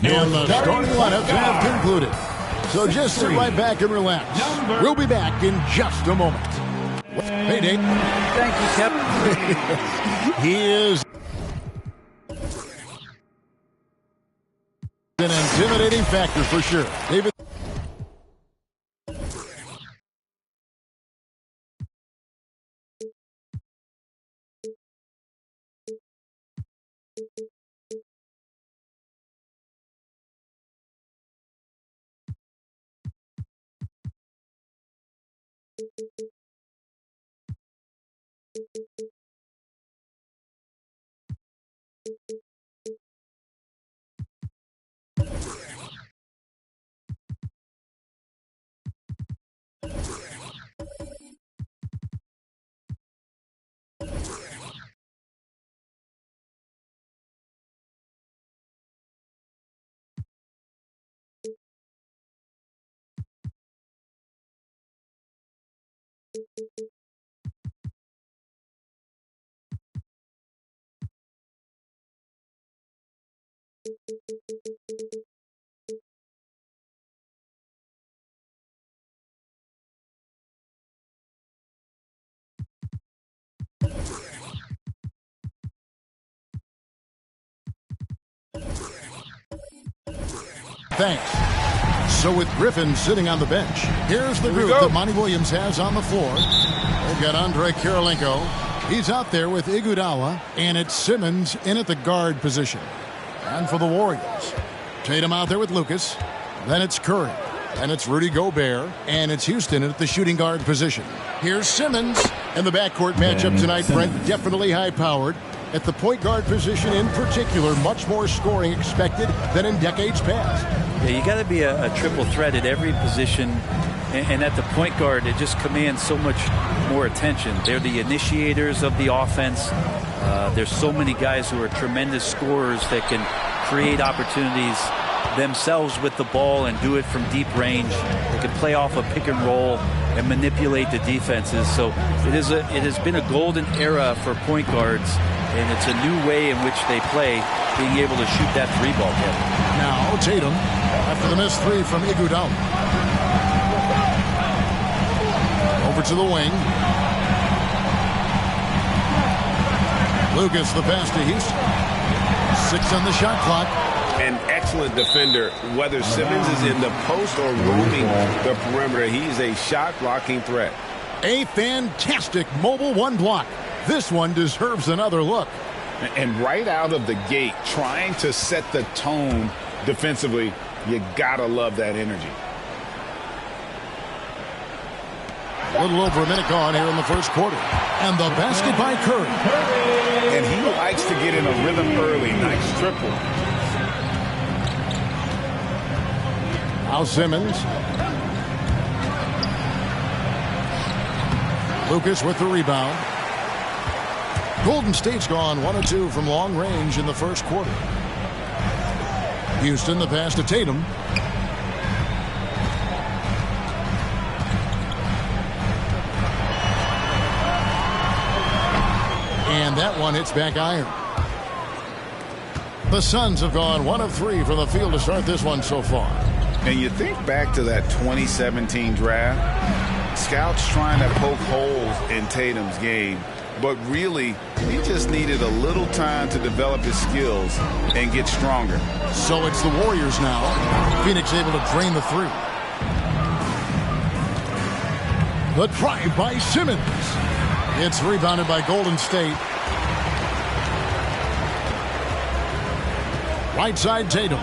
And the starting lineups have concluded. So just sit right back and relax. We'll be back in just a moment. Hey, Dave. Thank you, Kevin. He is an intimidating factor for sure. David. Thanks. So with Griffin sitting on the bench, here's the group that Monty Williams has on the floor. They've got Andrei Kirilenko. He's out there with Iguodala, and it's Simmons in at the guard position. And for the Warriors, Tatum out there with Lucas. Then it's Curry. And it's Rudy Gobert. And it's Houston at the shooting guard position. Here's Simmons. And the backcourt matchup tonight, Brent, definitely high-powered. At the point guard position in particular, much more scoring expected than in decades past. Yeah, you got to be a triple threat at every position. And at the point guard, it just commands so much more attention. They're the initiators of the offense. There's so many guys who are tremendous scorers that can create opportunities themselves with the ball and do it from deep range. They can play off a pick and roll and manipulate the defenses. So it has been a golden era for point guards, and it's a new way in which they play, being able to shoot that three ball. Now Tatum, after the missed three from Iguodala. Over to the wing. Lucas, the pass to Houston. 6 on the shot clock. An excellent defender, whether Simmons is in the post or roaming the perimeter. He's a shot-blocking threat. A fantastic mobile one block. This one deserves another look. And right out of the gate, trying to set the tone defensively, you gotta love that energy. A little over a minute gone here in the first quarter. And the basket by Curry. And he likes to get in a rhythm early. Nice triple. Now Simmons. Lucas with the rebound. Golden State's gone 1 of 2 from long range in the first quarter. Houston, the pass to Tatum. And that one hits back iron. The Suns have gone 1 of 3 from the field to start this one so far. And you think back to that 2017 draft, scouts trying to poke holes in Tatum's game, but really he just needed a little time to develop his skills and get stronger. So it's the Warriors now. Phoenix able to drain the three. The drive by Simmons. It's rebounded by Golden State. Right side Tatum.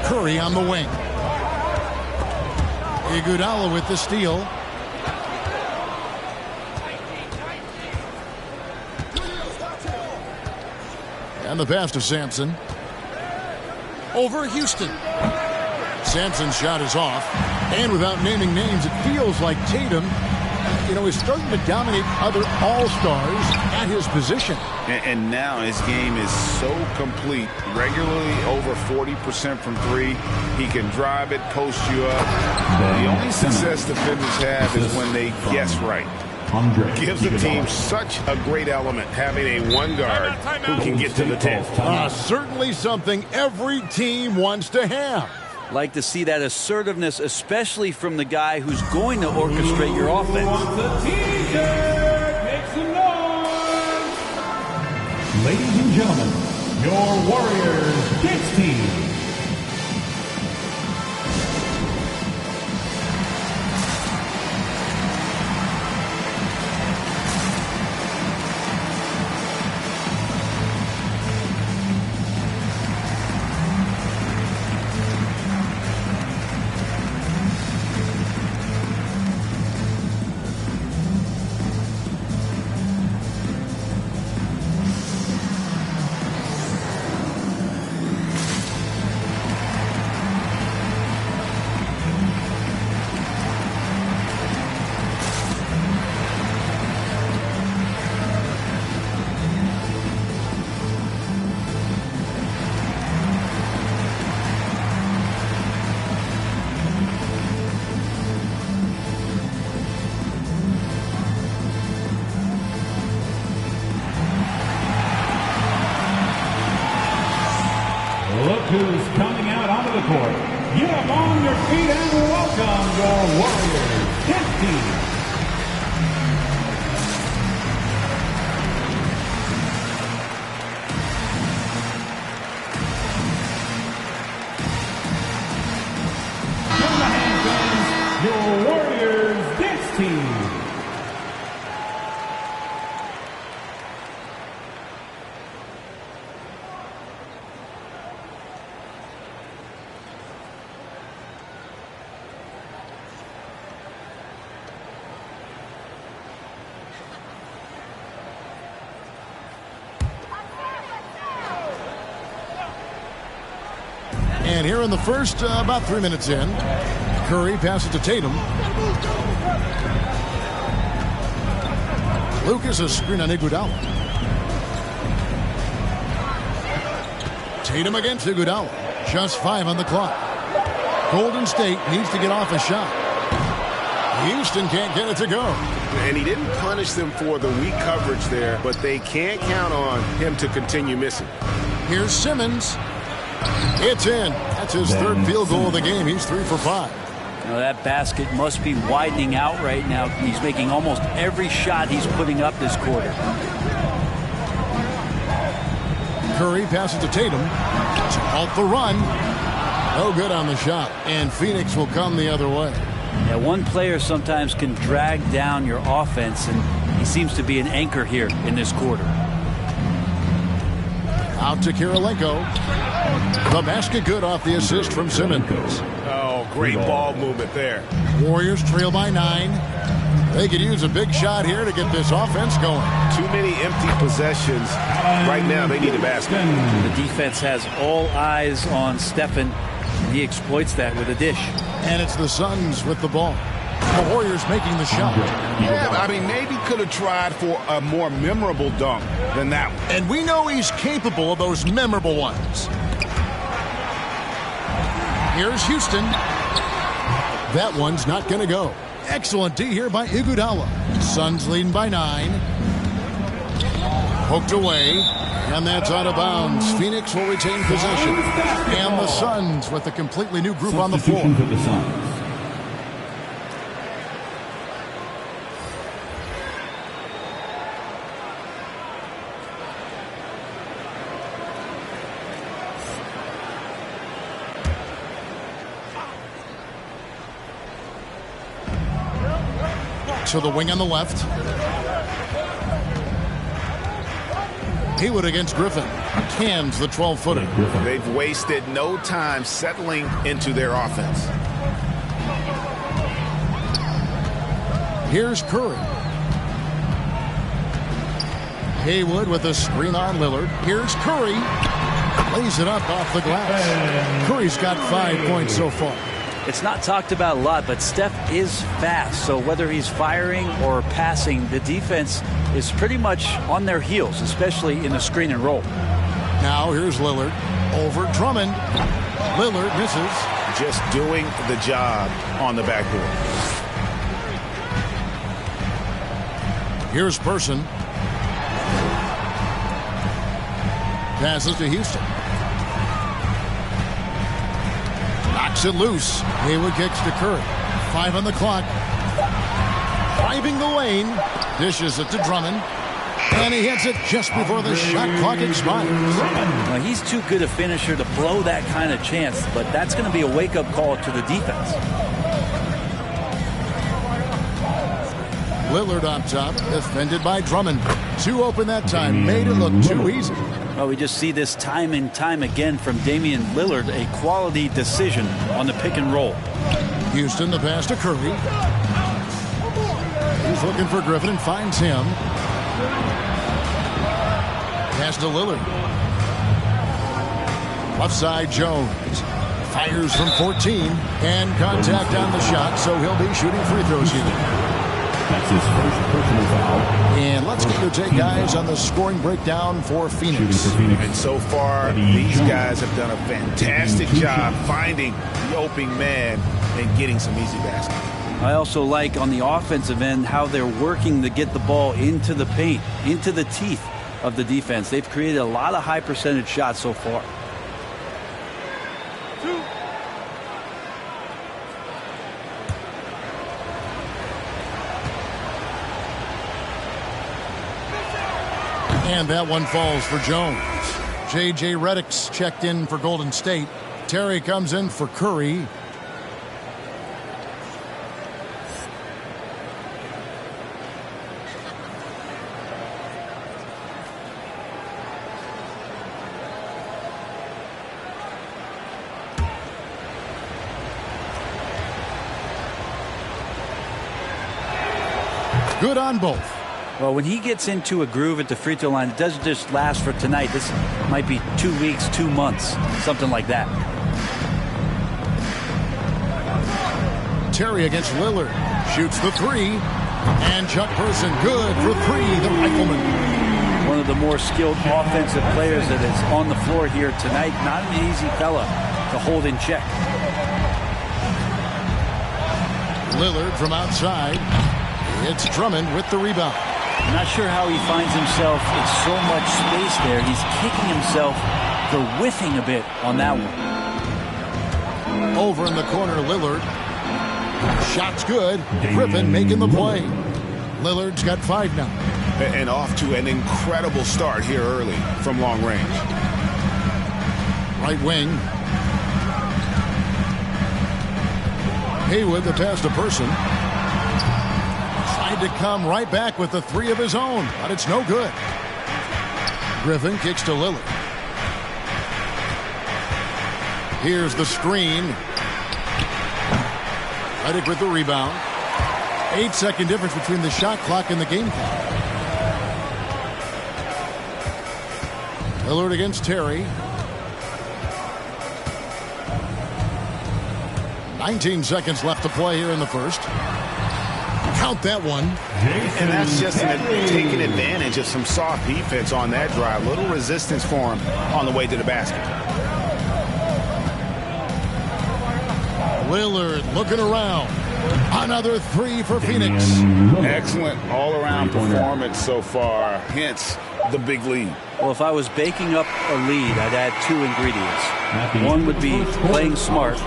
Curry on the wing. Iguodala with the steal. And the pass to Sampson. Over Houston. Sampson's shot is off. And without naming names, it feels like Tatum, is starting to dominate other all-stars at his position. And now his game is so complete. Regularly over 40% from three. He can drive it, post you up. The only success defenders have is when they guess right. Gives the team such a great element having a one guard who can get to the 10. Certainly something every team wants to have. Like to see that assertiveness, especially from the guy who's going to orchestrate your offense. Ladies and gentlemen, your Warriors Dance Team. Look who's coming out onto the court. Get up on your feet and welcome your Warriors Dance Team. From the handguns, your Warriors Dance Team. And here in the first, about 3 minutes in, Curry passes to Tatum. Lucas a screen on Iguodala. Tatum against Iguodala. Just 5 on the clock. Golden State needs to get off a shot. Houston can't get it to go. And he didn't punish them for the weak coverage there, but they can't count on him to continue missing. Here's Simmons. It's in. That's his third field goal of the game. He's 3 for 5. That basket must be widening out right now. He's making almost every shot he's putting up this quarter. Curry passes to Tatum to halt the run. No good on the shot. And Phoenix will come the other way. Yeah, one player sometimes can drag down your offense, and he seems to be an anchor here in this quarter. Out to Kirilenko. The basket good off the assist from Simmons. Oh, great ball movement there. Warriors trail by 9. They could use a big shot here to get this offense going. Too many empty possessions. Right now, they need a basket. The defense has all eyes on Stephen. He exploits that with a dish. And it's the Suns with the ball. The Warriors making the shot. Yeah, I mean, maybe could have tried for a more memorable dunk than that one. And we know he's capable of those memorable ones. Here's Houston. That one's not going to go. Excellent D here by Iguodala. Suns leading by 9. Poked away. And that's out of bounds. Phoenix will retain possession. And the Suns with a completely new group on the floor. For the Suns. to the wing on the left. Haywood against Griffin. Cans the 12-footer. They've wasted no time settling into their offense. Here's Curry. Haywood with a screen on Lillard. Here's Curry. Lays it up off the glass. Curry's got 5 points so far. It's not talked about a lot, but Steph is fast. So whether he's firing or passing, the defense is pretty much on their heels, especially in the screen and roll. Now here's Lillard over Drummond. Lillard misses. Just doing the job on the backboard. Here's Person. Passes to Houston. Knocks it loose. Haywood kicks to Curry. 5 on the clock. Driving the lane. Dishes it to Drummond. And he hits it just before the shot clock expires. Now, he's too good a finisher to blow that kind of chance, but that's going to be a wake-up call to the defense. Lillard on top, defended by Drummond. 2 open that time, made it look too easy. Well, we just see this time and time again from Damian Lillard, a quality decision on the pick and roll. Houston, the pass to Curry. He's looking for Griffin and finds him. Pass to Lillard. Left side, Jones. Fires from 14. And contact on the shot, so he'll be shooting free throws here. That's his first personal foul. And let's get your take, guys, on the scoring breakdown for Phoenix. And so far, these guys have done a fantastic job finding the opening man and getting some easy baskets. I also like on the offensive end how they're working to get the ball into the paint, into the teeth of the defense. They've created a lot of high percentage shots so far. And that one falls for Jones. J.J. Redick's checked in for Golden State. Terry comes in for Curry. Good on both. Well, when he gets into a groove at the free throw line, it doesn't just last for tonight. This might be 2 weeks, 2 months, something like that. Terry against Lillard. Shoots the 3. And Chuck Person, good for 3, the rifleman. One of the more skilled offensive players that is on the floor here tonight. Not an easy fella to hold in check. Lillard from outside. It's Drummond with the rebound. I'm not sure how he finds himself in so much space there. He's kicking himself for whiffing a bit on that one. Over in the corner, Lillard. Shot's good. Griffin making the play. Lillard's got 5 now. And off to an incredible start here early from long range. Right wing. Haywood, the pass to Person. To come right back with the 3 of his own, but it's no good. Griffin kicks to Lillard. Here's the screen. Redick with the rebound. 8-second difference between the shot clock and the game clock. Lillard against Terry. 19 seconds left to play here in the first. Count that one. And that's just taking advantage of some soft defense on that drive. Little resistance for him on the way to the basket. Lillard looking around. Another 3 for Phoenix. Excellent all-around performance so far. Hence the big lead. Well, if I was baking up a lead, I'd add 2 ingredients. One would be playing smart.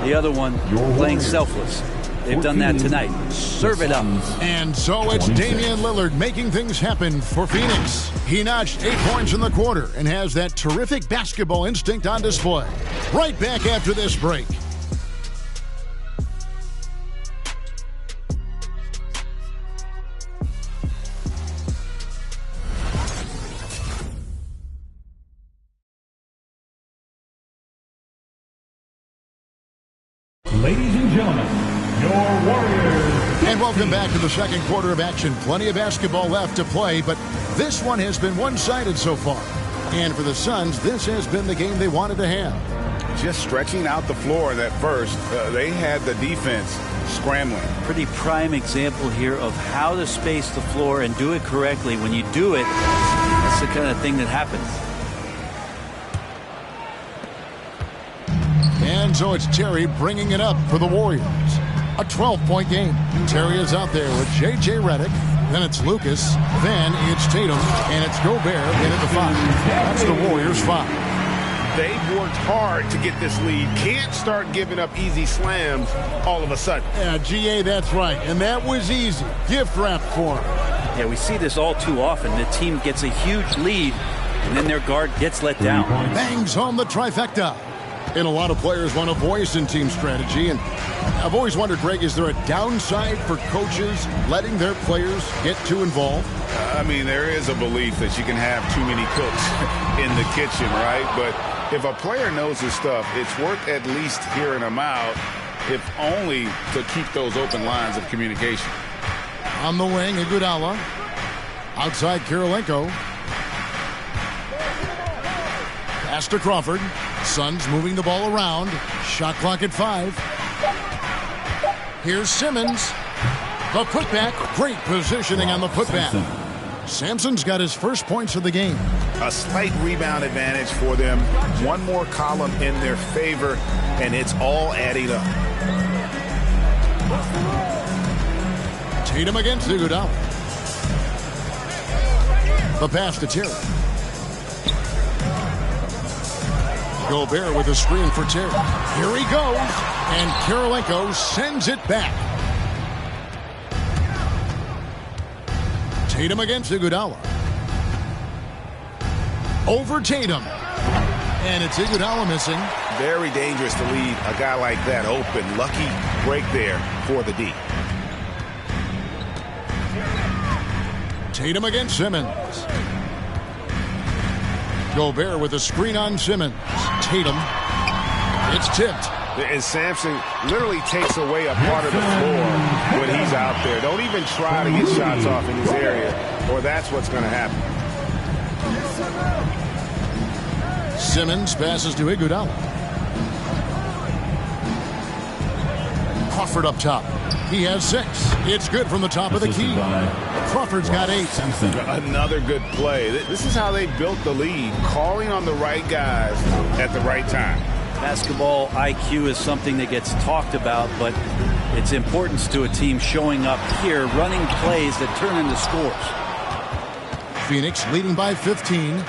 The other one, playing selfless. They've done that tonight. Serve it up. And so it's Damian Lillard making things happen for Phoenix. He notched 8 points in the quarter and has that terrific basketball instinct on display. Right back after this break. Ladies and gentlemen, your Warriors. And welcome back to the second quarter of action. Plenty of basketball left to play, but this one has been one-sided so far. And for the Suns, this has been the game they wanted to have. Just stretching out the floor in that first. They had the defense scrambling. Pretty prime example here of how to space the floor and do it correctly. When you do it, that's the kind of thing that happens. And so it's Terry bringing it up for the Warriors. A 12-point game. Terry is out there with J.J. Redick. Then it's Lucas. Then it's Tatum. And it's Gobert in at the 5. That's the Warriors' 5. They've worked hard to get this lead. Can't start giving up easy slams all of a sudden. Yeah, G.A., that's right. And that was easy. Gift wrap for him. Yeah, we see this all too often. The team gets a huge lead, and then their guard gets let down. Bangs home the trifecta. And a lot of players want a voice in team strategy. And I've always wondered, Greg, is there a downside for coaches letting their players get too involved? I mean, there is a belief that you can have too many cooks in the kitchen, right? But if a player knows his stuff, it's worth at least hearing them out, if only to keep those open lines of communication. On the wing, Iguodala. Outside, Kirilenko. Pass to Crawford. Suns moving the ball around. Shot clock at 5. Here's Simmons. The putback. Great positioning on the putback. Sampson's got his first points of the game. A slight rebound advantage for them. One more column in their favor, and it's all adding up. Tatum against Iguodala. The pass to Terry. Gobert with a screen for Terry. Here he goes. And Kirilenko sends it back. Tatum against Iguodala. Over Tatum. And it's Iguodala missing. Very dangerous to leave a guy like that open. Lucky break there for the D. Tatum against Simmons. Gobert with a screen on Simmons. Tatum. It's tipped. And Sampson literally takes away a part of the floor when he's out there. Don't even try to get shots off in this area, or that's what's going to happen. Simmons passes to Iguodala. Crawford up top. He has 6. It's good from the top of the key. Crawford's got 8. Another good play. This is how they built the lead, calling on the right guys at the right time. Basketball IQ is something that gets talked about, but its importance to a team showing up here, running plays that turn into scores. Phoenix leading by 15.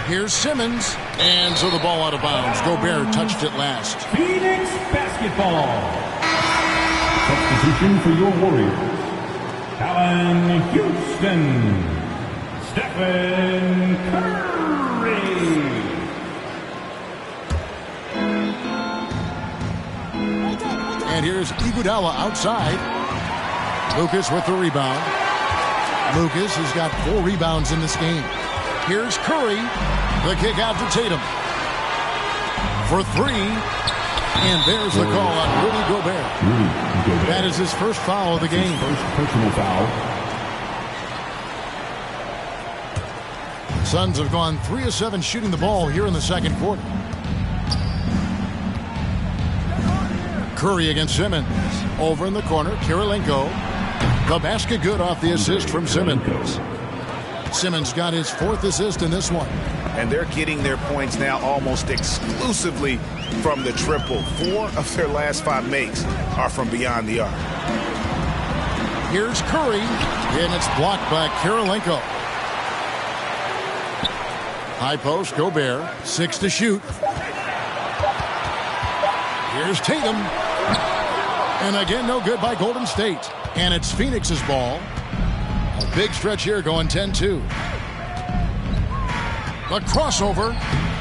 Here's Simmons. And so the ball out of bounds. Gobert touched it last. Phoenix basketball. Substitution for your Warriors. Allen Houston. Stephen Curry. And here's Iguodala outside. Lucas with the rebound. Lucas has got 4 rebounds in this game. Here's Curry. The kick out to Tatum. For 3. And there's the call on Rudy Gobert. That is his first foul of the game. First personal foul. Suns have gone 3 of 7 shooting the ball here in the second quarter. Curry against Simmons. Over in the corner, Kirilenko. The basket good off the assist from Simmons. Simmons got his 4th assist in this one. And they're getting their points now almost exclusively from the triple. 4 of their last 5 makes are from beyond the arc. Here's Curry, and it's blocked by Kirilenko. High post, Gobert, 6 to shoot. Here's Tatum. And again, no good by Golden State. And it's Phoenix's ball. A big stretch here going 10-2. The crossover,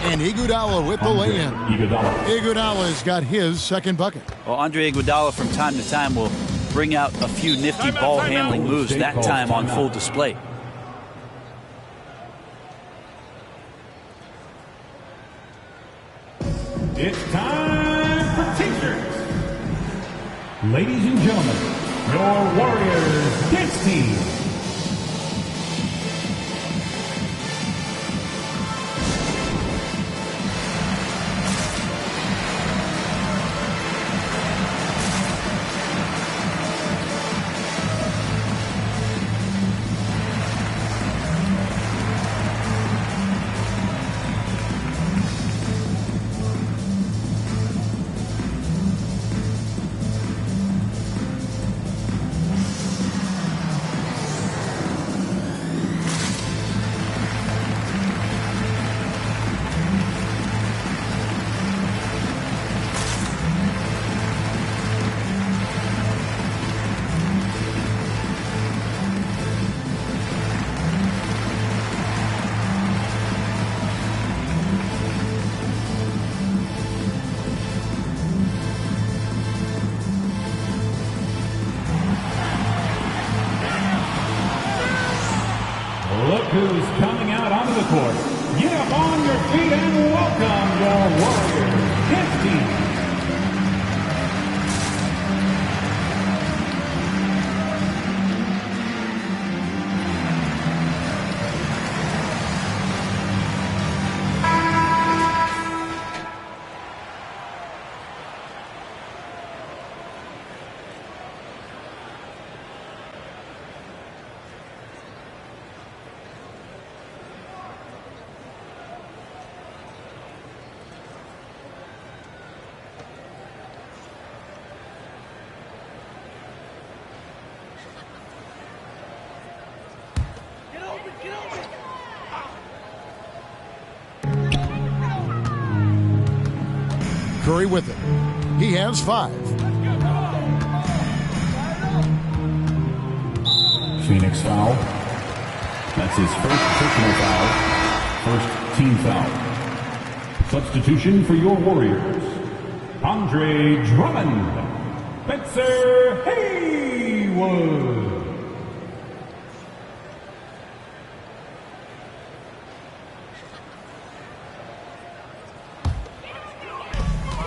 and Iguodala with the lay-in. Iguodala's got his second bucket. Well, Andre Iguodala from time to time will bring out a few nifty ball handling moves, that time on full display. It's time t-shirts. Ladies and gentlemen, your Warriors dance team. Look who's coming out onto the court. Get up on your feet and welcome your Warriors dance team. Curry with it. He has 5. Phoenix foul. That's his first personal foul. First team foul. Substitution for your Warriors. Andre Drummond. Spencer Haywood.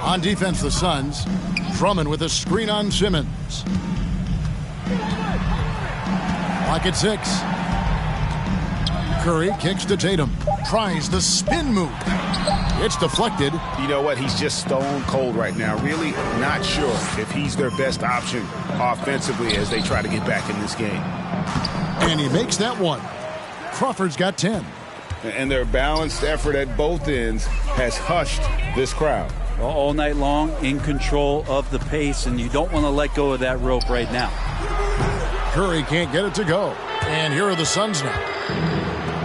On defense, the Suns. Drummond with a screen on Simmons. Clock at 6. Curry kicks to Tatum. Tries the spin move. It's deflected. You know what? He's just stone cold right now. Really not sure if he's their best option offensively as they try to get back in this game. And he makes that one. Crawford's got 10. And their balanced effort at both ends has hushed this crowd. All night long, in control of the pace, and you don't want to let go of that rope right now. Curry can't get it to go. And here are the Suns now.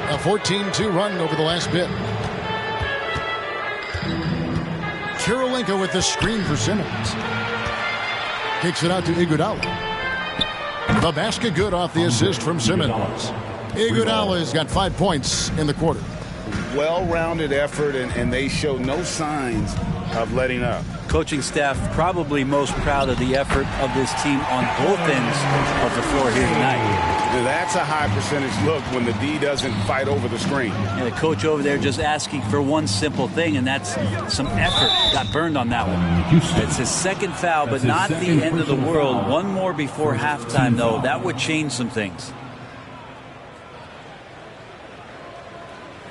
A 14-2 run over the last bit. Kirilenko with the screen for Simmons. Kicks it out to Iguodala. The basket good off the assist from Simmons. Iguodala's got 5 points in the quarter. Well-rounded effort, and they show no signs of letting up. Coaching staff probably most proud of the effort of this team on both ends of the floor here tonight. That's a high percentage look when the D doesn't fight over the screen. And the coach over there just asking for one simple thing, and that's some effort. Got burned on that one. It's his second foul, but not the end of the world. One more before halftime, though. That would change some things.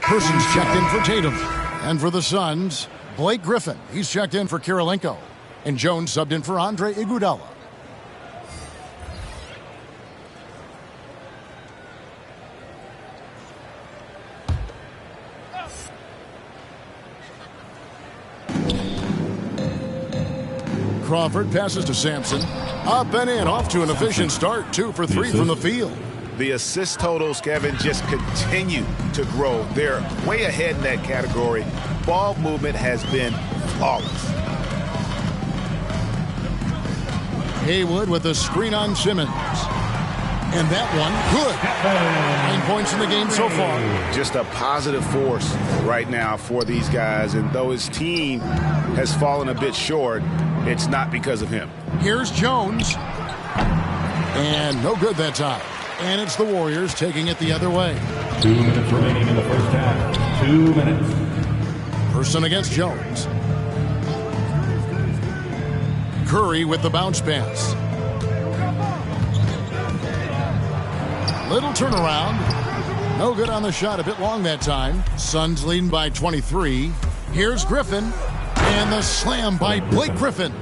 Persons checked in for Tatum. And for the Suns, Blake Griffin. He's checked in for Kirilenko. And Jones subbed in for Andre Iguodala. Crawford passes to Sampson. Up and in, off to an efficient start. 2 for 3 from the field. The assist totals, Kevin, just continue to grow. They're way ahead in that category. Ball movement has been flawless. Haywood with a screen on Simmons. And that one, good. 9 points in the game so far. Just a positive force right now for these guys. And though his team has fallen a bit short, it's not because of him. Here's Jones. And no good that time. And it's the Warriors taking it the other way. 2 minutes remaining in the first half. 2 minutes. Person against Jones. Curry with the bounce pass. Little turnaround. No good on the shot. A bit long that time. Suns leading by 23. Here's Griffin. And the slam by Blake Griffin.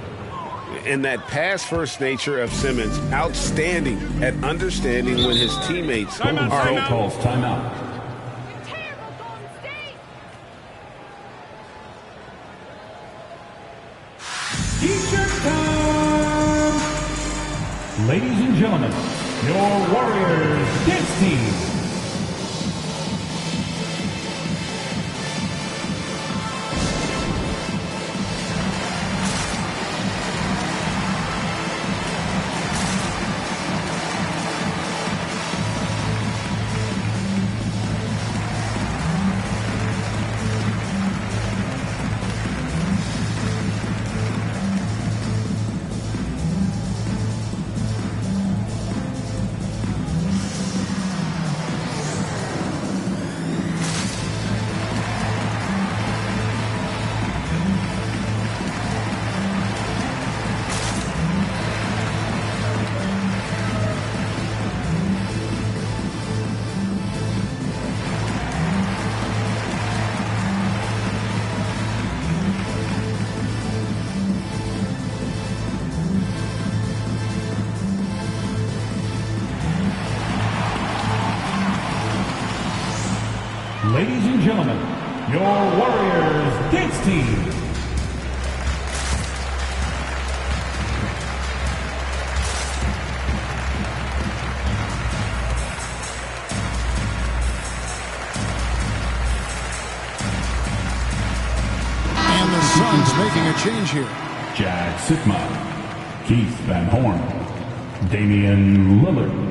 And that pass-first nature of Simmons, outstanding at understanding when his teammates are open. Calls timeout. T-shirt time! Ladies and gentlemen, your Warriors dance team. Ladies and gentlemen, your Warriors dance team. And the Suns making a change here. Jad Sikma, Keith Van Horn, Damian Lillard.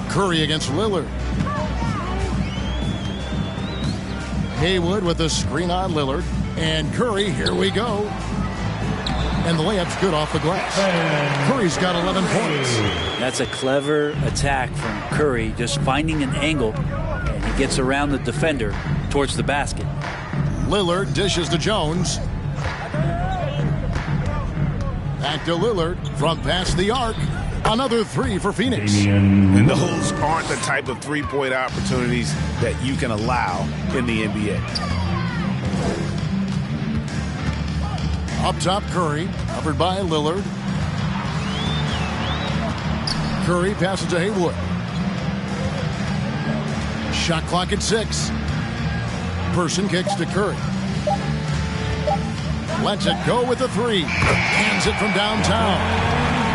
Curry against Lillard. Haywood with the screen on Lillard. And Curry, here we go. And the layup's good off the glass. Curry's got 11 points. That's a clever attack from Curry, just finding an angle, and he gets around the defender towards the basket. Lillard dishes to Jones. Back to Lillard from past the arc. Another three for Phoenix. And those aren't the type of three-point opportunities that you can allow in the NBA. Up top, Curry, covered by Lillard. Curry passes to Haywood. Shot clock at 6. Person kicks to Curry. Lets it go with the three. Hands it from downtown.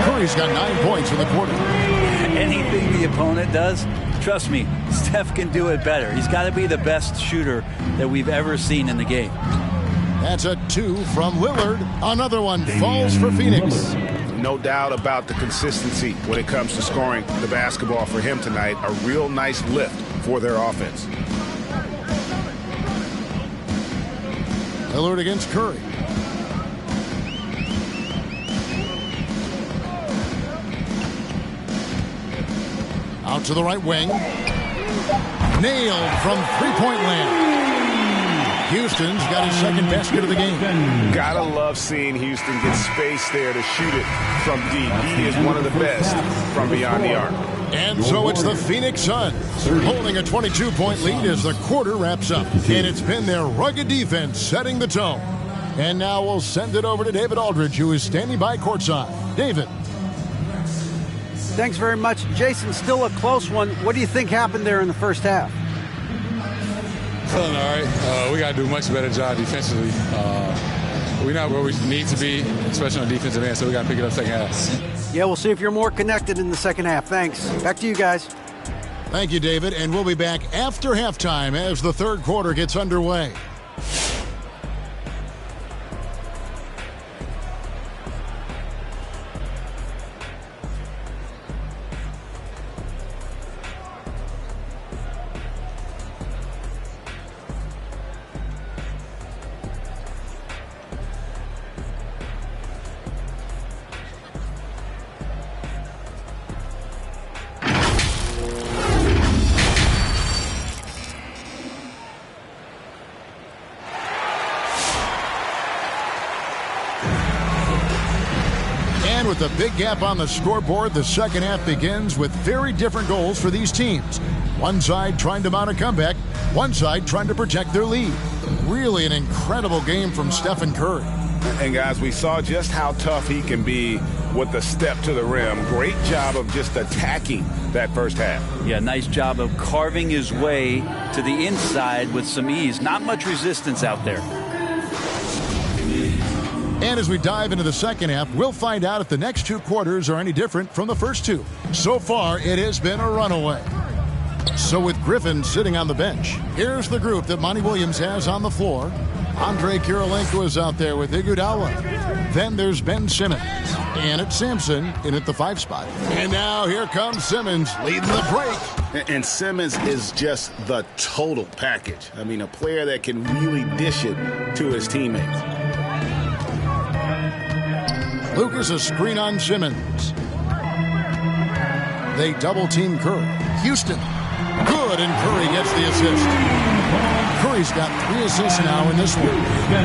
Curry's got 9 points in the quarter. Anything the opponent does, trust me, Steph can do it better. He's got to be the best shooter that we've ever seen in the game. That's a 2 from Lillard. Another one falls for Phoenix. No doubt about the consistency when it comes to scoring the basketball for him tonight. A real nice lift for their offense. Lillard against Curry. Out to the right wing. Nailed from three-point land. Houston's got his second basket of the game. Gotta love seeing Houston get space there to shoot it from deep. He is one of the best from beyond the arc. And so it's the Phoenix Suns holding a 22-point lead as the quarter wraps up. And it's been their rugged defense setting the tone. And now we'll send it over to David Aldridge, who is standing by courtside. David. Thanks very much. Jason, still a close one. What do you think happened there in the first half? Feeling all right. We got to do a much better job defensively. We're not where we need to be, especially on defensive end, so we got to pick it up second half. Yeah, we'll see if you're more connected in the second half. Thanks. Back to you guys. Thank you, David. And we'll be back after halftime as the third quarter gets underway. with a big gap on the scoreboard, the second half begins with very different goals for these teams. One side trying to mount a comeback, one side trying to protect their lead. Really an incredible game from Stephen Curry. And guys, we saw just how tough he can be with the step to the rim. Great job of just attacking that first half. Yeah, nice job of carving his way to the inside with some ease. Not much resistance out there. And as we dive into the second half, we'll find out if the next two quarters are any different from the first two. So far, it has been a runaway. So with Griffin sitting on the bench, here's the group that Monty Williams has on the floor. Andre Kirilenko is out there with Iguodala. Then there's Ben Simmons. And it's Sampson in at the 5 spot. And now here comes Simmons leading the break. And Simmons is just the total package. I mean, a player that can really dish it to his teammates. Lucas a screen on Simmons. They double team Curry. Houston. Good, and Curry gets the assist. Curry's got 3 assists now in this one.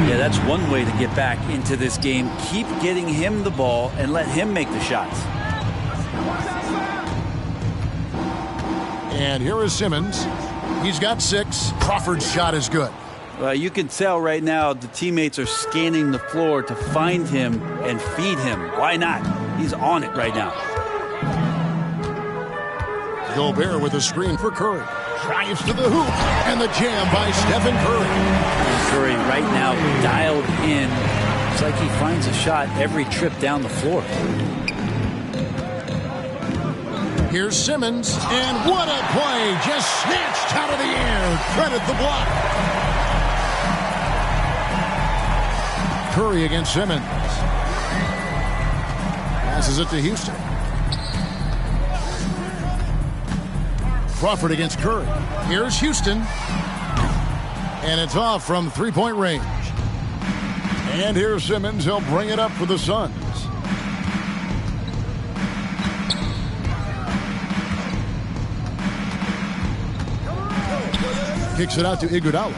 Yeah, that's one way to get back into this game. Keep getting him the ball and let him make the shots. And here is Simmons. He's got 6. Crawford's shot is good. You can tell right now the teammates are scanning the floor to find him and feed him. Why not? He's on it right now. Gobert with a screen for Curry. Drives to the hoop, and the jam by Stephen Curry. Curry right now dialed in. It's like he finds a shot every trip down the floor. Here's Simmons, and what a play! Just snatched out of the air. Credit the block. Curry against Simmons. Passes it to Houston. Crawford against Curry. Here's Houston. And it's off from three-point range. And here's Simmons. He'll bring it up for the Suns. Kicks it out to Iguodala.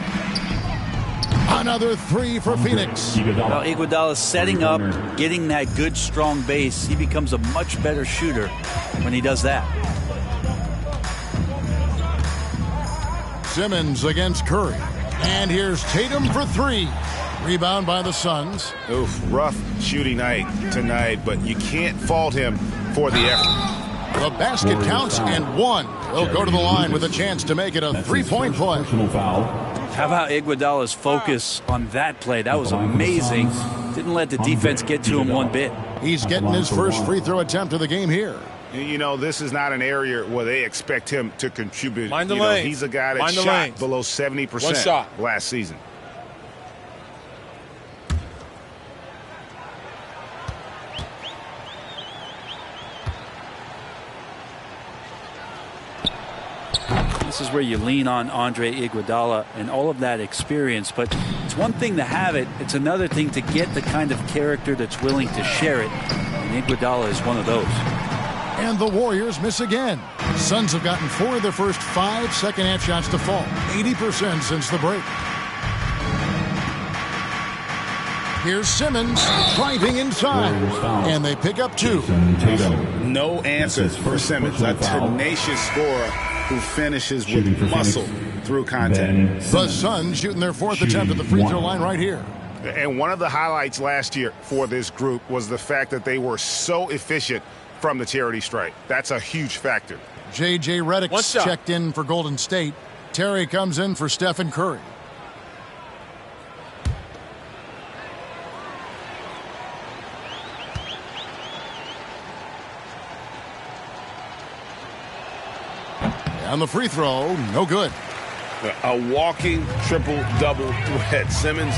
Another 3 for Phoenix. Well, Iguodala setting up, getting that good, strong base. He becomes a much better shooter when he does that. Simmons against Curry. And here's Tatum for 3. Rebound by the Suns. Oof, rough shooting night tonight, but you can't fault him for the effort. The basket counts and 1. He'll go to the line with a chance to make it a 3-point play. How about Iguodala's focus on that play? That was amazing. Didn't let the defense get to him one bit. He's getting his first free throw attempt of the game here. You know, this is not an area where they expect him to contribute. Mind the lane. He's a guy that shot below 70% last season. This is where you lean on Andre Iguodala and all of that experience. But it's one thing to have it. It's another thing to get the kind of character that's willing to share it. And Iguodala is one of those. And the Warriors miss again. Suns have gotten 4 of their first 5 second-half shots to fall. 80% since the break. Here's Simmons driving inside. And they pick up 2. No answers for Simmons. A tenacious scorer who finishes with muscle through contact. The Suns shooting their 4th attempt at the free throw line right here. And one of the highlights last year for this group was the fact that they were so efficient from the charity stripe. That's a huge factor. J.J. Redick's checked in for Golden State. Terry comes in for Stephen Curry. On the free throw, no good. A walking triple-double threat. Simmons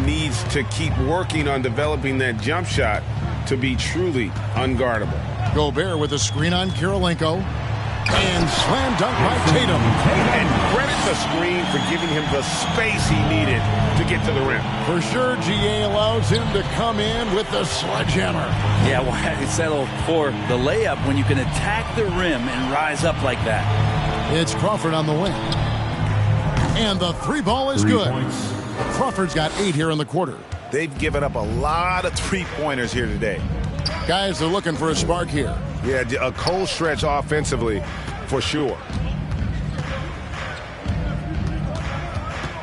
needs to keep working on developing that jump shot to be truly unguardable. Gobert with a screen on Kirilenko. And slam dunk by Tatum. And credit the screen for giving him the space he needed to get to the rim. For sure, GA allows him to come in with the sledgehammer. Yeah, why settle for the layup when you can attack the rim and rise up like that? It's Crawford on the wing. And the 3 ball is good. Crawford's got 8 here in the quarter. They've given up a lot of 3-pointers here today. Guys are looking for a spark here. Yeah, a cold stretch offensively for sure.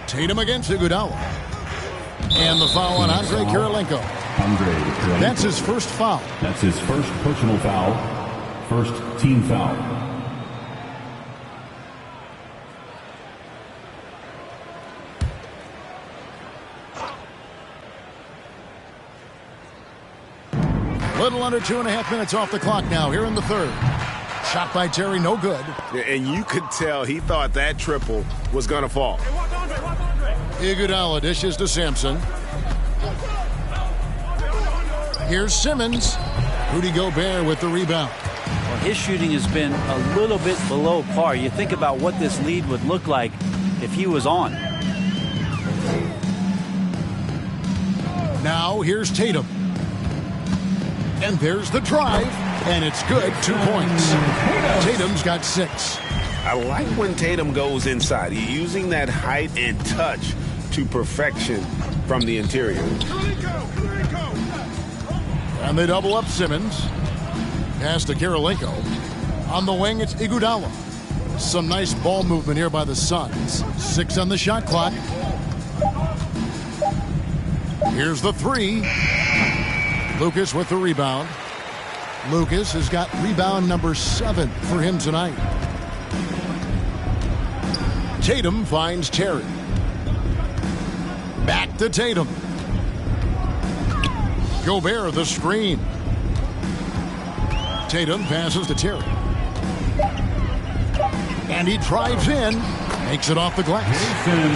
Tatum against Iguodala. And the foul on Andrei Kirilenko. That's his first foul. That's his first personal foul. First team foul. Little under 2.5 minutes off the clock now here in the third. Shot by Terry, no good. And you could tell he thought that triple was going to fall. Iguodala dishes to Sampson. Here's Simmons. Rudy Gobert with the rebound. Well, his shooting has been a little bit below par. You think about what this lead would look like if he was on. Now here's Tatum. And there's the drive, and it's good. 2 points. Tatum's got 6. I like when Tatum goes inside. He's using that height and touch to perfection from the interior. And they double up Simmons. Pass to Kirilenko. On the wing, it's Iguodala. Some nice ball movement here by the Suns. 6 on the shot clock. Here's the 3. Lucas with the rebound. Lucas has got rebound number 7 for him tonight. Tatum finds Terry. Back to Tatum. Gobert the screen. Tatum passes to Terry. And he drives in. Makes it off the glass.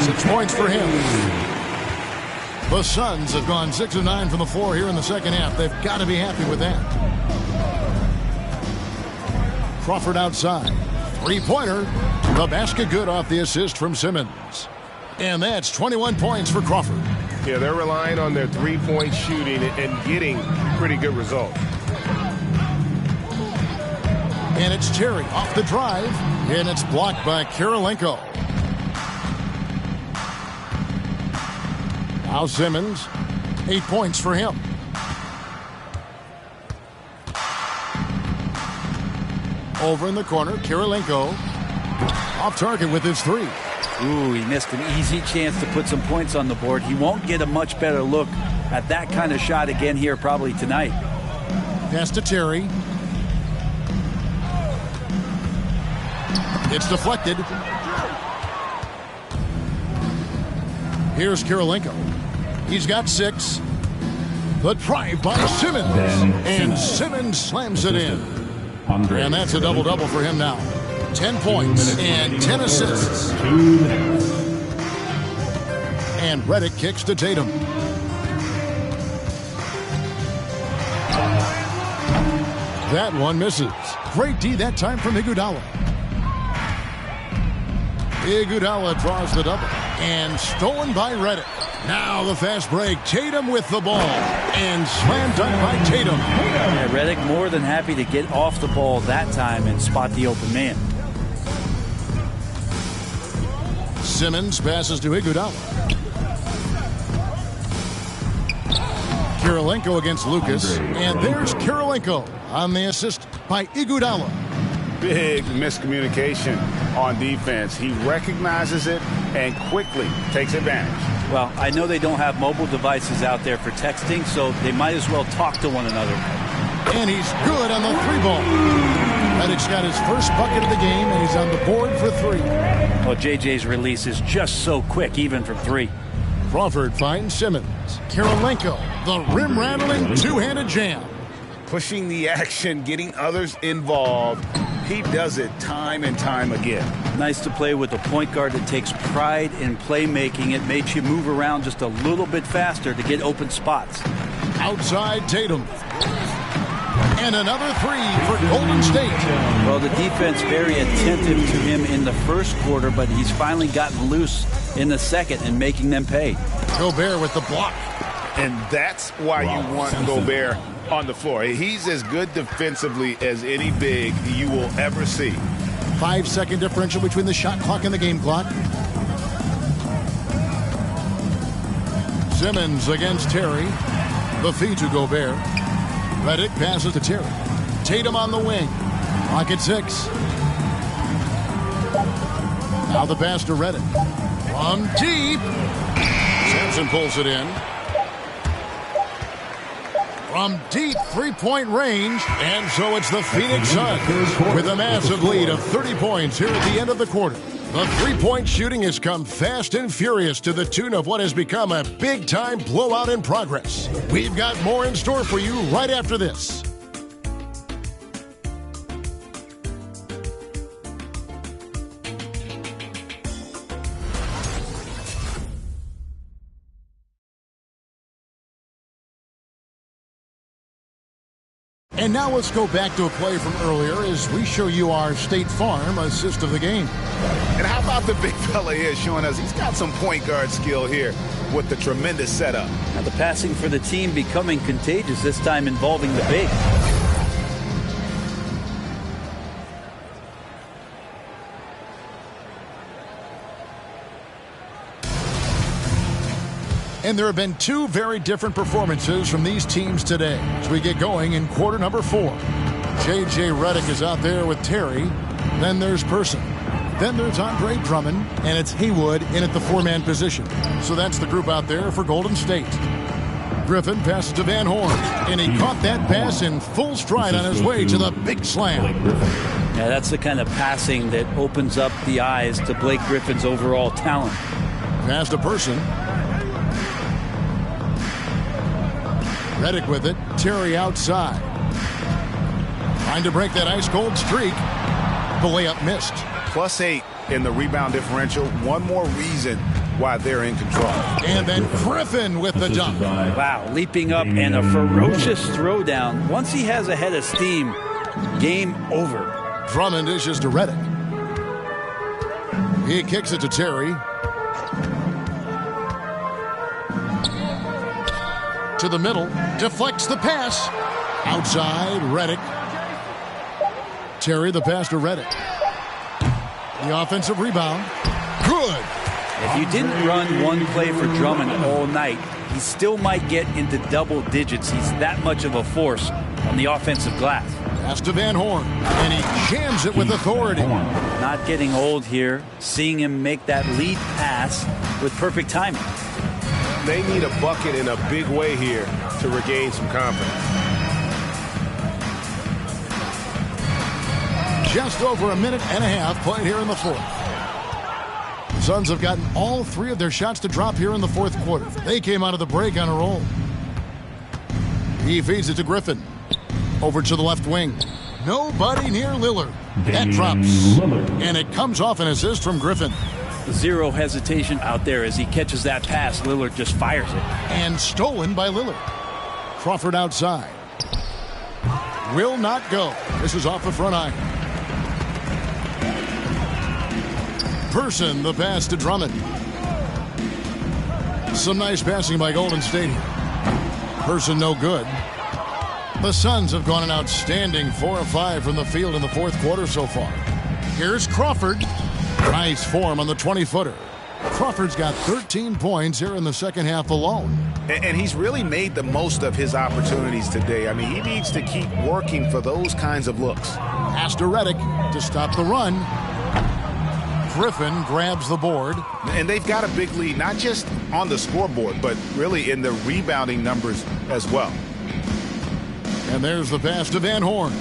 6 points for him. The Suns have gone 6 of 9 from the floor here in the second half. They've got to be happy with that. Crawford outside. 3-pointer. The basket good off the assist from Simmons. And that's 21 points for Crawford. Yeah, they're relying on their three-point shooting and getting pretty good results. And it's Terry off the drive. And it's blocked by Kirilenko. Now Simmons, 8 points for him. Over in the corner, Kirilenko off target with his 3. Ooh, he missed an easy chance to put some points on the board. He won't get a much better look at that kind of shot again here probably tonight. Pass to Terry. It's deflected. Here's Kirilenko. He's got 6. The drive by Simmons. And Simmons slams it in. And that's a double-double for him now. 10 points and 10 assists. And Redick kicks to Tatum. That one misses. Great D that time from Iguodala. Iguodala draws the double. And stolen by Redick. Now the fast break. Tatum with the ball. And slam dunk by Tatum. Yeah, Redick more than happy to get off the ball that time and spot the open man. Simmons passes to Iguodala. Kirilenko against Lucas. And there's Kirilenko on the assist by Iguodala. Big miscommunication on defense. He recognizes it and quickly takes advantage. Well, I know they don't have mobile devices out there for texting, so they might as well talk to one another. And he's good on the 3-ball. Redick's got his first bucket of the game, and he's on the board for 3. Well, JJ's release is just so quick, even from 3. Crawford finds Simmons. Kirilenko, the rim-rattling two-handed jam. Pushing the action, getting others involved. He does it time and time again. Nice to play with a point guard that takes pride in playmaking. It makes you move around just a little bit faster to get open spots. Outside Tatum. And another 3 for Golden State. Well, the defense very attentive to him in the first quarter, but he's finally gotten loose in the second and making them pay. Gobert with the block. And that's why you want Gobert on the floor. He's as good defensively as any big you will ever see. 5-second differential between the shot clock and the game clock. Simmons against Terry. The feed to Gobert. Redick passes to Terry. Tatum on the wing. Clock at 6. Now the pass to Redick. From deep. Sampson pulls it in. From deep three-point range. And so it's the Phoenix Suns with a massive lead of 30 points here at the end of the quarter. The three-point shooting has come fast and furious to the tune of what has become a big-time blowout in progress. We've got more in store for you right after this. And now let's go back to a play from earlier as we show you our State Farm assist of the game. And how about the big fella here showing us he's got some point guard skill here with the tremendous setup. Now the passing for the team becoming contagious, this time involving the big. And there have been two very different performances from these teams today as we get going in quarter number 4. J.J. Redick is out there with Terry. Then there's Person. Then there's Andre Drummond. And it's Haywood in at the 4-man position. So that's the group out there for Golden State. Griffin passes to Van Horn. And he caught that pass in full stride on his way to the big slam. Yeah, that's the kind of passing that opens up the eyes to Blake Griffin's overall talent. Pass to Person. Redick with it. Terry outside. Trying to break that ice-cold streak. The layup missed. +8 in the rebound differential. One more reason why they're in control. And then Griffin with the dunk. Wow, leaping up and a ferocious throwdown. Once he has a head of steam, game over. Drummond dishes to Redick. He kicks it to Terry. To the middle, deflects the pass. Outside, Redick. Terry, the pass to Redick. The offensive rebound. Good. If you didn't run one play for Drummond all night, he still might get into double digits. He's that much of a force on the offensive glass. Pass to Van Horn, and he jams it with authority. Not getting old here, seeing him make that lead pass with perfect timing. They need a bucket in a big way here to regain some confidence. Just over a minute and a half played here in the fourth. The Suns have gotten all 3 of their shots to drop here in the fourth quarter. They came out of the break on a roll. He feeds it to Griffin. Over to the left wing. Nobody near Lillard. That drops. And it comes off an assist from Griffin. Zero hesitation out there as he catches that pass. Lillard just fires it. And stolen by Lillard. Crawford outside. Will not go. This is off the front iron. Person, the pass to Drummond. Some nice passing by Golden State. Person no good. The Suns have gone an outstanding 4 of 5 from the field in the fourth quarter so far. Here's Crawford. Nice form on the 20-footer. Crawford's got 13 points here in the second half alone. And he's really made the most of his opportunities today. I mean, he needs to keep working for those kinds of looks. Pass to Redick to stop the run. Griffin grabs the board. And they've got a big lead, not just on the scoreboard, but really in the rebounding numbers as well. And there's the pass to Van Horn.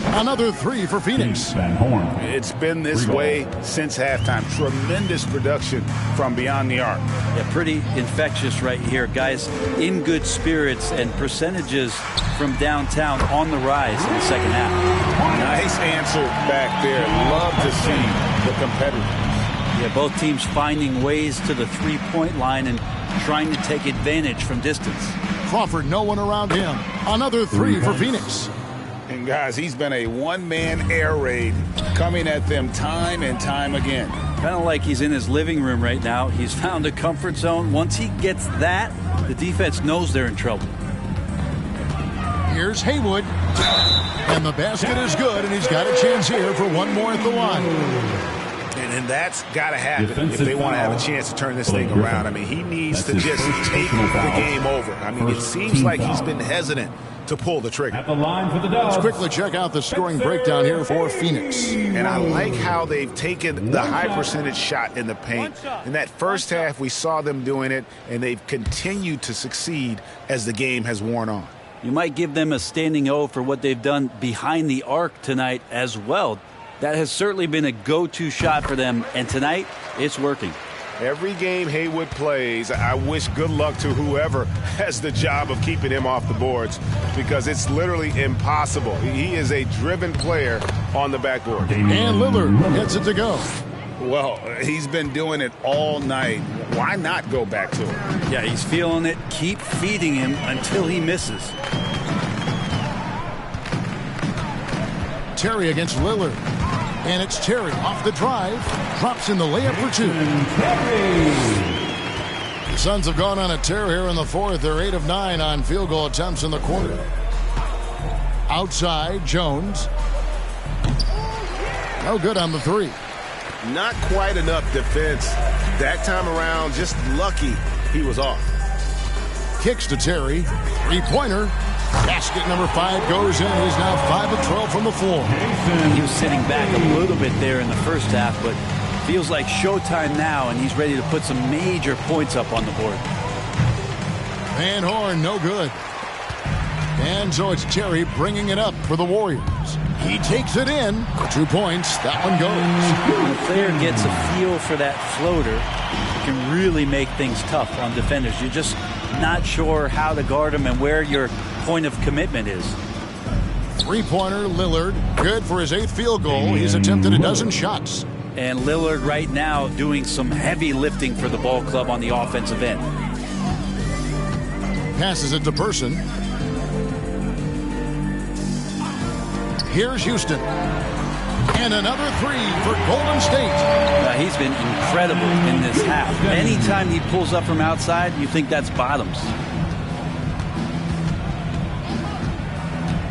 Another 3 for Phoenix. Van Horn. It's been this way since halftime. Tremendous production from beyond the arc. Yeah, pretty infectious right here. Guys in good spirits and percentages from downtown on the rise in the second half. Nice answer back there. Love to see the competitors. Yeah, both teams finding ways to the three-point line and trying to take advantage from distance. Crawford, no one around him. Another 3 for Phoenix. And guys, he's been a one-man air raid coming at them time and time again. Kind of like he's in his living room right now. He's found a comfort zone. Once he gets that, the defense knows they're in trouble. Here's Haywood. And the basket is good, and he's got a chance here for one more at the line. And that's got to happen if they want to have a chance to turn this thing around. I mean, he needs to just take the game over. I mean, it seems like he's been hesitant to pull the trigger. At the line for the Dubs. Let's quickly check out the scoring breakdown here for Phoenix. And I like how they've taken the high percentage shot in the paint. In that first half, we saw them doing it, and they've continued to succeed as the game has worn on. You might give them a standing O for what they've done behind the arc tonight as well. That has certainly been a go-to shot for them, and tonight it's working. Every game Haywood plays, I wish good luck to whoever has the job of keeping him off the boards, because it's literally impossible. He is a driven player on the backboard. And Lillard gets it to go. Well, he's been doing it all night. Why not go back to it? Yeah, he's feeling it. Keep feeding him until he misses. Terry against Lillard. And it's Terry off the drive. Drops in the layup for 2. The Suns have gone on a tear here in the fourth. They're 8 of 9 on field goal attempts in the quarter. Outside, Jones. No good on the 3. Not quite enough defense that time around. Just lucky he was off. Kicks to Terry. 3-pointer. Basket number 5 goes in. He's now 5 of 12 from the floor. He was sitting back a little bit there in the first half, but feels like showtime now, and he's ready to put some major points up on the board. Van Horn, no good. And so it's Terry bringing it up for the Warriors. He takes it in for 2 points. That one goes. When a player gets a feel for that floater, it can really make things tough on defenders. You're just not sure how to guard him and where your point of commitment is. 3-pointer, Lillard, good for his 8th field goal. He's attempted a dozen shots. And Lillard right now doing some heavy lifting for the ball club on the offensive end. Passes it to Person. Here's Houston. And another 3 for Golden State. He's been incredible in this half. Anytime he pulls up from outside, you think that's bottoms.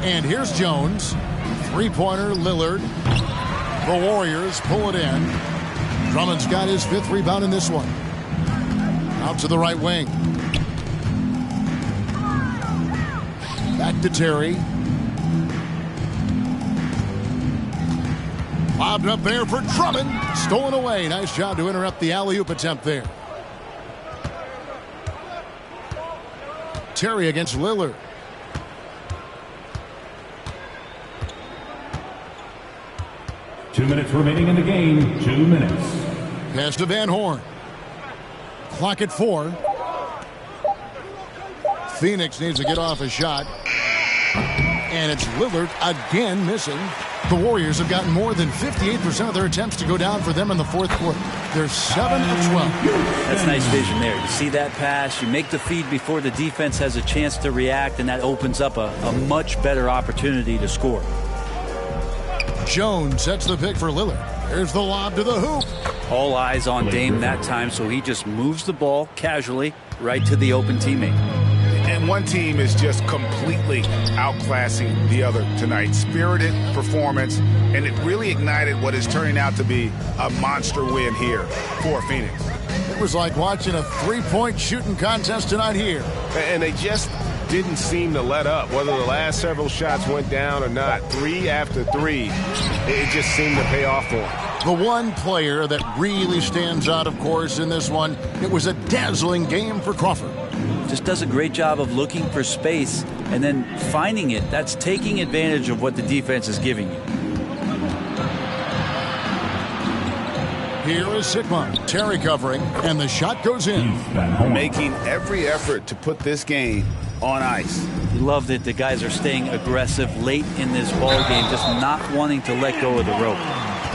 And here's Jones. 3-pointer, Lillard. The Warriors pull it in. Drummond's got his 5th rebound in this one. Out to the right wing. Back to Terry. Lobbed up there for Drummond. Stolen away. Nice job to interrupt the alley-oop attempt there. Terry against Lillard. Two minutes remaining in the game. 2 minutes. Pass to Van Horn. Clock at 4. Phoenix needs to get off a shot. And it's Lillard again missing. The Warriors have gotten more than 58% of their attempts to go down for them in the fourth quarter. They're 7 of 12. That's nice vision there. You see that pass, you make the feed before the defense has a chance to react, and that opens up a much better opportunity to score. Jones sets the pick for Lillard. There's the lob to the hoop. All eyes on Dame that time, so he just moves the ball casually right to the open teammate. And one team is just completely outclassing the other tonight. Spirited performance, and it really ignited what is turning out to be a monster win here for Phoenix. It was like watching a 3-point shooting contest tonight here. And they just didn't seem to let up, whether the last several shots went down or not. 3 after 3, it just seemed to pay off for them. The one player that really stands out, of course, in this one, it was a dazzling game for Crawford. Just does a great job of looking for space and then finding it. That's taking advantage of what the defense is giving you. Here is Sigma. Terry covering, and the shot goes in. Making every effort to put this game on ice. You love that the guys are staying aggressive late in this ball game, just not wanting to let go of the rope.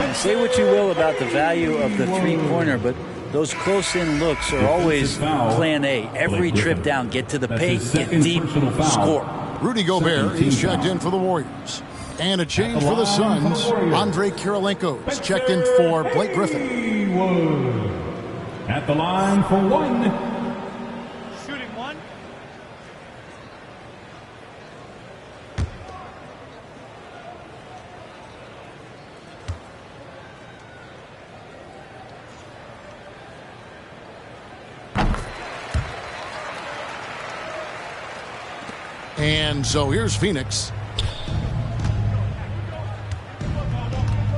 And say what you will about the value of the three-pointer, but those close-in looks are always plan A. Every trip down, get to the paint, get deep, score. Rudy Gobert, he's checked in for the Warriors. And a change for the Suns. Andre Kirilenko is checked in for Blake Griffin. At the line for one. Shooting one. And so here's Phoenix.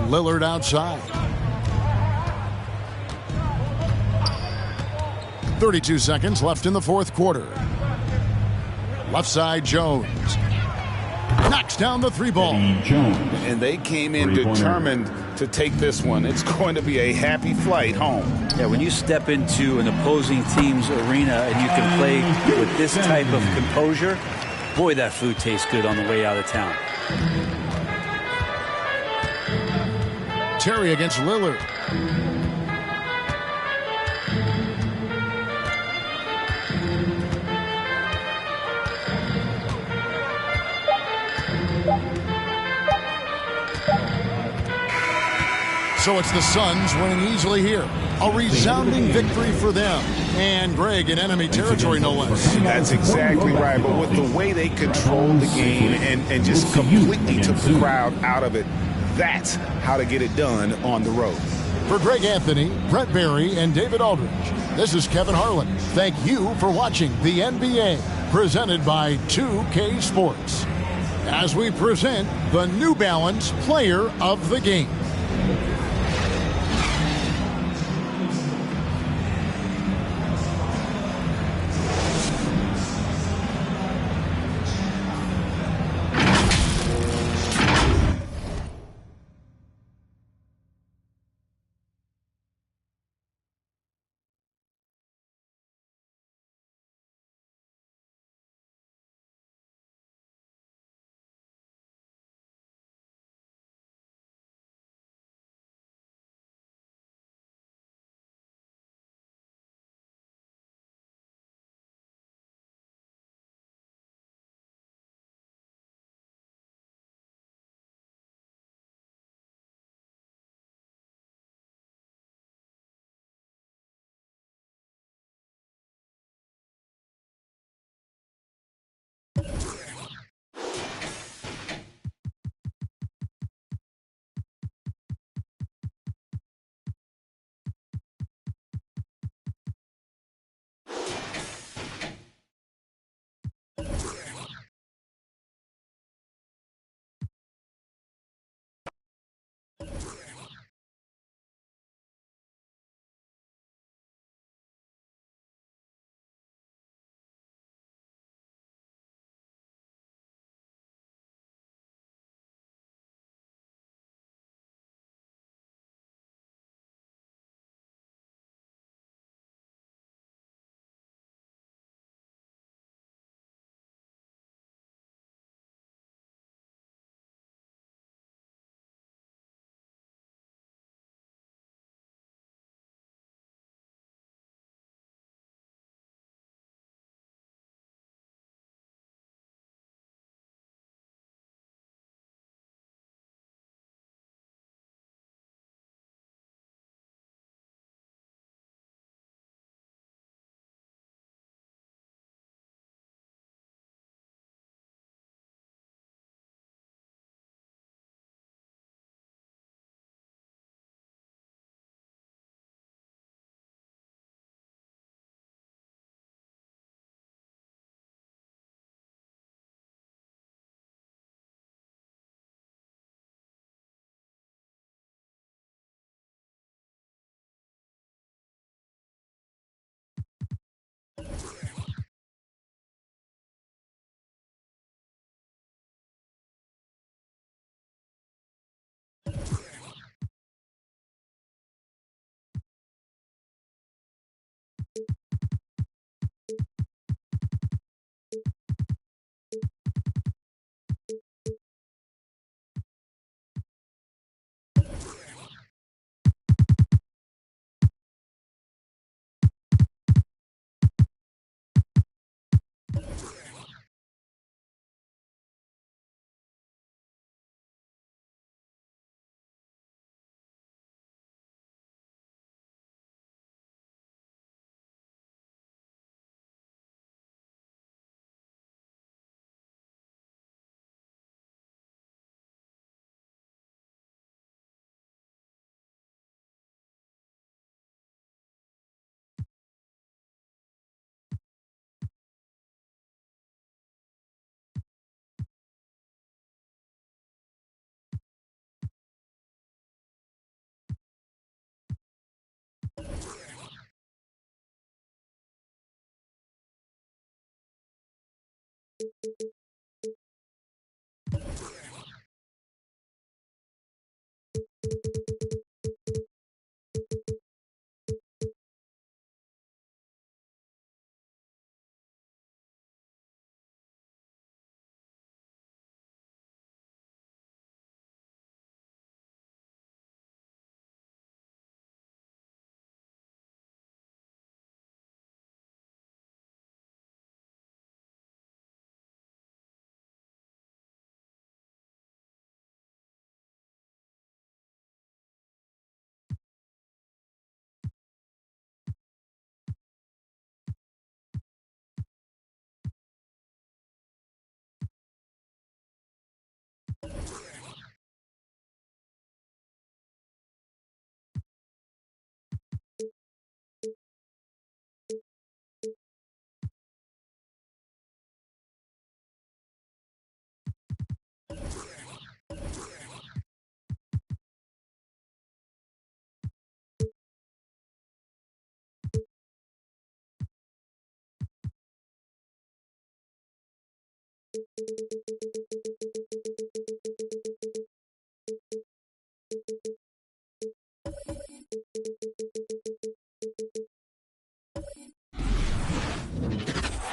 Lillard outside. 32 seconds left in the fourth quarter. Left side, Jones. Knocks down the three ball. And they came in determined to take this one. It's going to be a happy flight home. Yeah, when you step into an opposing team's arena and you can play with this type of composure, boy, that food tastes good on the way out of town. Terry against Lillard. So it's the Suns winning easily here. A resounding victory for them. And Greg in enemy territory, no less. That's exactly right. But with the way they controlled the game and just completely took the crowd out of it, that's how to get it done on the road. For Greg Anthony, Brett Barry, and David Aldridge, this is Kevin Harlan. Thank you for watching the NBA, presented by 2K Sports, as we present the New Balance Player of the Game.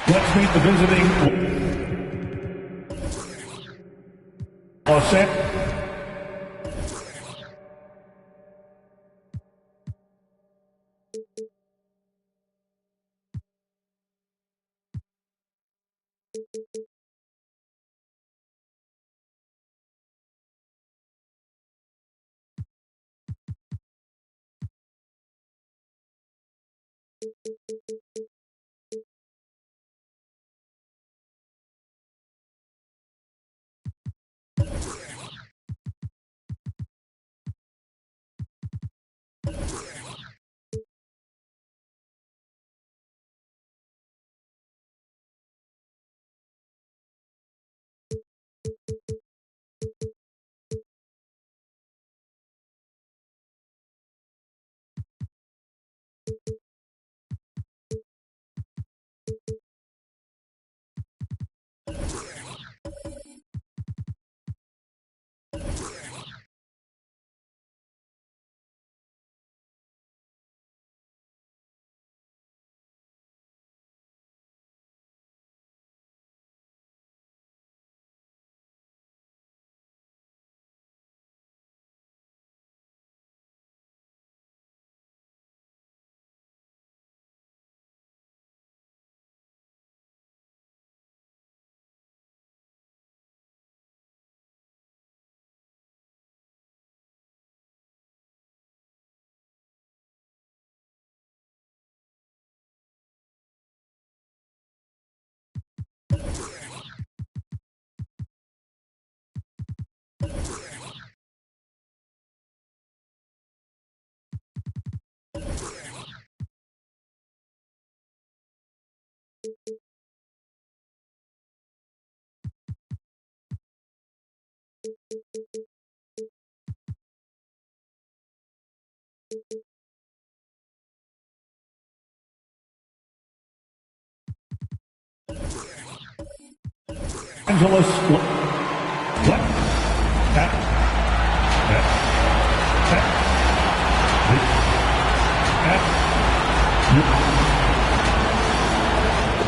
Let's meet the visiting Los Angeles.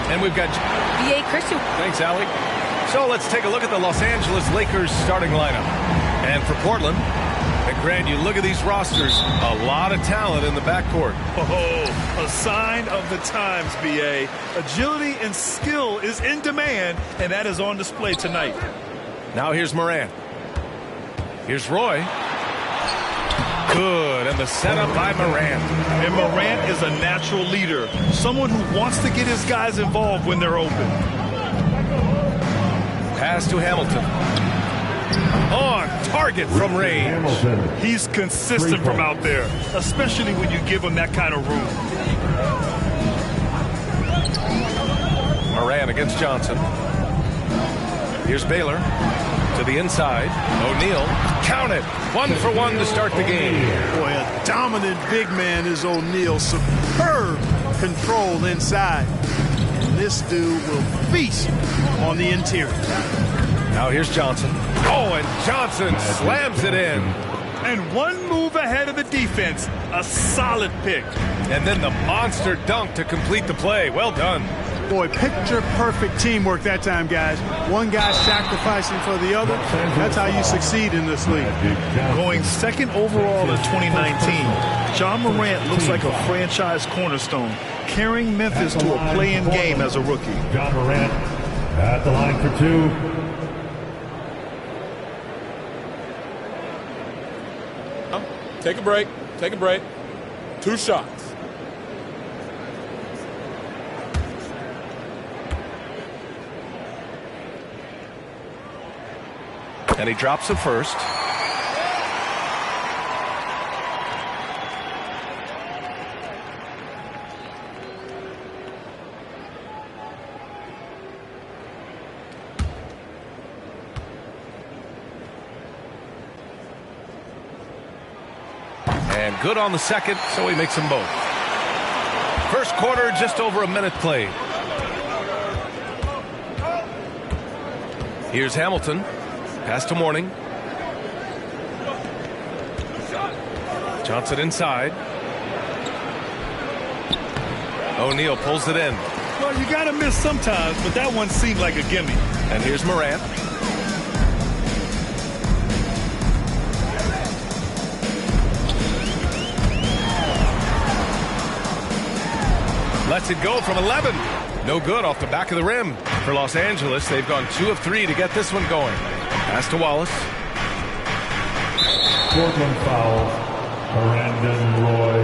And we've got B.A. Christian. Thanks, Allie. So let's take a look at the Los Angeles Lakers starting lineup. And for Portland, and Grant, you look at these rosters, a lot of talent in the backcourt. Oh, a sign of the times, B.A. Agility and skill is in demand, and that is on display tonight. Now here's Morant. Here's Roy. Good, and the setup by Morant. And Morant is a natural leader, someone who wants to get his guys involved when they're open. Pass to Hamilton. On target from range. He's consistent from out there, especially when you give him that kind of room. Morant against Johnson. Here's Baylor to the inside. O'Neal, count it. 1 for 1 to start the game. Boy, a dominant big man is O'Neal. Superb control inside. This dude will feast on the interior. Now here's Johnson. Oh, and Johnson slams it in. And one move ahead of the defense. A solid pick. And then the monster dunk to complete the play. Well done. Boy, picture-perfect teamwork that time, guys. One guy sacrificing for the other. That's how you succeed in this league. Going second overall in 2019, Ja Morant looks like a franchise cornerstone, carrying Memphis to a play-in game as a rookie. Ja Morant at the line for two. Take a break. Take a break. 2 shots. And he drops it first. And good on the second, so he makes them both. First quarter, just over a minute played. Here's Hamilton. Pass to Mourning. Johnson inside. O'Neal pulls it in. Well, you got to miss sometimes, but that one seemed like a gimme. And here's Morant. Lets it go from 11. No good off the back of the rim. For Los Angeles, they've gone 2 of 3 to get this one going. Pass to Wallace. Portland foul. Brandon Roy.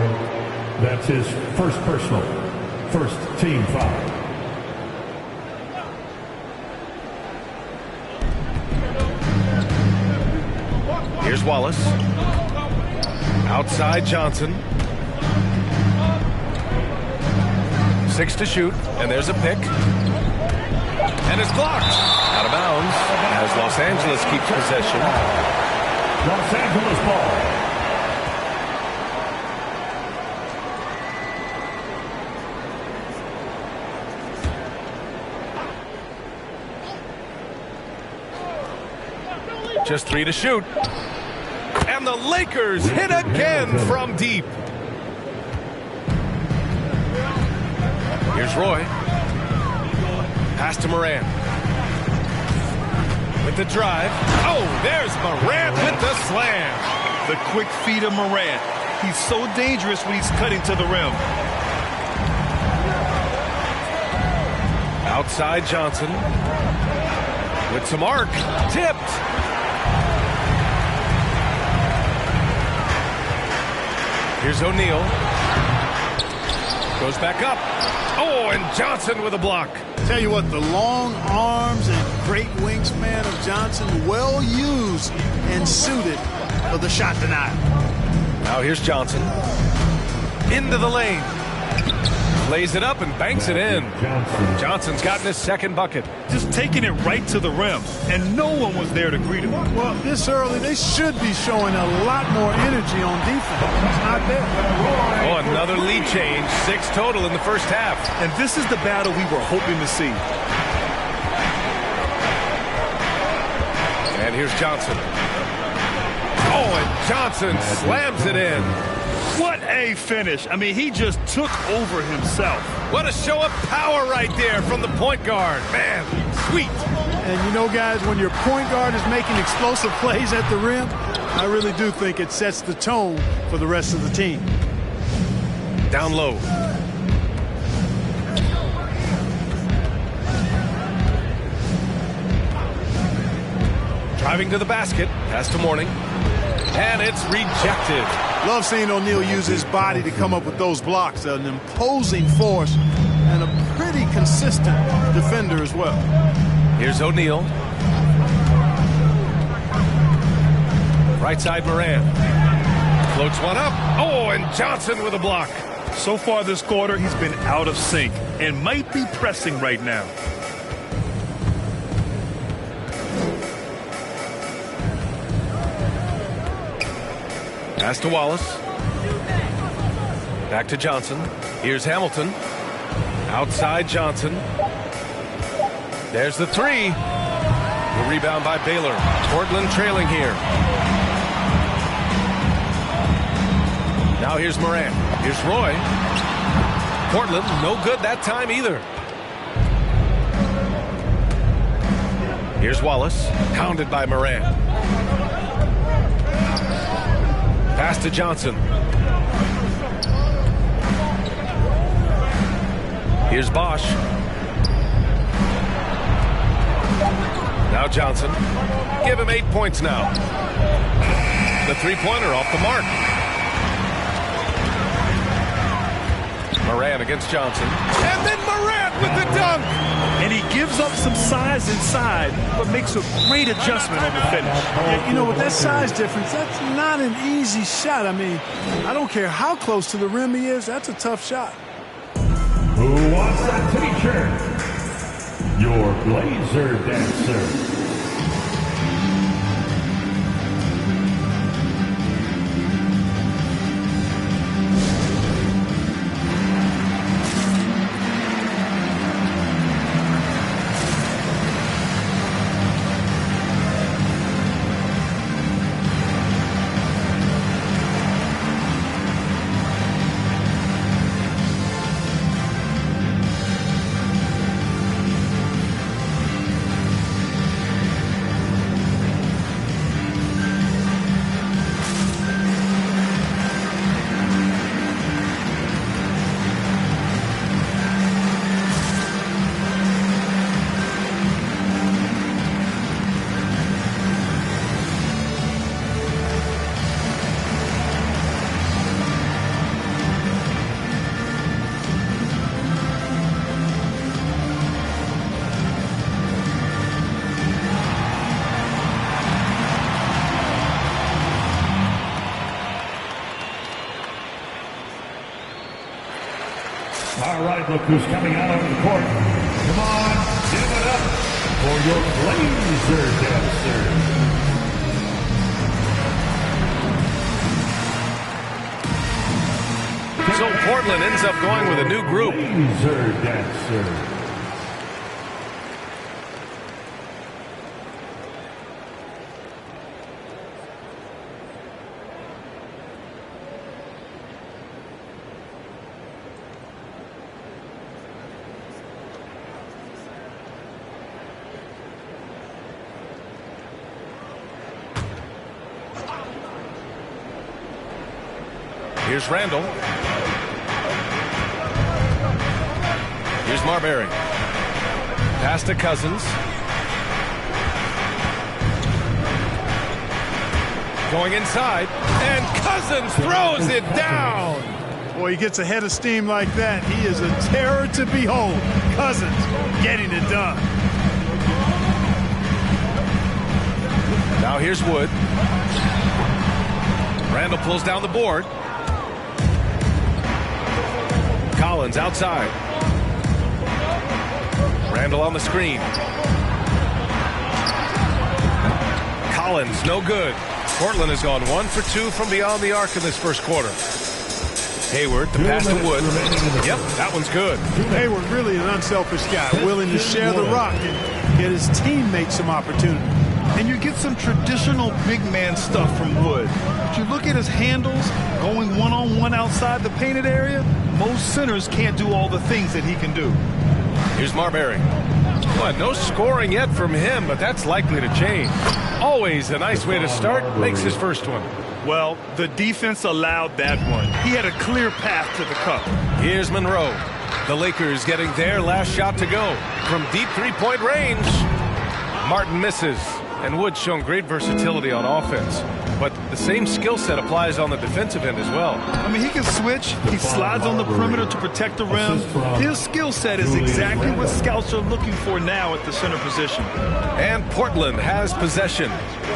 That's his first personal. First team foul. Here's Wallace. Outside Johnson. 6 to shoot, and there's a pick. And it's blocked. Out of bounds as Los Angeles keeps possession. Los Angeles ball. Just 3 to shoot. And the Lakers hit again from deep. Here's Roy. Pass to Morant. With the drive. Oh, there's Morant with the slam. The quick feed of Morant. He's so dangerous when he's cutting to the rim. Outside Johnson. With some arc. Tipped. Here's O'Neal. Goes back up. Oh, and Johnson with a block. Tell you what, the long arms and great wingspan of Johnson, well used and suited for the shot denial. Now here's Johnson. Into the lane. Lays it up and banks it in. Johnson's gotten his second bucket. Just taking it right to the rim, and no one was there to greet him. Well, this early, they should be showing a lot more energy on defense. It's not there. Oh, another lead change. 6 total in the first half. And this is the battle we were hoping to see. And here's Johnson. Oh, and Johnson slams it in. What a finish. I mean, he just took over himself. What a show of power right there from the point guard. Man, sweet. And you know, guys, when your point guard is making explosive plays at the rim, I really do think it sets the tone for the rest of the team. Down low. Driving to the basket. Pass to Mourning. And it's rejected. Love seeing O'Neal use his body to come up with those blocks. An imposing force and a pretty consistent defender as well. Here's O'Neal. Right side Morant. Floats one up. Oh, and Johnson with a block. So far this quarter, he's been out of sync and might be pressing right now. Pass to Wallace. Back to Johnson. Here's Hamilton. Outside Johnson. There's the three. The rebound by Baylor. Portland trailing here. Now here's Morant. Here's Roy. Portland no good that time either. Here's Wallace. Pounded by Morant. Pass to Johnson. Here's Bosch. Now Johnson. Give him 8 points now. The three-pointer off the mark. Morant against Johnson. And then Morant with the dunk. And he gives up some size inside, but makes a great adjustment on the finish. Yeah, you know, with that size difference, that's not an easy shot. I mean, I don't care how close to the rim he is. That's a tough shot. Who wants a t-shirt? Your Blazer dancer. All right, look who's coming out on the court. Come on, give it up for your Blazer dancer. So Portland ends up going with a new group. Blazer dancer. Here's Randall. Here's Marbury. Pass to Cousins. Going inside. And Cousins throws it down. Boy, he gets a head of steam like that. He is a terror to behold. Cousins getting it done. Now here's Wood. Randall pulls down the board. Collins outside. Randall on the screen. Collins, no good. Portland has gone 1 for 2 from beyond the arc in this first quarter. Hayward, the pass to Wood. Yep, that one's good. Hayward really an unselfish guy, willing to share the rock and get his teammates some opportunity. And you get some traditional big man stuff from Wood. But you look at his handles, going one-on-one outside the painted area, most centers can't do all the things that he can do. Here's Marbury. Well, no scoring yet from him, but that's likely to change. Always a nice way to start. Makes his first one. Well, the defense allowed that one. He had a clear path to the cup. Here's Monroe. The Lakers getting their last shot to go. From deep three-point range, Martin misses. And Wood showing great versatility on offense. But the same skill set applies on the defensive end as well. I mean, he can switch. He slides on the perimeter to protect the rim. His skill set is exactly what scouts are looking for now at the center position. And Portland has possession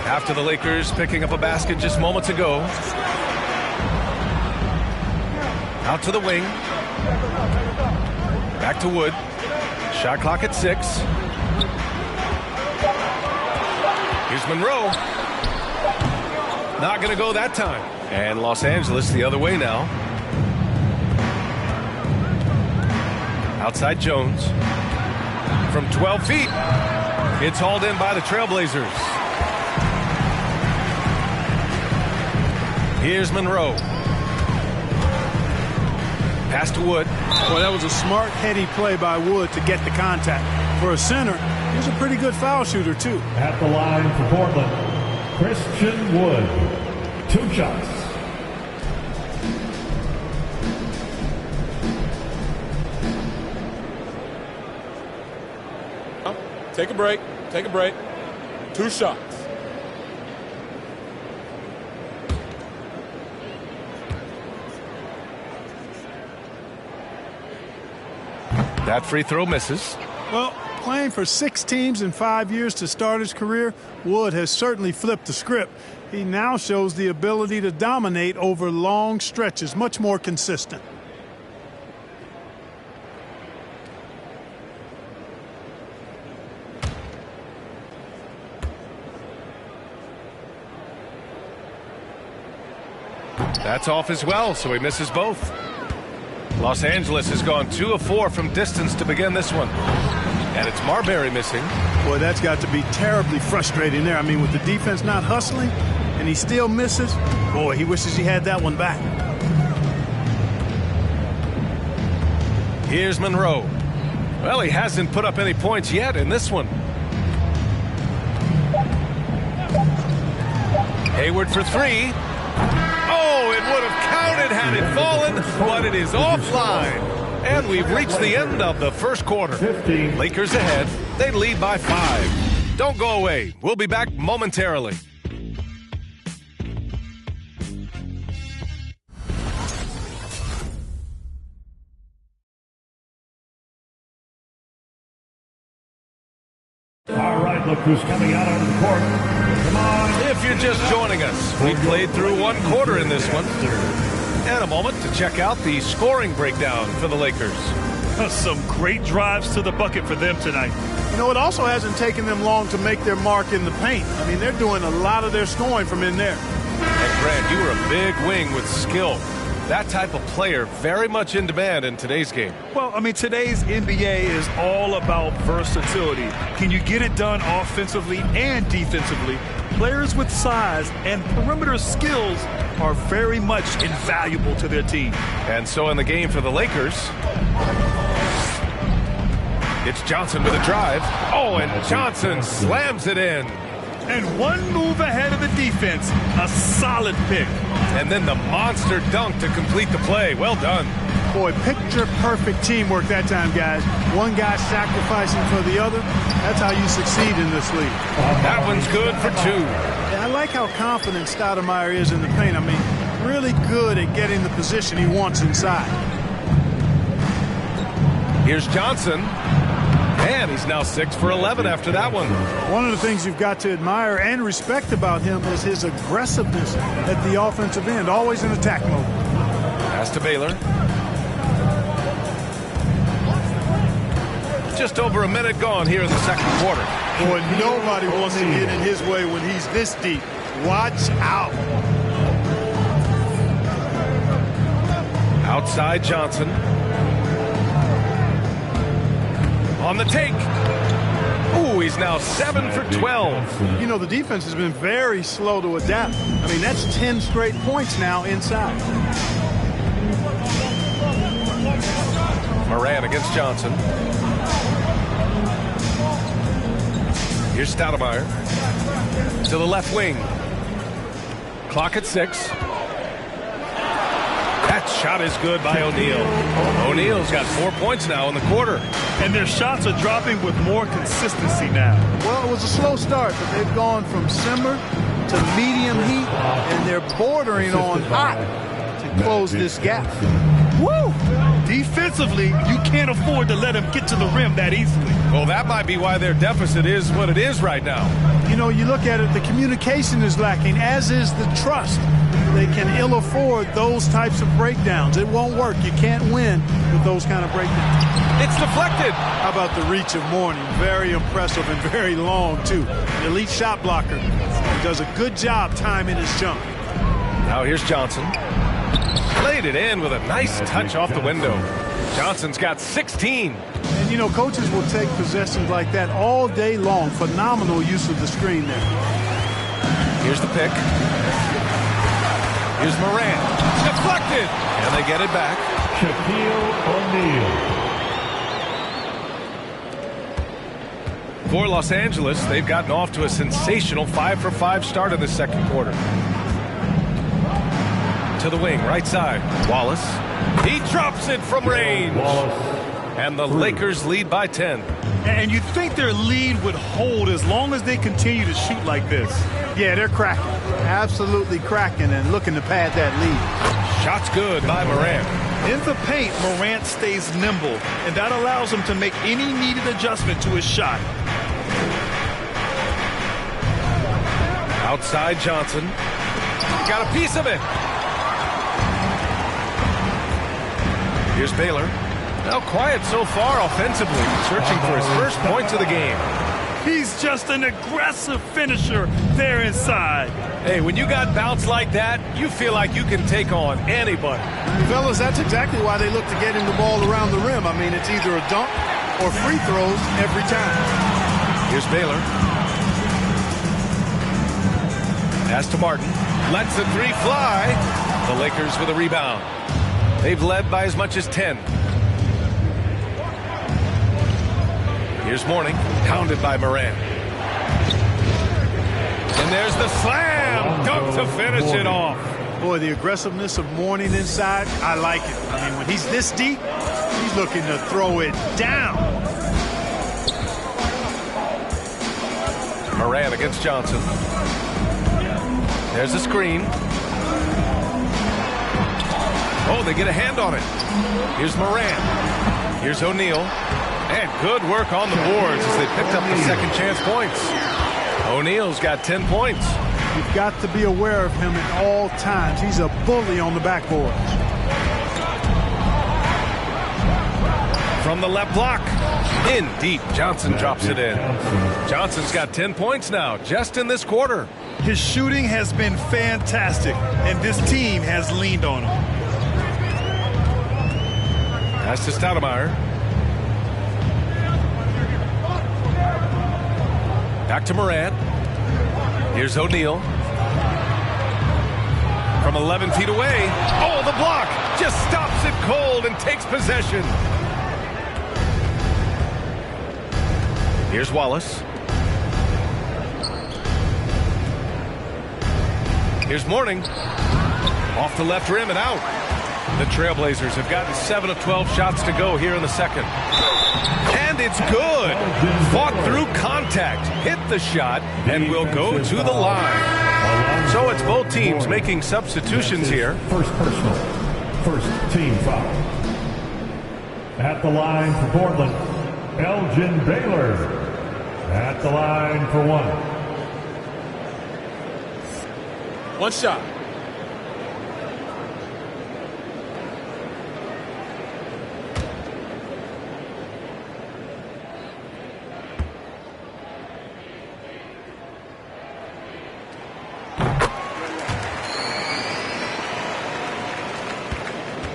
after the Lakers picking up a basket just moments ago. Out to the wing. Back to Wood. Shot clock at 6. Here's Monroe. Not going to go that time. And Los Angeles the other way now. Outside Jones. From 12 feet. It's hauled in by the Trailblazers. Here's Monroe. Pass to Wood. Well, that was a smart, heady play by Wood to get the contact. For a center, he's a pretty good foul shooter, too. At the line for Portland, Christian Wood. 2 shots. Take a break. Take a break. 2 shots. That free throw misses. Well, playing for 6 teams in 5 years to start his career, Wood has certainly flipped the script. He now shows the ability to dominate over long stretches, much more consistent. That's off as well, so he misses both. Los Angeles has gone 2 of 4 from distance to begin this one. And it's Marbury missing. Boy, that's got to be terribly frustrating there. I mean, with the defense not hustling and he still misses, boy, he wishes he had that one back. Here's Monroe. Well, he hasn't put up any points yet in this one. Hayward for 3. Oh, it would have counted had it fallen, but it is offline. And we've reached the end of the first quarter. 15. Lakers ahead. They lead by 5. Don't go away. We'll be back momentarily. All right, look who's coming out on the court. Come on. If you're just joining us, we played through 1 quarter in this one. And a moment to check out the scoring breakdown for the Lakers. Some great drives to the bucket for them tonight. You know, it also hasn't taken them long to make their mark in the paint. I mean, they're doing a lot of their scoring from in there. And Grant, you were a big wing with skill. That type of player very much in demand in today's game. Well, I mean, today's NBA is all about versatility. Can you get it done offensively and defensively? Players with size and perimeter skills are very much invaluable to their team. And so in the game for the Lakers, it's Johnson with a drive. Oh, and Johnson slams it in. And 1 move ahead of the defense. A solid pick. And then the monster dunk to complete the play. Well done. Boy, picture-perfect teamwork that time, guys. One guy sacrificing for the other. That's how you succeed in this league. That one's good for 2. I like how confident Stoudemire is in the paint. I mean, really good at getting the position he wants inside. Here's Johnson. And he's now 6 for 11 after that one. One of the things you've got to admire and respect about him is his aggressiveness at the offensive end, always in attack mode. Pass to Baylor. Just over a minute gone here in the second quarter. Boy, nobody wants to get in his way when he's this deep. Watch out. Outside Johnson. On the take. Ooh, he's now 7 for 12. You know, the defense has been very slow to adapt. I mean, that's 10 straight points now inside. Moran against Johnson. Here's Stoudemire. To the left wing. Clock at 6. That shot is good by O'Neal. O'Neal's got 4 points now in the quarter. And their shots are dropping with more consistency now. Well, it was a slow start, but they've gone from simmer to medium heat, and they're bordering on hot to close this gap. Woo! Defensively, you can't afford to let them get to the rim that easily. Well, that might be why their deficit is what it is right now. You know, you look at it, the communication is lacking, as is the trust. They can ill afford those types of breakdowns. It won't work. You can't win with those kind of breakdowns. It's deflected. How about the reach of Mourning? Very impressive and very long, too. An elite shot blocker. He does a good job timing his jump. Now here's Johnson. Played it in with a nice touch off the window. Johnson's got 16. And, you know, coaches will take possessions like that all day long. Phenomenal use of the screen there. Here's the pick. Here's Morant. Deflected. And they get it back. Shaquille O'Neal. For Los Angeles, they've gotten off to a sensational 5-for-5 start in the second quarter. To the wing, right side. Wallace. He drops it from range. And the Lakers lead by 10. And you'd think their lead would hold as long as they continue to shoot like this. Yeah, they're cracking. Absolutely cracking and looking to pad that lead. Shot's good by Morant. In the paint, Morant stays nimble, and that allows him to make any needed adjustment to his shot. Outside Johnson. Got a piece of it. Here's Baylor. Now quiet so far offensively, searching for his first points of the game. He's just an aggressive finisher there inside. Hey, when you got bounce like that, you feel like you can take on anybody. Fellas, that's exactly why they look to get him the ball around the rim. I mean, it's either a dunk or free throws every time. Here's Baylor. Pass to Martin. Lets the three fly. The Lakers with a rebound. They've led by as much as 10. Here's Mourning, pounded by Morant. And there's the slam dunk to finish it off. Boy, the aggressiveness of Mourning inside, I like it. I mean, when he's this deep, he's looking to throw it down. Morant against Johnson. There's a screen. Oh, they get a hand on it. Here's Morant. Here's O'Neal. And good work on the boards as they picked up the second chance points. O'Neal's got 10 points. You've got to be aware of him at all times. He's a bully on the backboard. From the left block. In deep. Johnson drops it in. Johnson's got 10 points now, just in this quarter. His shooting has been fantastic, and this team has leaned on him. Pass to Stoudemire. Back to Morant. Here's O'Neal. From 11 feet away. Oh, the block just stops it cold and takes possession. Here's Wallace. Here's Mourning. Off the left rim and out. The Trailblazers have gotten 7 of 12 shots to go here in the second. And it's good. Fought through contact, hit the shot, and will go to the line. So it's both teams making substitutions here. First personal. First team foul. At the line for Portland, Elgin Baylor. At the line for one. One shot.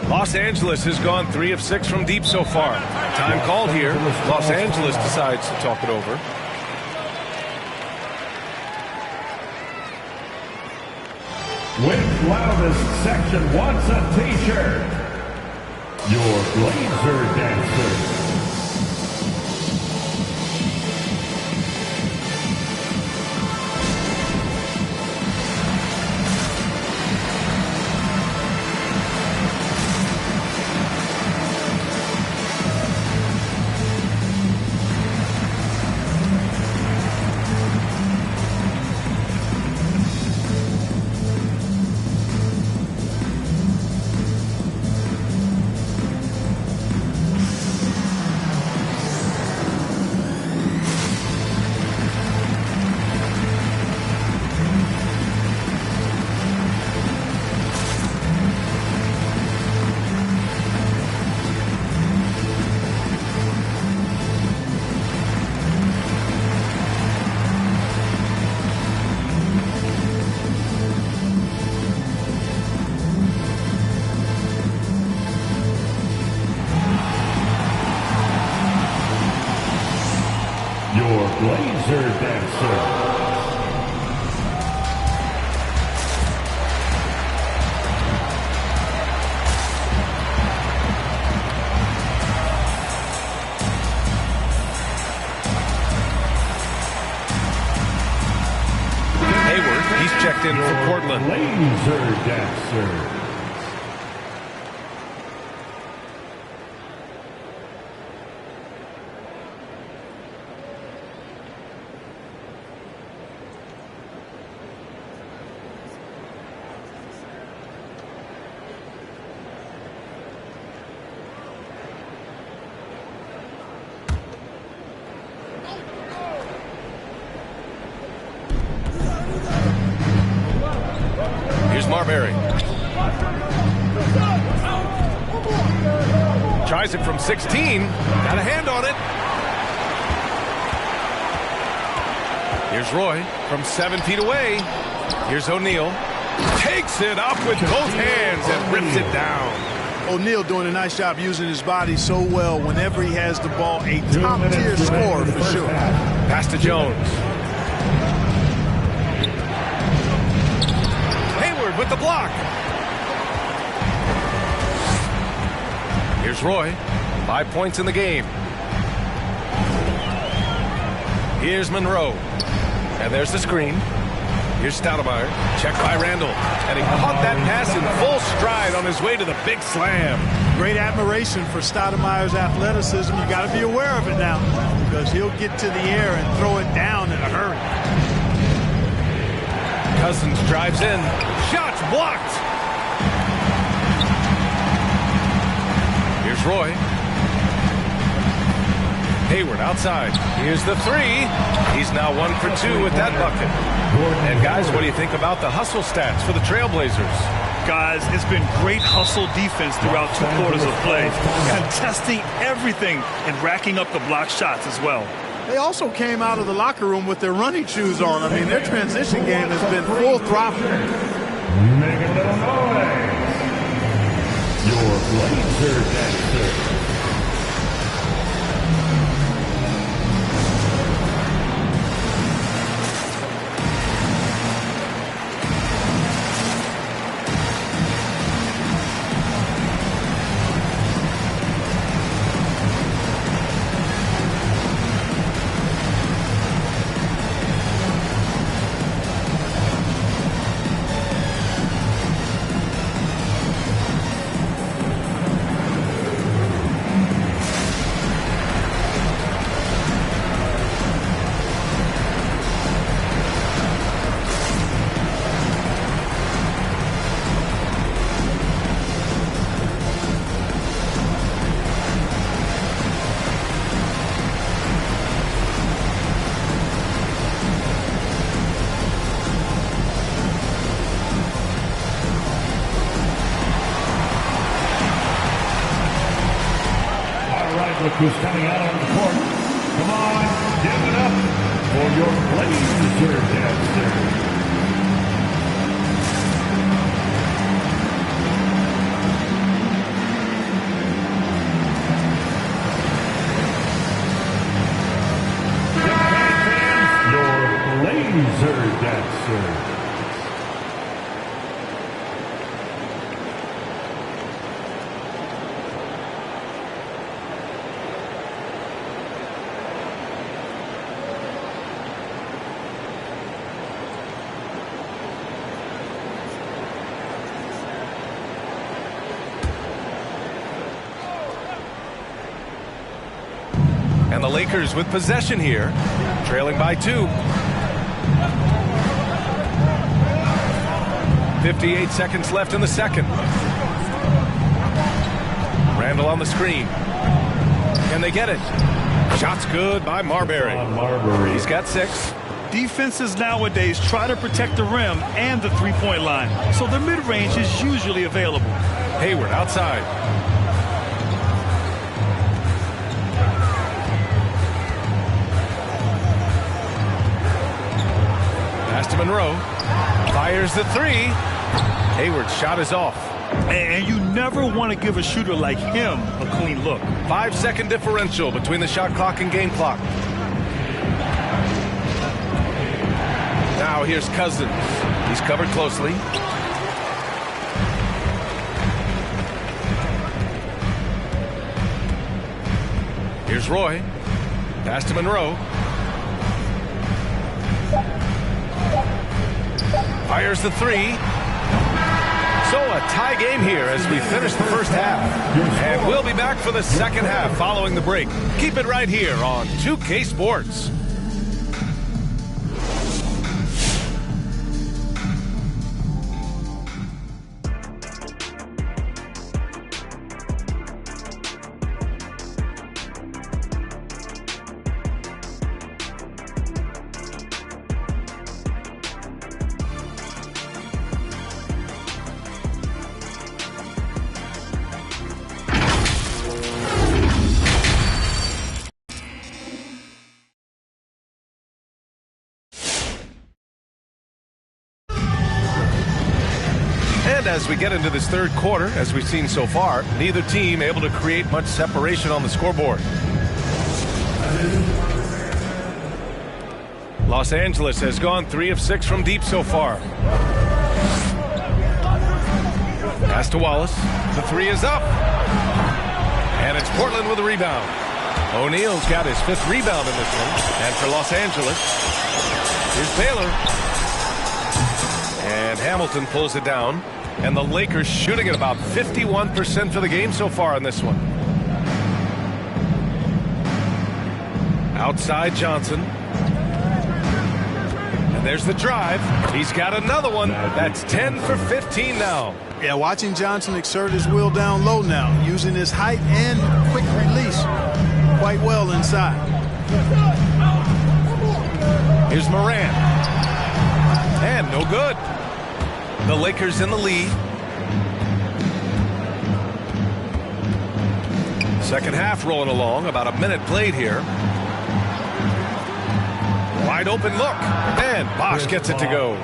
Los Angeles has gone 3 of 6 from deep so far. Time called here. Los Angeles decides to talk it over. Which loudest section wants a t-shirt? Your Blazer Dancer. laser dancer. He's checked in for Portland. Laser dancer. Marbury tries it from 16. Got a hand on it. Here's Roy from 7 feet away. Here's O'Neal. Takes it up with both hands and rips it down. O'Neal doing a nice job using his body so well whenever he has the ball. A top-tier scorer for sure. Pass to Jones. With the block. Here's Roy. 5 points in the game. Here's Monroe. And there's the screen. Here's Stoudemire. Checked by Randall. And he caught that pass in full stride on his way to the big slam. Great admiration for Stoudemire's athleticism. You got to be aware of it now because he'll get to the air and throw it down in a hurry. Cousins drives in. Shots blocked. Here's Roy. Hayward outside. Here's the three. He's now 1 for 2 with that bucket. And guys, what do you think about the hustle stats for the Trailblazers? Guys, it's been great hustle defense throughout 2 quarters of play. Contesting everything and racking up the block shots as well. They also came out of the locker room with their running shoes on. I mean, their transition game has been full throttle. Make a little noise. Your laser dancer. Look who's coming out on the court. Come on, give it up for your laser dancer. Your laser dancer. And the Lakers with possession here, trailing by 2. 58 seconds left in the second. Randall on the screen. Can they get it? Shot's good by Marbury. He's got 6. Defenses nowadays try to protect the rim and the three-point line, so the mid-range is usually available. Hayward outside. Pass to Monroe. Fires the 3. Hayward's shot is off. And you never want to give a shooter like him a clean look. 5-second differential between the shot clock and game clock. Now here's Cousins. He's covered closely. Here's Roy. Pass to Monroe. Fires the three. So a tie game here as we finish the first half. And we'll be back for the second half following the break. Keep it right here on 2K Sports. As we get into this third quarter, as we've seen so far, neither team able to create much separation on the scoreboard. Los Angeles has gone 3 of 6 from deep so far. Pass to Wallace. The three is up. And it's Portland with a rebound. O'Neal's got his 5th rebound in this one. And for Los Angeles, here's Baylor. And Hamilton pulls it down. And the Lakers shooting at about 51% for the game so far on this one. Outside Johnson. And there's the drive. He's got another one. That's 10 for 15 now. Yeah, watching Johnson exert his will down low now, using his height and quick release quite well inside. Here's Morant. And no good. The Lakers in the lead. Second half rolling along. About a minute played here. Wide open look. And Bosch gets it to go.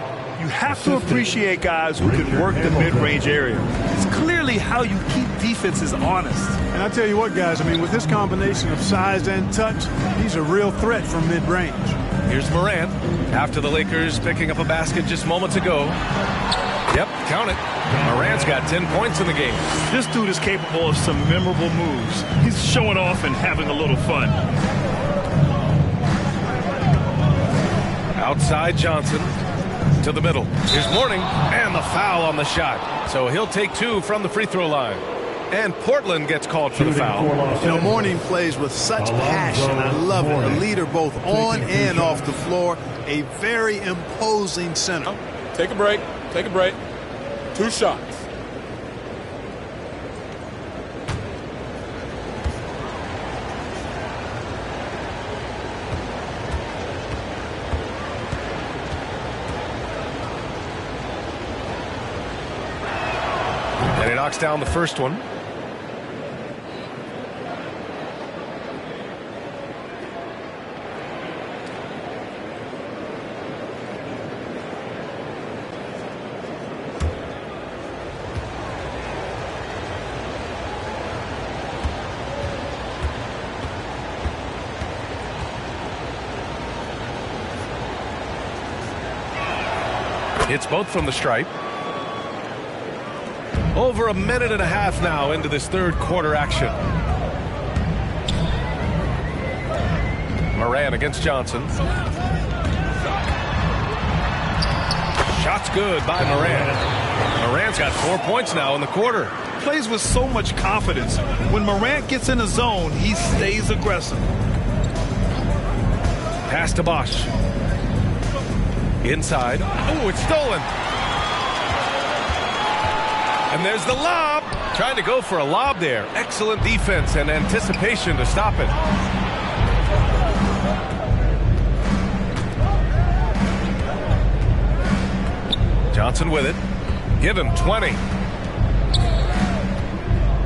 You have to appreciate guys who can work the mid-range area. It's clearly how you keep defenses honest. And I tell you what, guys, I mean, with this combination of size and touch, he's a real threat from mid-range. Here's Morant. After the Lakers picking up a basket just moments ago. Yep, count it. Morant's got 10 points in the game. This dude is capable of some memorable moves. He's showing off and having a little fun. Outside Johnson to the middle. Here's Mourning and the foul on the shot. So he'll take 2 from the free throw line. And Portland gets called for the foul. You know, Mourning plays with such passion. I love it. A leader both on and off the floor. A very imposing center. Take a break. Take a break. 2 shots. And he knocks down the first one. Hits both from the stripe. Over a minute and a half now into this third quarter action. Morant against Johnson. Shot's good by Morant. Morant's got 4 points now in the quarter. Plays with so much confidence. When Morant gets in the zone, he stays aggressive. Pass to Bosch. Inside. Oh, it's stolen. And there's the lob. Trying to go for a lob there. Excellent defense and anticipation to stop it. Johnson with it. Give him 20.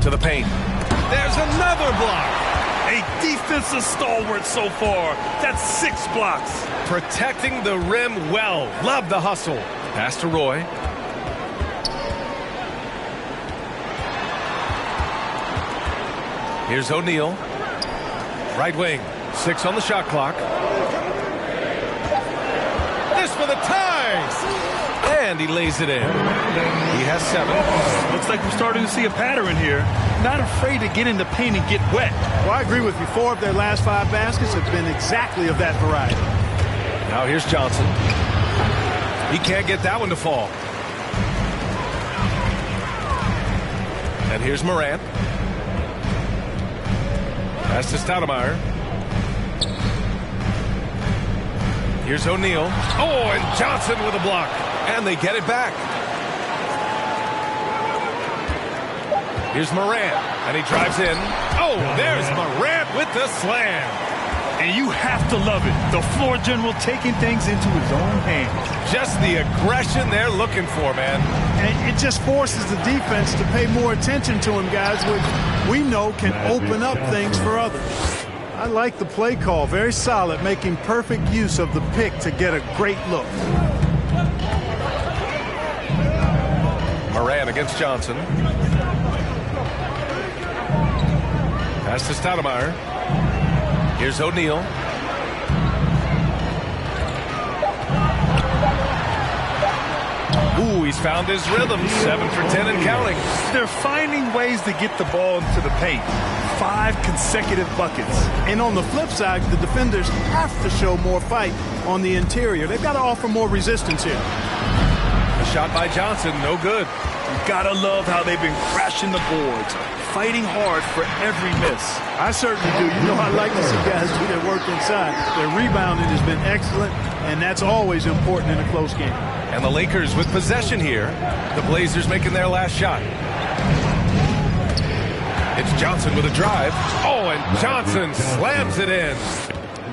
To the paint. There's another block. A defensive stalwart so far. That's 6 blocks. Protecting the rim well. Love the hustle. Pass to Roy. Here's O'Neal. Right wing. 6 on the shot clock. This for the tie. And he lays it in. He has 7. Looks like we're starting to see a pattern here. Not afraid to get in the paint and get wet. Well, I agree with you. 4 of their last 5 baskets have been exactly of that variety. Now here's Johnson. He can't get that one to fall. And here's Morant. Pass to Stoudemire. Here's O'Neal. Oh, and Johnson with a block. And they get it back. Here's Morant. And he drives in. Oh, there's Morant with the slam. And you have to love it. The floor general taking things into his own hands. Just the aggression they're looking for, man. And it just forces the defense to pay more attention to him, guys, which we know can open up things for others. I like the play call. Very solid, making perfect use of the pick to get a great look. Morant against Johnson. Pass to Stoudemire. Here's O'Neal. Ooh, he's found his rhythm. 7 for 10 and counting. They're finding ways to get the ball into the paint. 5 consecutive buckets. And on the flip side, the defenders have to show more fight on the interior. They've got to offer more resistance here. A shot by Johnson, no good. You gotta love how they've been crashing the boards, fighting hard for every miss. I certainly do. You know, I like to see guys do their work inside. Their rebounding has been excellent, and that's always important in a close game. And the Lakers with possession here. The Blazers making their last shot. It's Johnson with a drive. Oh, and Johnson slams it in.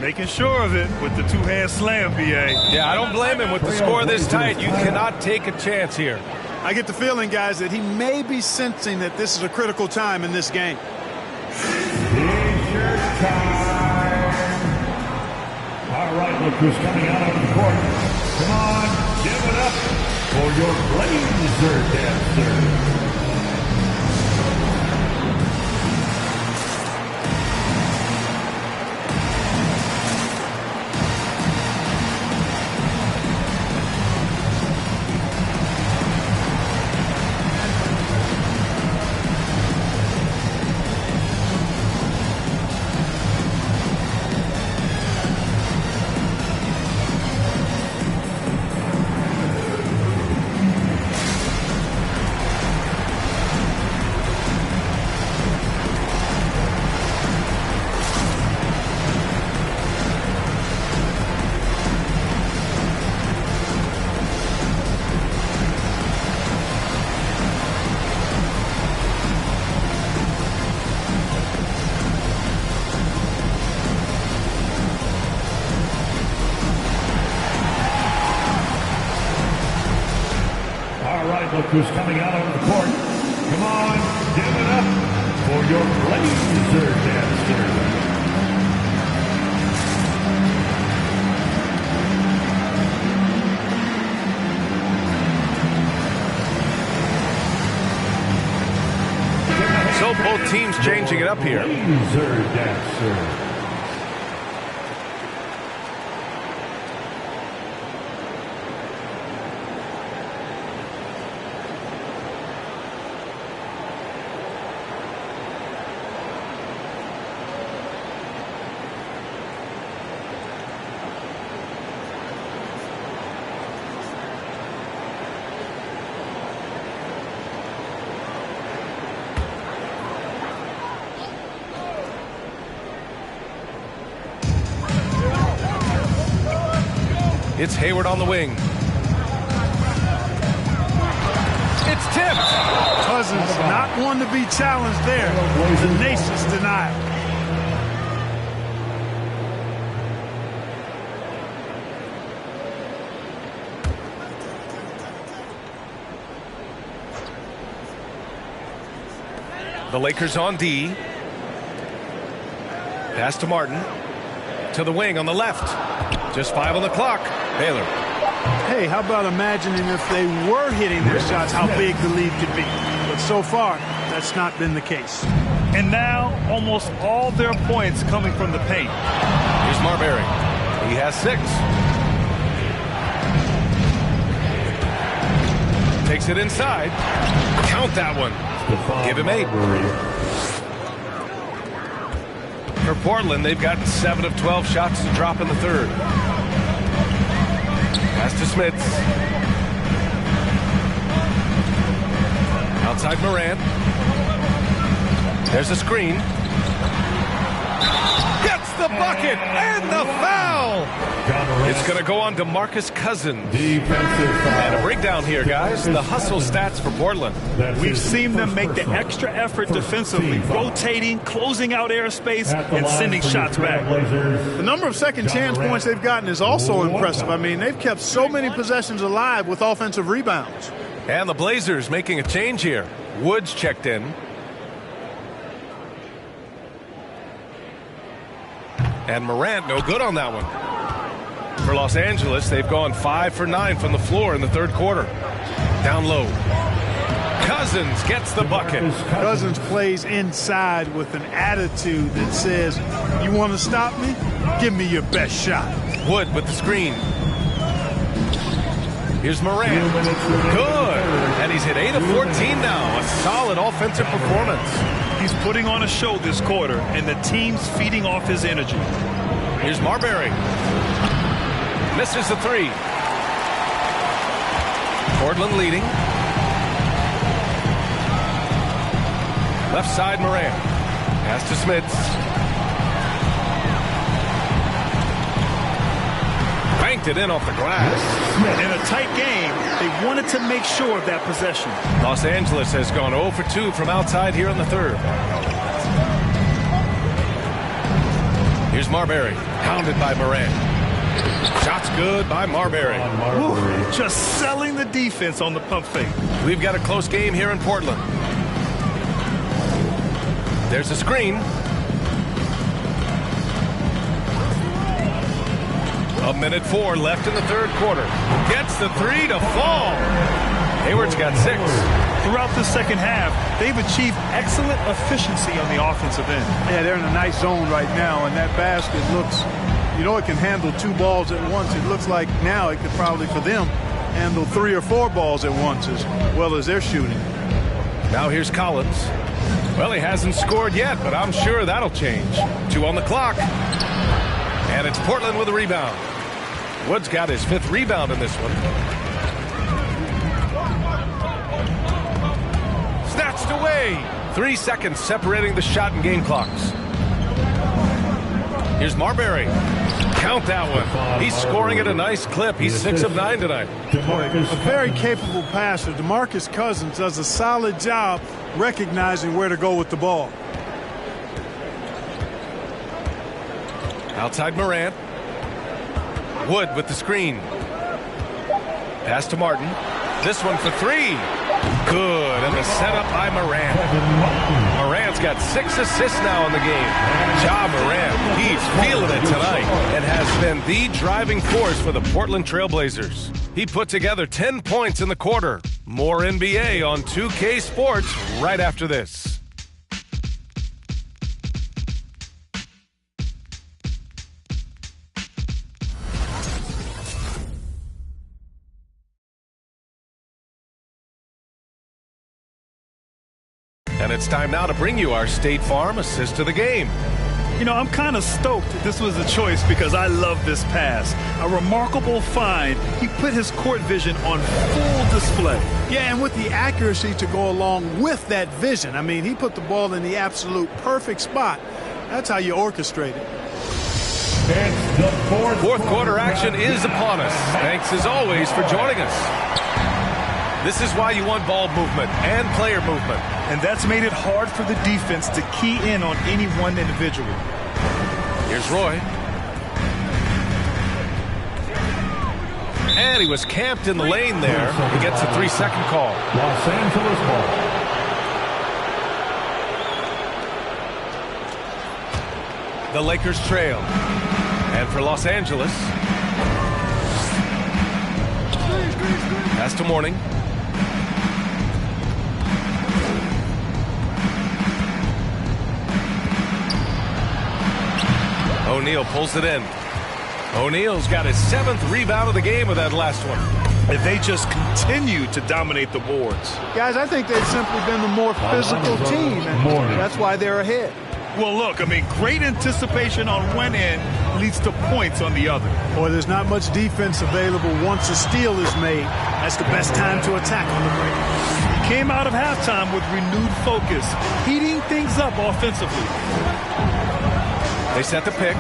Making sure of it with the 2-hand slam, B.A. Yeah, I don't blame him. With the score this tight, you cannot take a chance here. I get the feeling, guys, that he may be sensing that this is a critical time in this game. All right, look who's coming out of the court. Come on, give it up for your Blazer dancer. Look who's coming out on the court. Come on, give it up for your Blazer dancer. So both teams changing it up here. Blazer dancer. It's Hayward on the wing. It's tipped. Cousins not one to be challenged there. Tenacious denial. The Lakers on D. Pass to Martin. To the wing on the left. Just 5 on the clock. Baylor. Hey, how about imagining if they were hitting their shots, how big the lead could be. But so far, that's not been the case. And now, almost all their points coming from the paint. Here's Marbury. He has 6. Takes it inside. Count that one. Give him 8. For Portland, they've gotten 7 of 12 shots to drop in the third. Pass to Smits. Outside Morant. There's a screen. Gets the bucket and the foul. It's going to go on to DeMarcus Cousins. And a breakdown here, guys. The hustle stats for Portland. We've seen them make the extra effort defensively, rotating, closing out airspace, and sending shots back. The number of second chance points they've gotten is also impressive. I mean, they've kept so many possessions alive with offensive rebounds. And the Blazers making a change here. Woods checked in. And Morant no good on that one. For Los Angeles, they've gone 5 for 9 from the floor in the third quarter. Down low. Cousins gets the bucket. Cousins plays inside with an attitude that says, you want to stop me? Give me your best shot. Wood with the screen. Here's Morant. Good. And he's hit 8 of 14 now. A solid offensive performance. He's putting on a show this quarter, and the team's feeding off his energy. Here's Marbury. Misses the 3. Portland leading. Left side Morant. Pass to Smits. Banked it in off the glass. In a tight game, they wanted to make sure of that possession. Los Angeles has gone 0 for 2 from outside here in the third. Here's Marbury, pounded by Morant. Shots good by Marbury. Ooh, just selling the defense on the pump fake. We've got a close game here in Portland. There's a screen. A minute 4 left in the third quarter. Gets the 3 to fall. Hayward's got 6. Throughout the second half, they've achieved excellent efficiency on the offensive end. Yeah, they're in a nice zone right now, and that basket looks, you know, it can handle 2 balls at once. It looks like now it could probably, for them, handle 3 or 4 balls at once as well as they're shooting. Now here's Collins. Well, he hasn't scored yet, but I'm sure that'll change. 2 on the clock. And it's Portland with a rebound. Wood's got his 5th rebound in this one. Snatched away. 3 seconds separating the shot and game clocks. Here's Marbury. Count that one. He's scoring at a nice clip. He's 6 of 9 tonight. A very capable passer. DeMarcus Cousins does a solid job recognizing where to go with the ball. Outside Morant. Wood with the screen. Pass to Martin. This one for 3. Good. And the setup by Morant. Morant's got 6 assists now in the game. Ja Morant, he's feeling it tonight and has been the driving force for the Portland Trail Blazers. He put together 10 points in the quarter. More NBA on 2K Sports right after this. And it's time now to bring you our State Farm assist to the game. You know, I'm kind of stoked this was a choice because I love this pass. A remarkable find. He put his court vision on full display. Yeah, and with the accuracy to go along with that vision. I mean, he put the ball in the absolute perfect spot. That's how you orchestrate it. Fourth quarter action is upon us. Thanks as always for joining us. This is why you want ball movement and player movement. And that's made it hard for the defense to key in on any one individual. Here's Roy. And he was camped in the lane there. He gets a 3-second call. Los Angeles ball. The Lakers trail. And for Los Angeles. Pass to Mourning. O'Neal pulls it in. O'Neal's got his 7th rebound of the game with that last one. if they just continue to dominate the boards. Guys, I think they've simply been the more physical team, and that's why they're ahead. Well, look, I mean, great anticipation on one end leads to points on the other. Boy, there's not much defense available once a steal is made. That's the best time to attack on the break. He came out of halftime with renewed focus, heating things up offensively. They set the pick.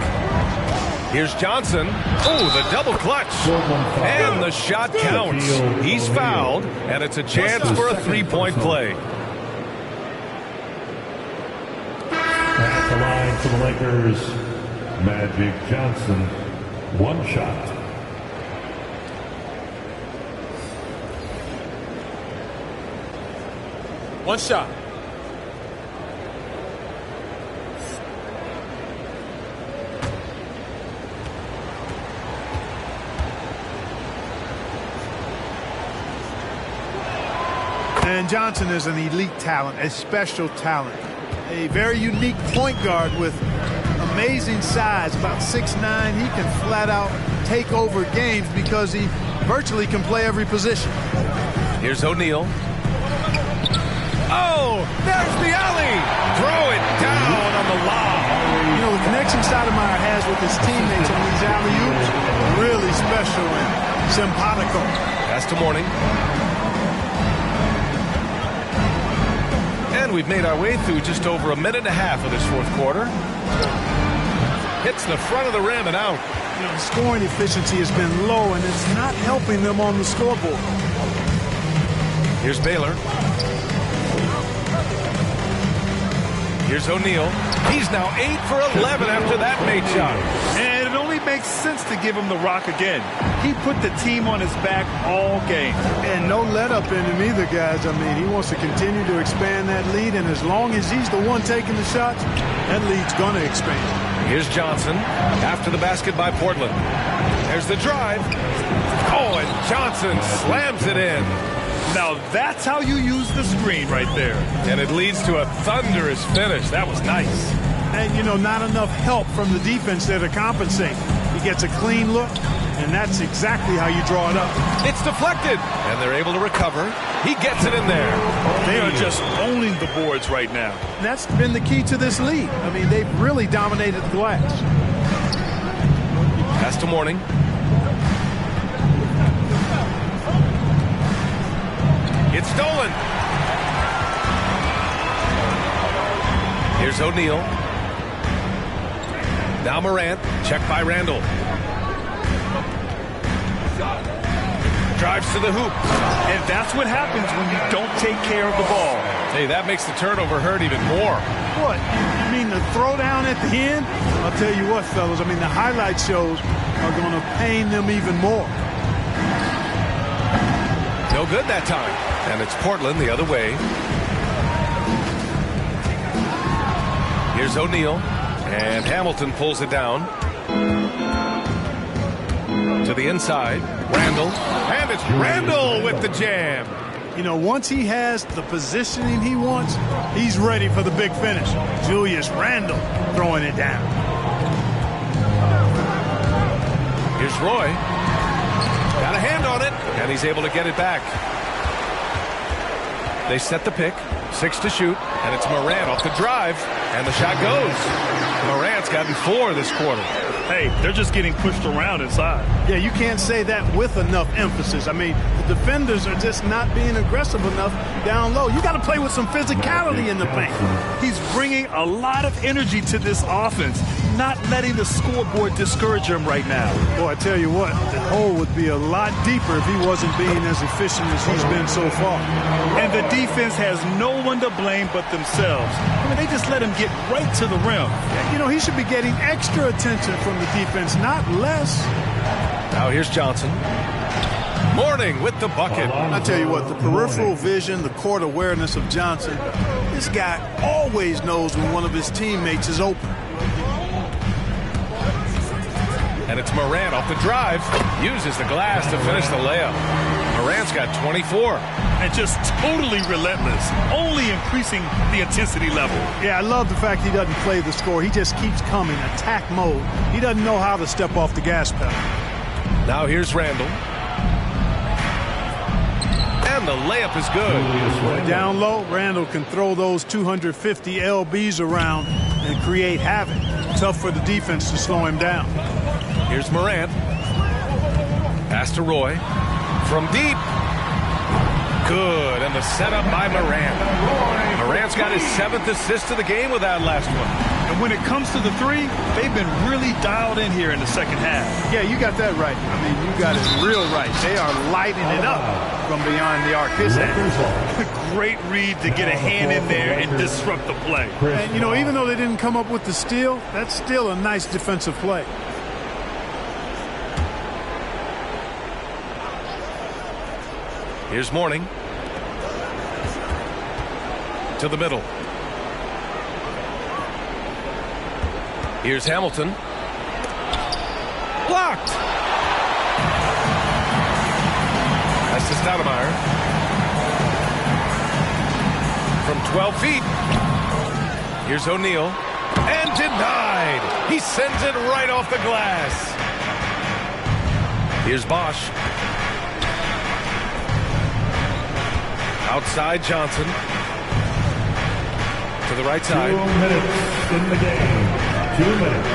Here's Johnson. Oh, the double clutch. And the shot counts. He's fouled, and it's a chance for a three-point play. At the line for the Lakers, Magic Johnson, one shot. One shot. And Johnson is an elite talent, a special talent. A very unique point guard with amazing size, about 6'9". He can flat out take over games because he virtually can play every position. Here's O'Neal. Oh, there's the alley. Throw it down on the lob. You know, the connection Stoudemire has with his teammates on these alley-oops, really special and simpatico. That's to Mourning. And we've made our way through just over a minute and a half of this fourth quarter. Hits the front of the rim and out. You know, the scoring efficiency has been low, and it's not helping them on the scoreboard. Here's Baylor. Here's O'Neal. He's now 8 for 11 after that made shot. And it only makes sense to give him the rock again. He put the team on his back all game. And no let-up in him either, guys. I mean, he wants to continue to expand that lead, and as long as he's the one taking the shots, that lead's going to expand. Here's Johnson after the basket by Portland. There's the drive. Oh, and Johnson slams it in. Now that's how you use the screen right there. And it leads to a thunderous finish. That was nice. And, you know, not enough help from the defense there to compensate. He gets a clean look, and that's exactly how you draw it up. It's deflected, and they're able to recover. He gets it in there. They are just owning the boards right now. And that's been the key to this lead. I mean, they've really dominated the glass. Pass to Mourning. It's stolen. Here's O'Neal. Now Morant, checked by Randall. Drives to the hoop. And that's what happens when you don't take care of the ball. Hey, that makes the turnover hurt even more. What? You mean the throwdown at the end? I'll tell you what, fellas. I mean, the highlight shows are going to pain them even more. No good that time. And it's Portland the other way. Here's O'Neal. And Hamilton pulls it down. To the inside. Randall. And it's Randall with the jam. You know, once he has the positioning he wants, he's ready for the big finish. Julius Randle throwing it down. Here's Roy. Got a hand on it. And he's able to get it back. They set the pick. 6 to shoot. And it's Morant off the drive. And the shot goes. Morant's gotten 4 this quarter. Hey, they're just getting pushed around inside. Yeah, you can't say that with enough emphasis. I mean, the defenders are just not being aggressive enough down low. You got to play with some physicality in the paint. He's bringing a lot of energy to this offense, not letting the scoreboard discourage him right now. Boy, I tell you what, the hole would be a lot deeper if he wasn't being as efficient as he's been so far. And the defense has no one to blame but themselves. I mean, they just let him get right to the rim. You know, he should be getting extra attention from the defense, not less. Now here's Johnson. Mourning with the bucket. I tell you what, the peripheral vision, the court awareness of Johnson, this guy always knows when one of his teammates is open. And it's Morant off the drive. Uses the glass to finish the layup. Morant's got 24. And just totally relentless, only increasing the intensity level. Yeah, I love the fact he doesn't play the score. He just keeps coming, attack mode. He doesn't know how to step off the gas pedal. Now here's Randall. and the layup is good. Down low, Randall can throw those 250 lbs around and create havoc. Tough for the defense to slow him down. Here's Morant. Pass to Roy. From deep. Good, and the setup by Morant. Morant's got his 7th assist of the game with that last one. And when it comes to the three, they've been really dialed in here in the second half. Yeah, you got that right. I mean, you got it real right. They are lighting it up from beyond the arc. His Great read to get a hand in there and disrupt the play. And, you know, even though they didn't come up with the steal, that's still a nice defensive play. Here's Mourning. To the middle. Here's Hamilton. Blocked. That's to Stoudemire. From 12 feet. Here's O'Neal. And denied. He sends it right off the glass. Here's Bosch. Outside Johnson. To the right side. 2 minutes in the game. 2 minutes.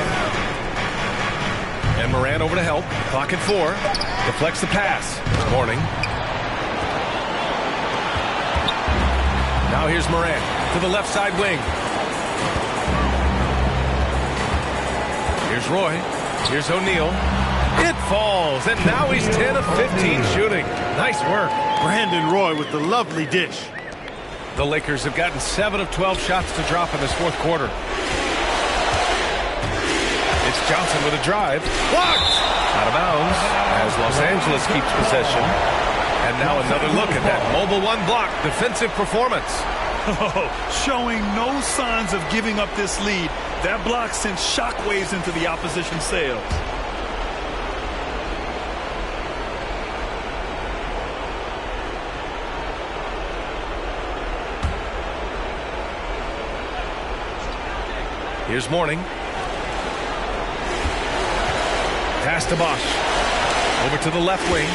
And Morant over to help. Clock at 4. Deflects the pass. Mourning. Now here's Morant to the left side wing. Here's Roy. Here's O'Neal. It falls, and now he's 10 of 15 shooting. Nice work. Brandon Roy with the lovely dish. The Lakers have gotten 7 of 12 shots to drop in this fourth quarter. It's Johnson with a drive. Blocked! Out of bounds as Los Angeles keeps possession. And now another look at that Mobile One block defensive performance. Showing no signs of giving up this lead. That block sent shockwaves into the opposition sails. Here's Mourning. Pass to Bosch. Over to the left wing.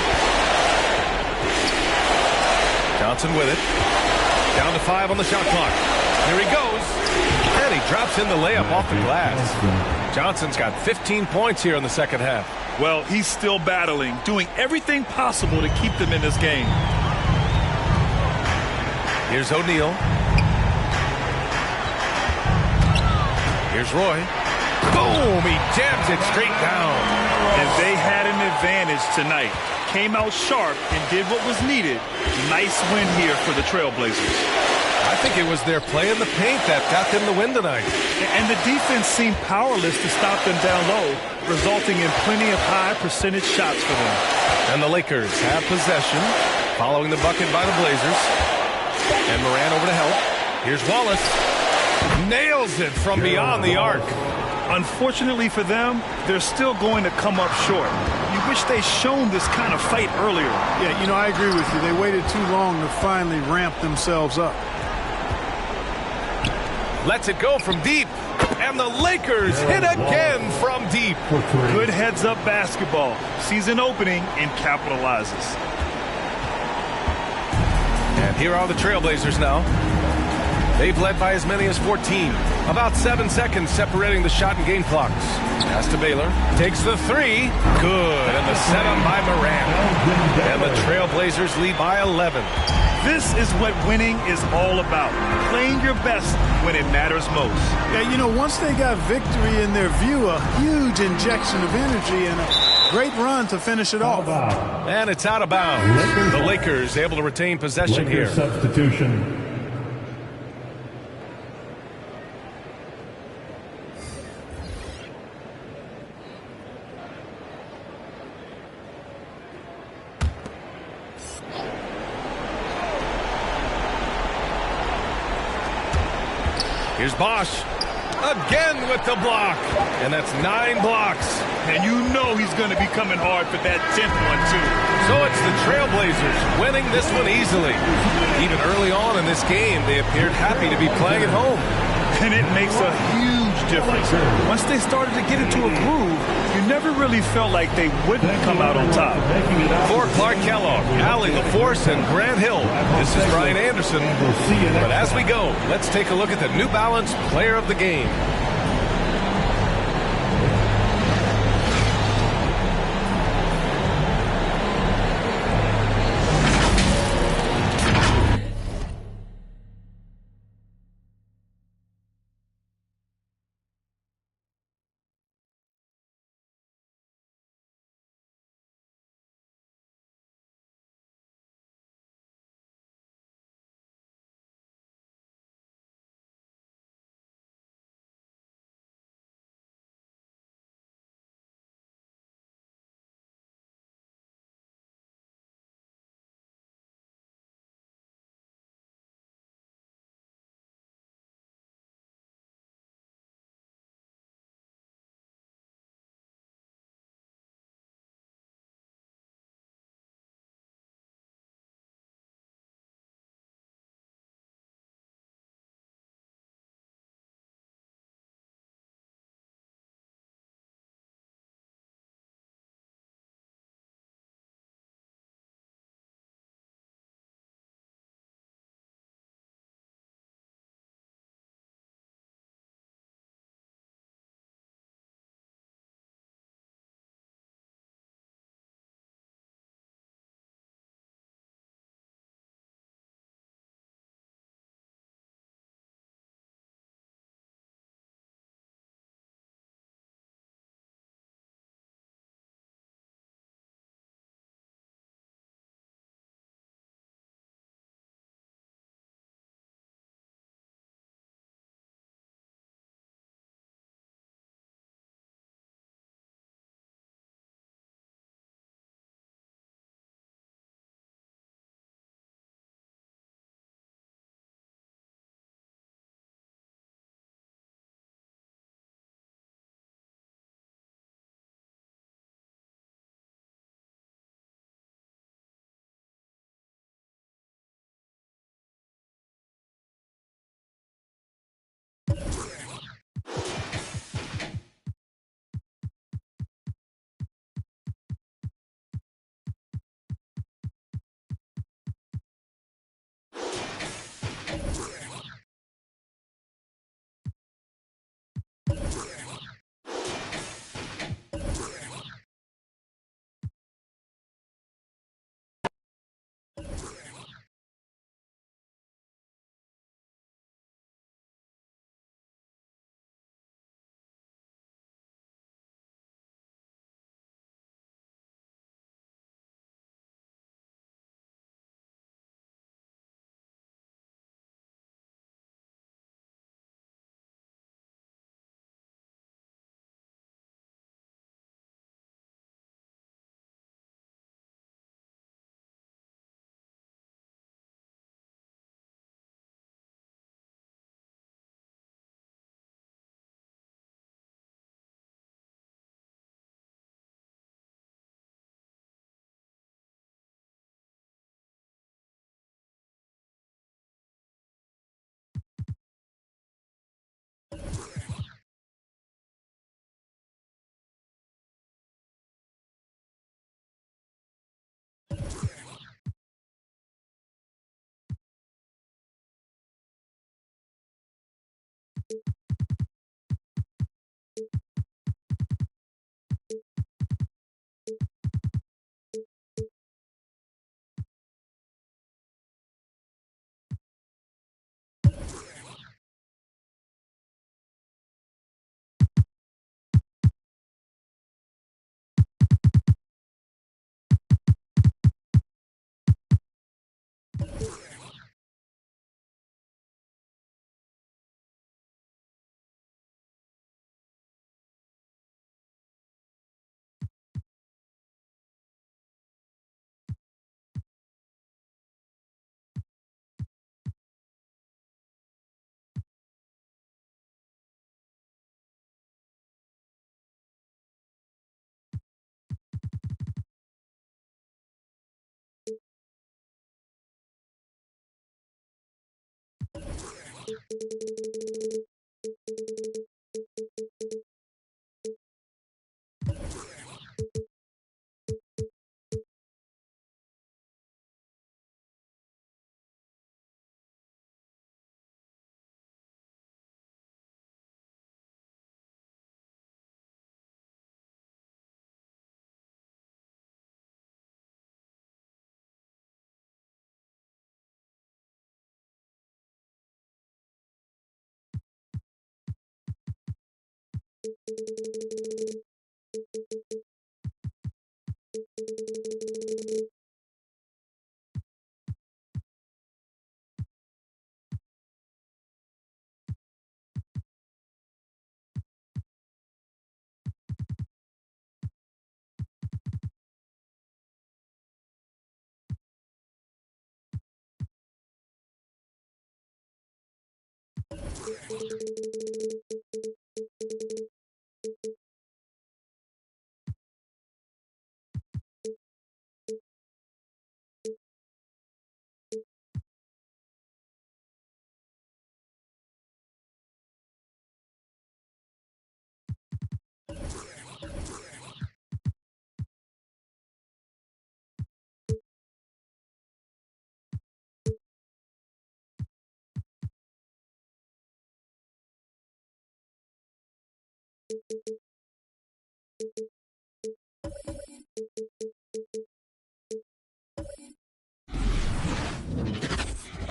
Johnson with it. Down to 5 on the shot clock. Here he goes. And he drops in the layup off the glass. Johnson's got 15 points here in the second half. Well, he's still battling, doing everything possible to keep them in this game. Here's O'Neal. Here's Roy. Boom! He jams it straight down. And they had an advantage tonight. Came out sharp and did what was needed. Nice win here for the Trailblazers. I think it was their play in the paint that got them the win tonight. And the defense seemed powerless to stop them down low, resulting in plenty of high percentage shots for them. And the Lakers have possession, following the bucket by the Blazers. And Morant over to help. Here's Wallace. Nails it from beyond the arc. Unfortunately for them, they're still going to come up short. You wish they'd shown this kind of fight earlier. Yeah, you know, I agree with you. They waited too long to finally ramp themselves up. Lets it go from deep. And the Lakers hit again from deep. Good heads-up basketball. Sees an opening and capitalizes. And here are the Trailblazers now. They've led by as many as 14. About 7 seconds separating the shot and game clocks. Pass to Baylor. Takes the 3. Good. And the setup by Morant. And the Trailblazers lead by 11. This is what winning is all about. Playing your best when it matters most. Yeah, you know, once they got victory in their view, a huge injection of energy and a great run to finish it off. And it's out of bounds. The Lakers able to retain possession here. Substitution. Here's Bosch. Again with the block. And that's 9 blocks. And you know he's going to be coming hard for that 10th one, too. So it's the Trailblazers winning this one easily. Even early on in this game, they appeared happy to be playing at home. And it makes a huge difference. Once they started to get into a groove, you never really felt like they wouldn't come out on top. For Clark Kellogg, Allie LaForce, and Grant Hill, this is Brian Anderson. But as we go, let's take a look at the New Balance Player of the Game.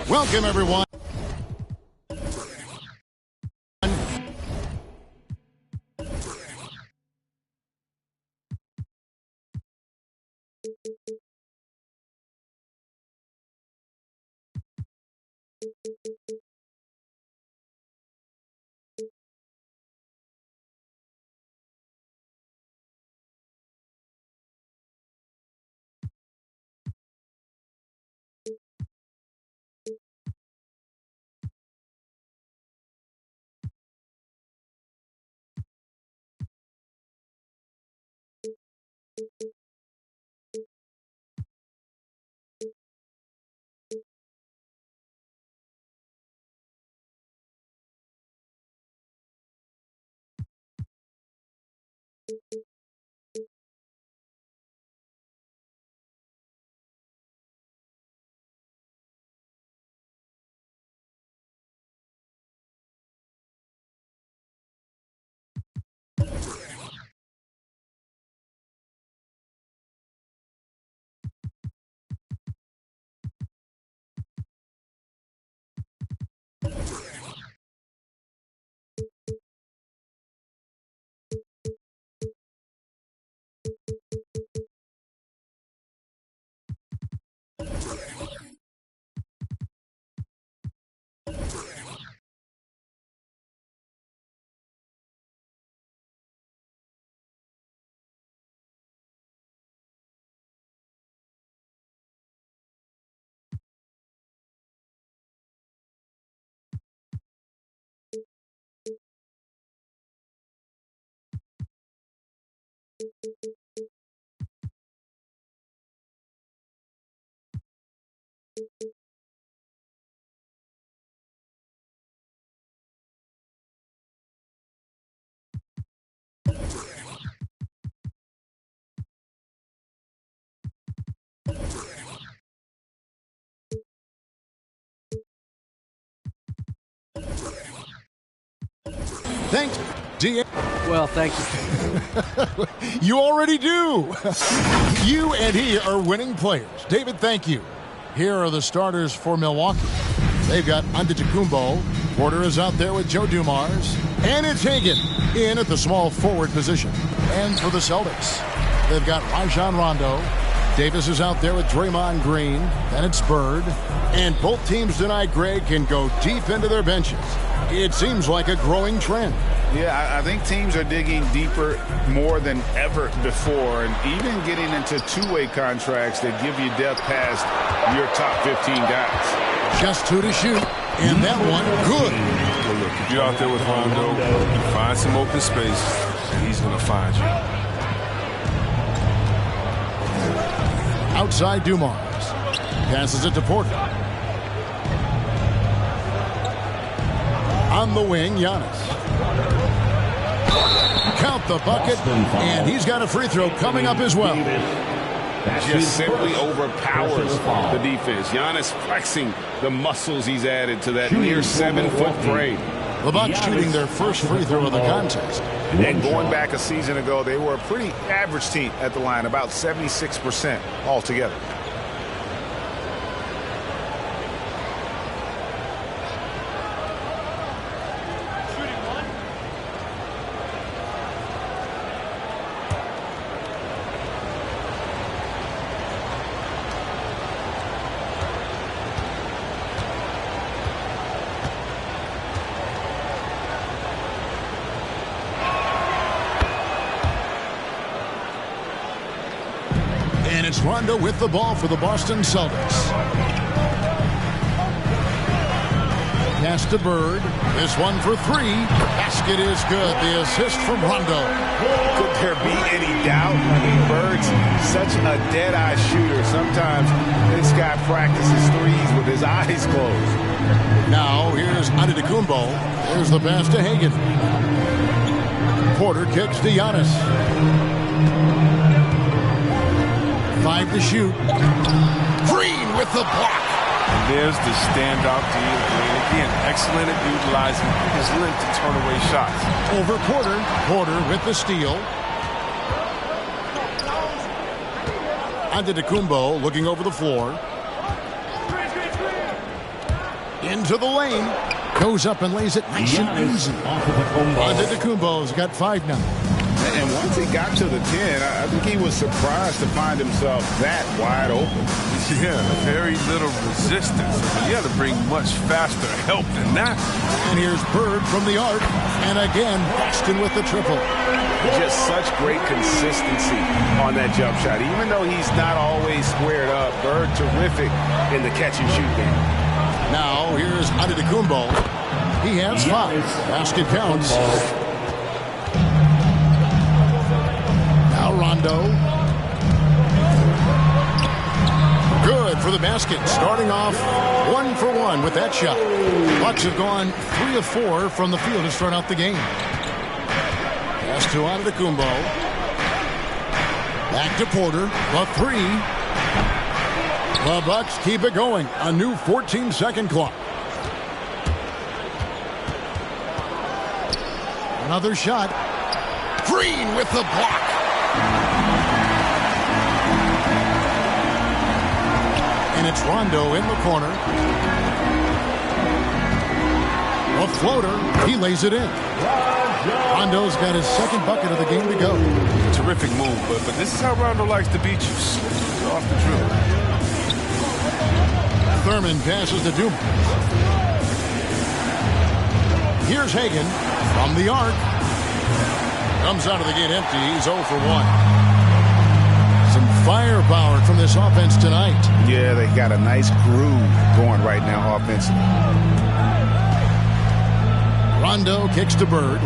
Welcome, everyone. Thanks, DA. Well, thank you. You already do. You and he are winning players. David, thank you. Here are the starters for Milwaukee. They've got Antetokounmpo. Porter is out there with Joe Dumars. And it's Hagan in at the small forward position. And for the Celtics, they've got Rajon Rondo. Davis is out there with Draymond Green. Then it's Bird. And both teams tonight, Greg, can go deep into their benches. It seems like a growing trend. Yeah, I think teams are digging deeper more than ever before, and even getting into two-way contracts that give you depth past your top 15 guys. Just 2 to shoot, and that one good. Well, look, if you're out there with Rondo, you find some open space, and he's going to find you. Outside Dumars. Passes it to Porter. On the wing, Giannis. Count the bucket, and he's got a free throw coming up as well. Just simply overpowers the defense. Giannis flexing the muscles he's added to that near 7-foot frame. The Bucks shooting their first free throw of the contest. And going back a season ago, they were a pretty average team at the line, about 76% altogether. And it's Rondo with the ball for the Boston Celtics. Pass to Bird. This one for three. Basket is good. The assist from Rondo. Could there be any doubt? I mean, Bird's such a dead-eye shooter. Sometimes this guy practices threes with his eyes closed. Now here's Antetokounmpo. There's the pass to Hagan. Porter kicks to Giannis. 5 to shoot. Green with the block. And there's the standout deal. Again, excellent at utilizing his length to turn away shots. Over Porter. Porter with the steal. Antetokounmpo looking over the floor. Into the lane. Goes up and lays it nice and easy. Antetokounmpo's got 5 now. And once he got to the 10, I think he was surprised to find himself that wide open. Yeah, very little resistance. You have to bring much faster help than that. And here's Bird from the arc. And again, Boston with the triple. Just such great consistency on that jump shot. Even though he's not always squared up, Bird terrific in the catch-and-shoot game. Now, here's Antetokounmpo. He has 5. Basket counts. Now Rondo. Good for the basket. Starting off 1 for 1 with that shot. Bucks have gone 3 of 4 from the field to start out the game. Pass to Antetokounmpo. Back to Porter. The 3. The Bucks keep it going. A new 14-second clock. Another shot. Green with the block. And it's Rondo in the corner. A floater. He lays it in. Rondo's got his second bucket of the game to go. Terrific move, but this is how Rondo likes to beat you. Off the dribble. Thurman passes to Dumas. Here's Hagan from the arc. Comes out of the gate empty. He's 0 for 1. Some firepower from this offense tonight. Yeah, they got a nice groove going right now offensively. Rondo kicks to Bird.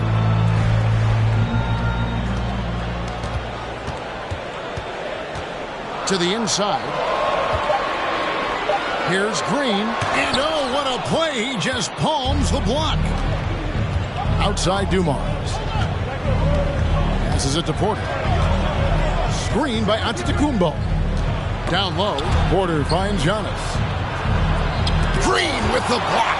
To the inside. Here's Green. And oh, what a play. He just palms the block. Outside Dumars. Passes it to Porter. Screen by Antetokounmpo. Down low. Porter finds Giannis. Green with the block.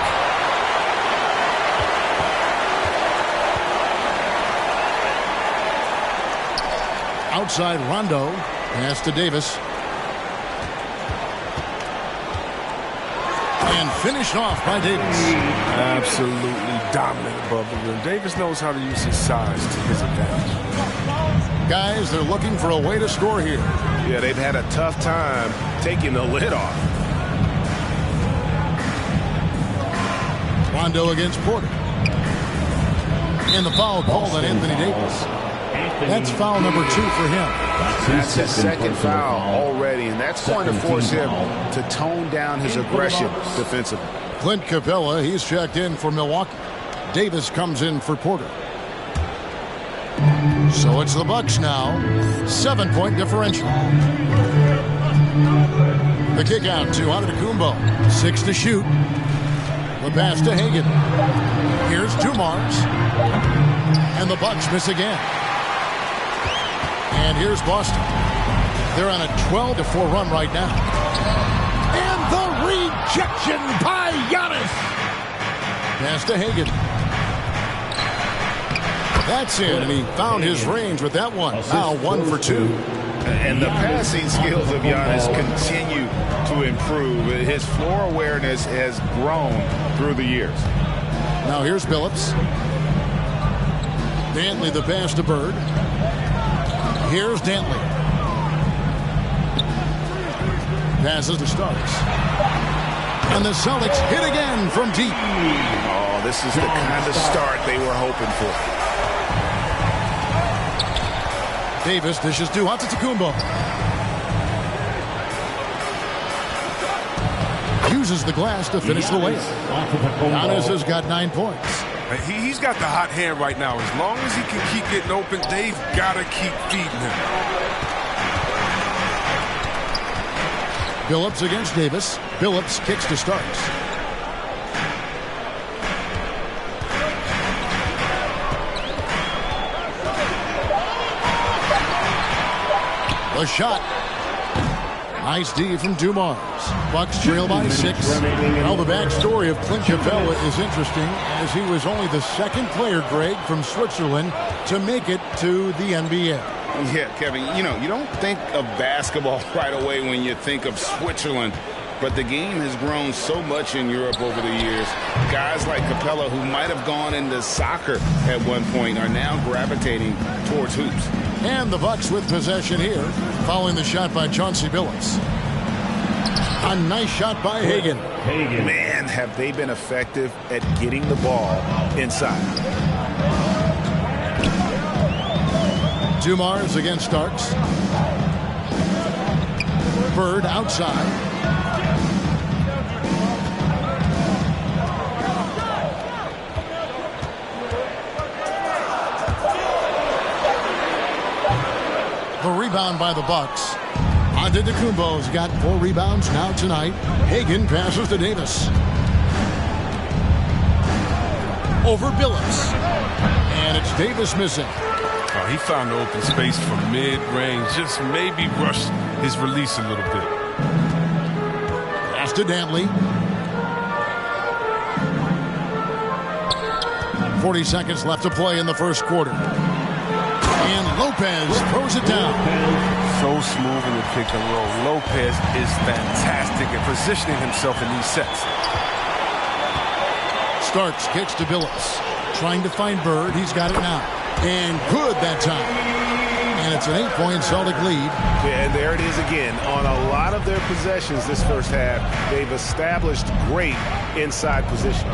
Outside Rondo. Pass to Davis. And finished off by Davis. Absolutely dominant above the rim. Davis knows how to use his size to his advantage. Guys, they're looking for a way to score here. Yeah, they've had a tough time taking the lid off. Rondo against Porter. And the foul called on Anthony Davis. That's foul number 2 for him. That's his second foul already, and that's going to force him to tone down his aggression defensively. Clint Capella, he's checked in for Milwaukee. Davis comes in for Porter. So it's the Bucks now. 7-point differential. The kick out to Antetokounmpo. 6 to shoot. The pass to Hagan. Here's Dumars. And the Bucks miss again. And here's Boston. They're on a 12-4 run right now. And the rejection by Giannis. Pass to Hagan. That's in, and he found his range with that one. Now 1 for 2. And the passing skills of Giannis continue to improve. His floor awareness has grown through the years. Now here's Billups. Dantley the pass to Bird. Here's Dantley. Passes to Starks. And the Celtics hit again from deep. Oh, this is the kind of start they were hoping for. Davis dishes to Antetokounmpo. uses the glass to finish the layup. Giannis has got 9 points. He's got the hot hand right now. As long as he can keep getting open, they've got to keep feeding him. Billups against Davis. Billups kicks to Starks. The shot. Nice D from Dumars. Bucks trail by 6. Well, the backstory of Clint Capella is interesting, as he was only the second player, Greg, from Switzerland to make it to the NBA. Yeah, Kevin, you don't think of basketball right away when you think of Switzerland, but the game has grown so much in Europe over the years. Guys like Capella, who might have gone into soccer at one point, are now gravitating towards hoops. And the Bucks with possession here, following the shot by Chauncey Billups. A nice shot by Hagan. Man, have they been effective at getting the ball inside. Dumars against Starks. Bird outside. The rebound by the Bucks. Antetokounmpo's got 4 rebounds now tonight. Hagan passes to Davis. Over Billups. And it's Davis missing. Oh, he found the open space from mid-range. Just maybe rushed his release a little bit. Pass to Dantley. 40 seconds left to play in the first quarter. And Lopez throws it down. So smooth in the pick and roll. Lopez is fantastic at positioning himself in these sets. Starks kicks to Billups. Trying to find Bird. He's got it now. And good that time. And it's an 8-point Celtic lead. Yeah, and there it is again. On a lot of their possessions this first half, they've established great inside position.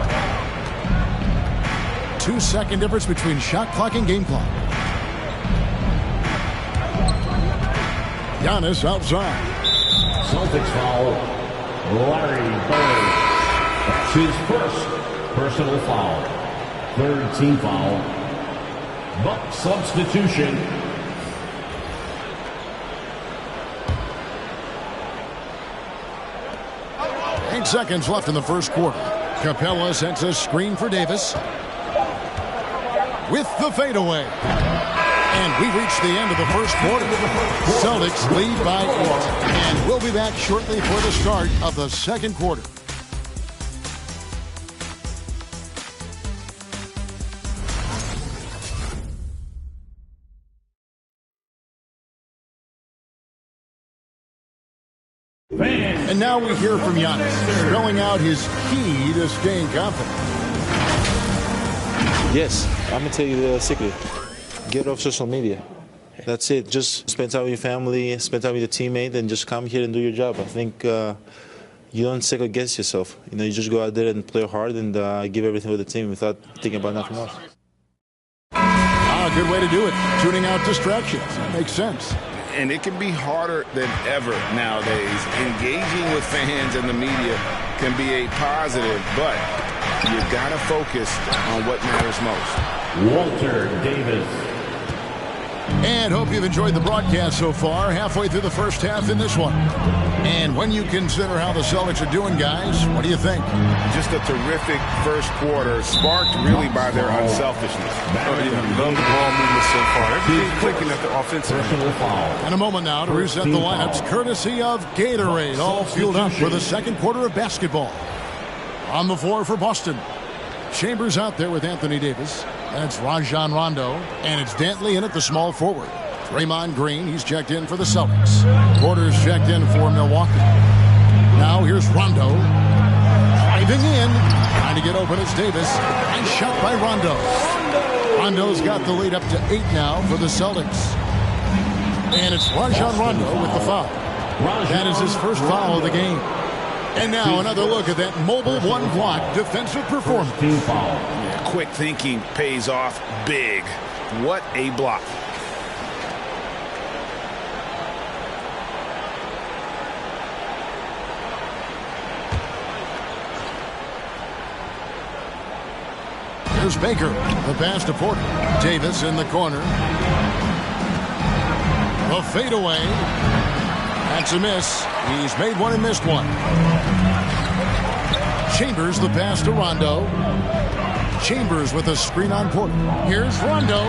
2-second difference between shot clock and game clock. Giannis outside. Celtics foul. Larry Bird. That's his first personal foul. 3rd team foul. Bucks substitution. Eight seconds left in the first quarter. Capella sets a screen for Davis. With the fadeaway. And we reach the end of the first quarter. Celtics lead by 8. And we'll be back shortly for the start of the second quarter. And now we hear from Giannis, spelling out his key to staying confident. Yes, I'm going to tell you the secret. Get off social media. That's it. Just spend time with your family, spend time with your teammate, and just come here and do your job. I think you don't second guess yourself. You just go out there and play hard and give everything with the team without thinking about nothing else. A good way to do it. Tuning out distractions. That makes sense. And it can be harder than ever nowadays. Engaging with fans and the media can be a positive, but you got to focus on what matters most. Walter Davis. And hope you've enjoyed the broadcast so far. Halfway through the first half in this one. And when you consider how the Celtics are doing, guys, what do you think? Just a terrific first quarter, sparked really by their unselfishness. Love the ball movement so far. Everything's clicking at the offensive end. And a moment now to reset the lineups, courtesy of Gatorade, all fueled up for the second quarter of basketball. On the floor for Boston. Chambers out there with Anthony Davis. That's Rajon Rondo. And it's Dantley in at the small forward. Draymond Green, he's checked in for the Celtics. Porter's checked in for Milwaukee. Now here's Rondo. Driving in. Trying to get open as Davis. Nice shot by Rondo. Rondo's got the lead up to 8 now for the Celtics. And it's Rajon Rondo with the foul. That is his first foul of the game. And now another look at that mobile one-block defensive performance. Quick thinking pays off big. What a block. Here's Baker. The pass to Porter. Davis in the corner. The fadeaway. That's a miss. He's made one and missed one. Chambers the pass to Rondo. Chambers with a screen on Porter. Here's Rondo.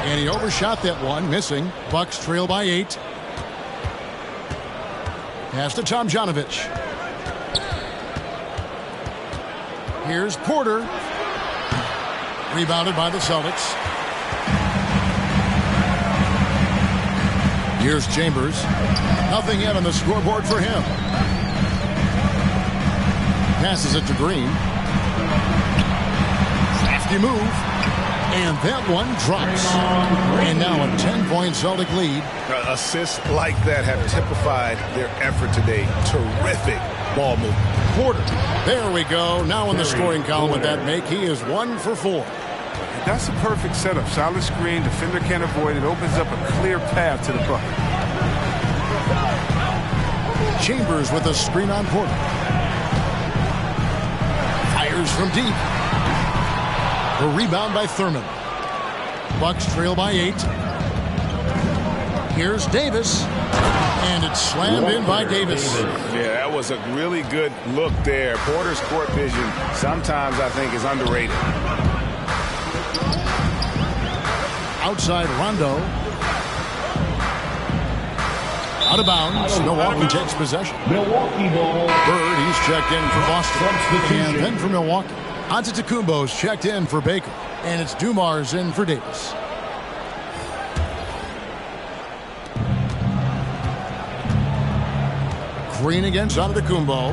And he overshot that one, missing. Bucks trail by 8. Pass to Tomjanovich. Here's Porter. Rebounded by the Celtics. Here's Chambers. Nothing yet on the scoreboard for him. Passes it to Green. Crafty move. And that one drops. And now a 10-point Celtic lead. Assists like that have typified their effort today. Terrific ball movement. Porter. There we go. Now in the scoring column with that make. He is 1 for 4. That's a perfect setup. Solid screen. Defender can't avoid it. Opens up a clear path to the bucket. Chambers with a screen on Porter. Fires from deep. The rebound by Thurman. Bucks trail by 8. Here's Davis. And it's slammed in by Davis. Yeah, that was a really good look there. Porter's court vision sometimes I think is underrated. Outside Rondo. Out of bounds. Milwaukee takes possession. Milwaukee ball. Bird, he's checked in for Boston. And then for Milwaukee. Antetokounmpo's checked in for Baker. And it's Dumars in for Davis. Green against Antetokounmpo.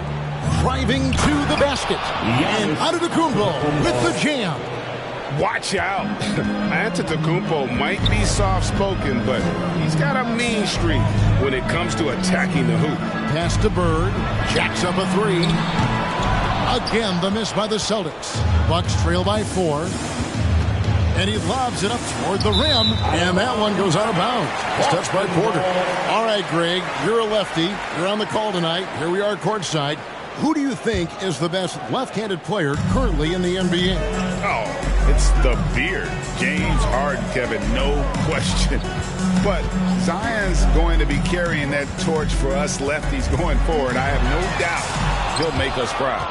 Driving to the basket. And Antetokounmpo with the jam. Watch out. Antetokounmpo might be soft-spoken, but he's got a mean streak when it comes to attacking the hoop. Pass to Bird. Jacks up a 3. Again, the miss by the Celtics. Bucks trail by 4. And he lobs it up toward the rim. And that one goes out of bounds. It's touched by Porter. All right, Greg, you're a lefty. You're on the call tonight. Here we are courtside. Who do you think is the best left-handed player currently in the NBA? Oh, it's the beard. James Harden, Kevin, no question. But Zion's going to be carrying that torch for us lefties going forward. I have no doubt he'll make us proud.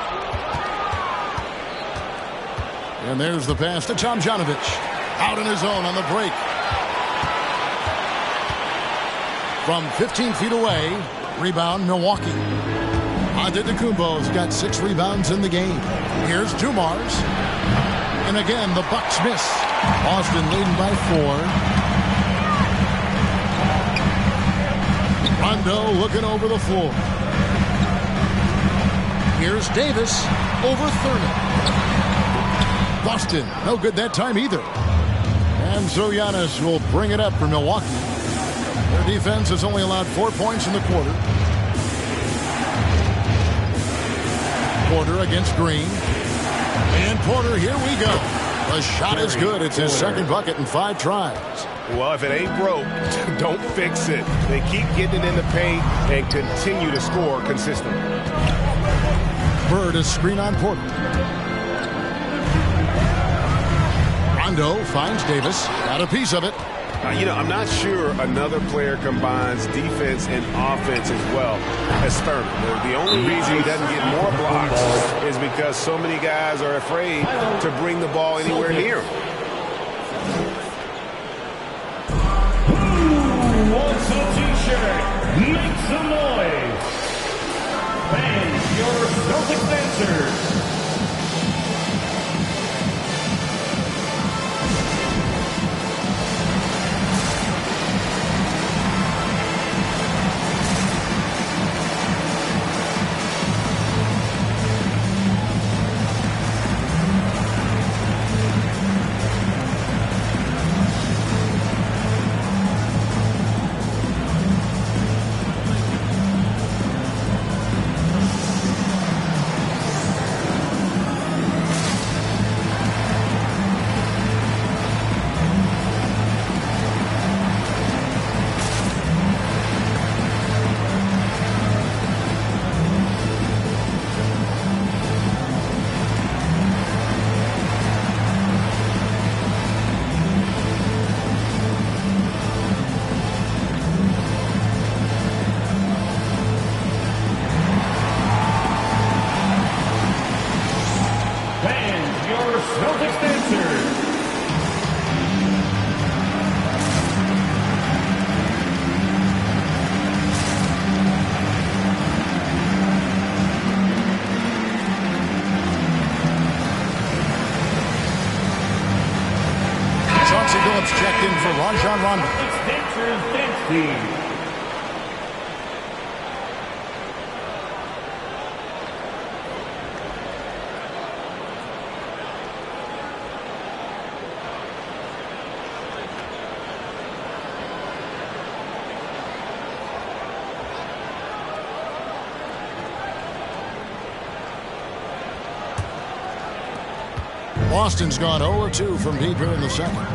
And there's the pass to Tomjanovich. Out on his own on the break. From 15 feet away, rebound Milwaukee. Antetokounmpo's got 6 rebounds in the game. Here's Dumars. And again, the Bucks miss. Boston leading by 4. Rondo looking over the floor. Here's Davis over Thurman. Boston, no good that time either. And so Giannis will bring it up for Milwaukee. Their defense has only allowed 4 points in the quarter. Porter against Green. And Porter, here we go. The shot is good. It's his second bucket in 5 tries. Well, if it ain't broke, don't fix it. They keep getting it in the paint and continue to score consistently. Bird is screen on Porter. Rondo finds Davis. Got a piece of it. I'm not sure another player combines defense and offense as well as Thurman. The only reason he doesn't get more blocks is because so many guys are afraid to bring the ball anywhere near him. Who wants a t-shirt? Make some noise. And your Celtics answers. Phillips checked in for Rajon Rondo. Dancers Dance Team. Boston's gone 0-2 from deep here in the second.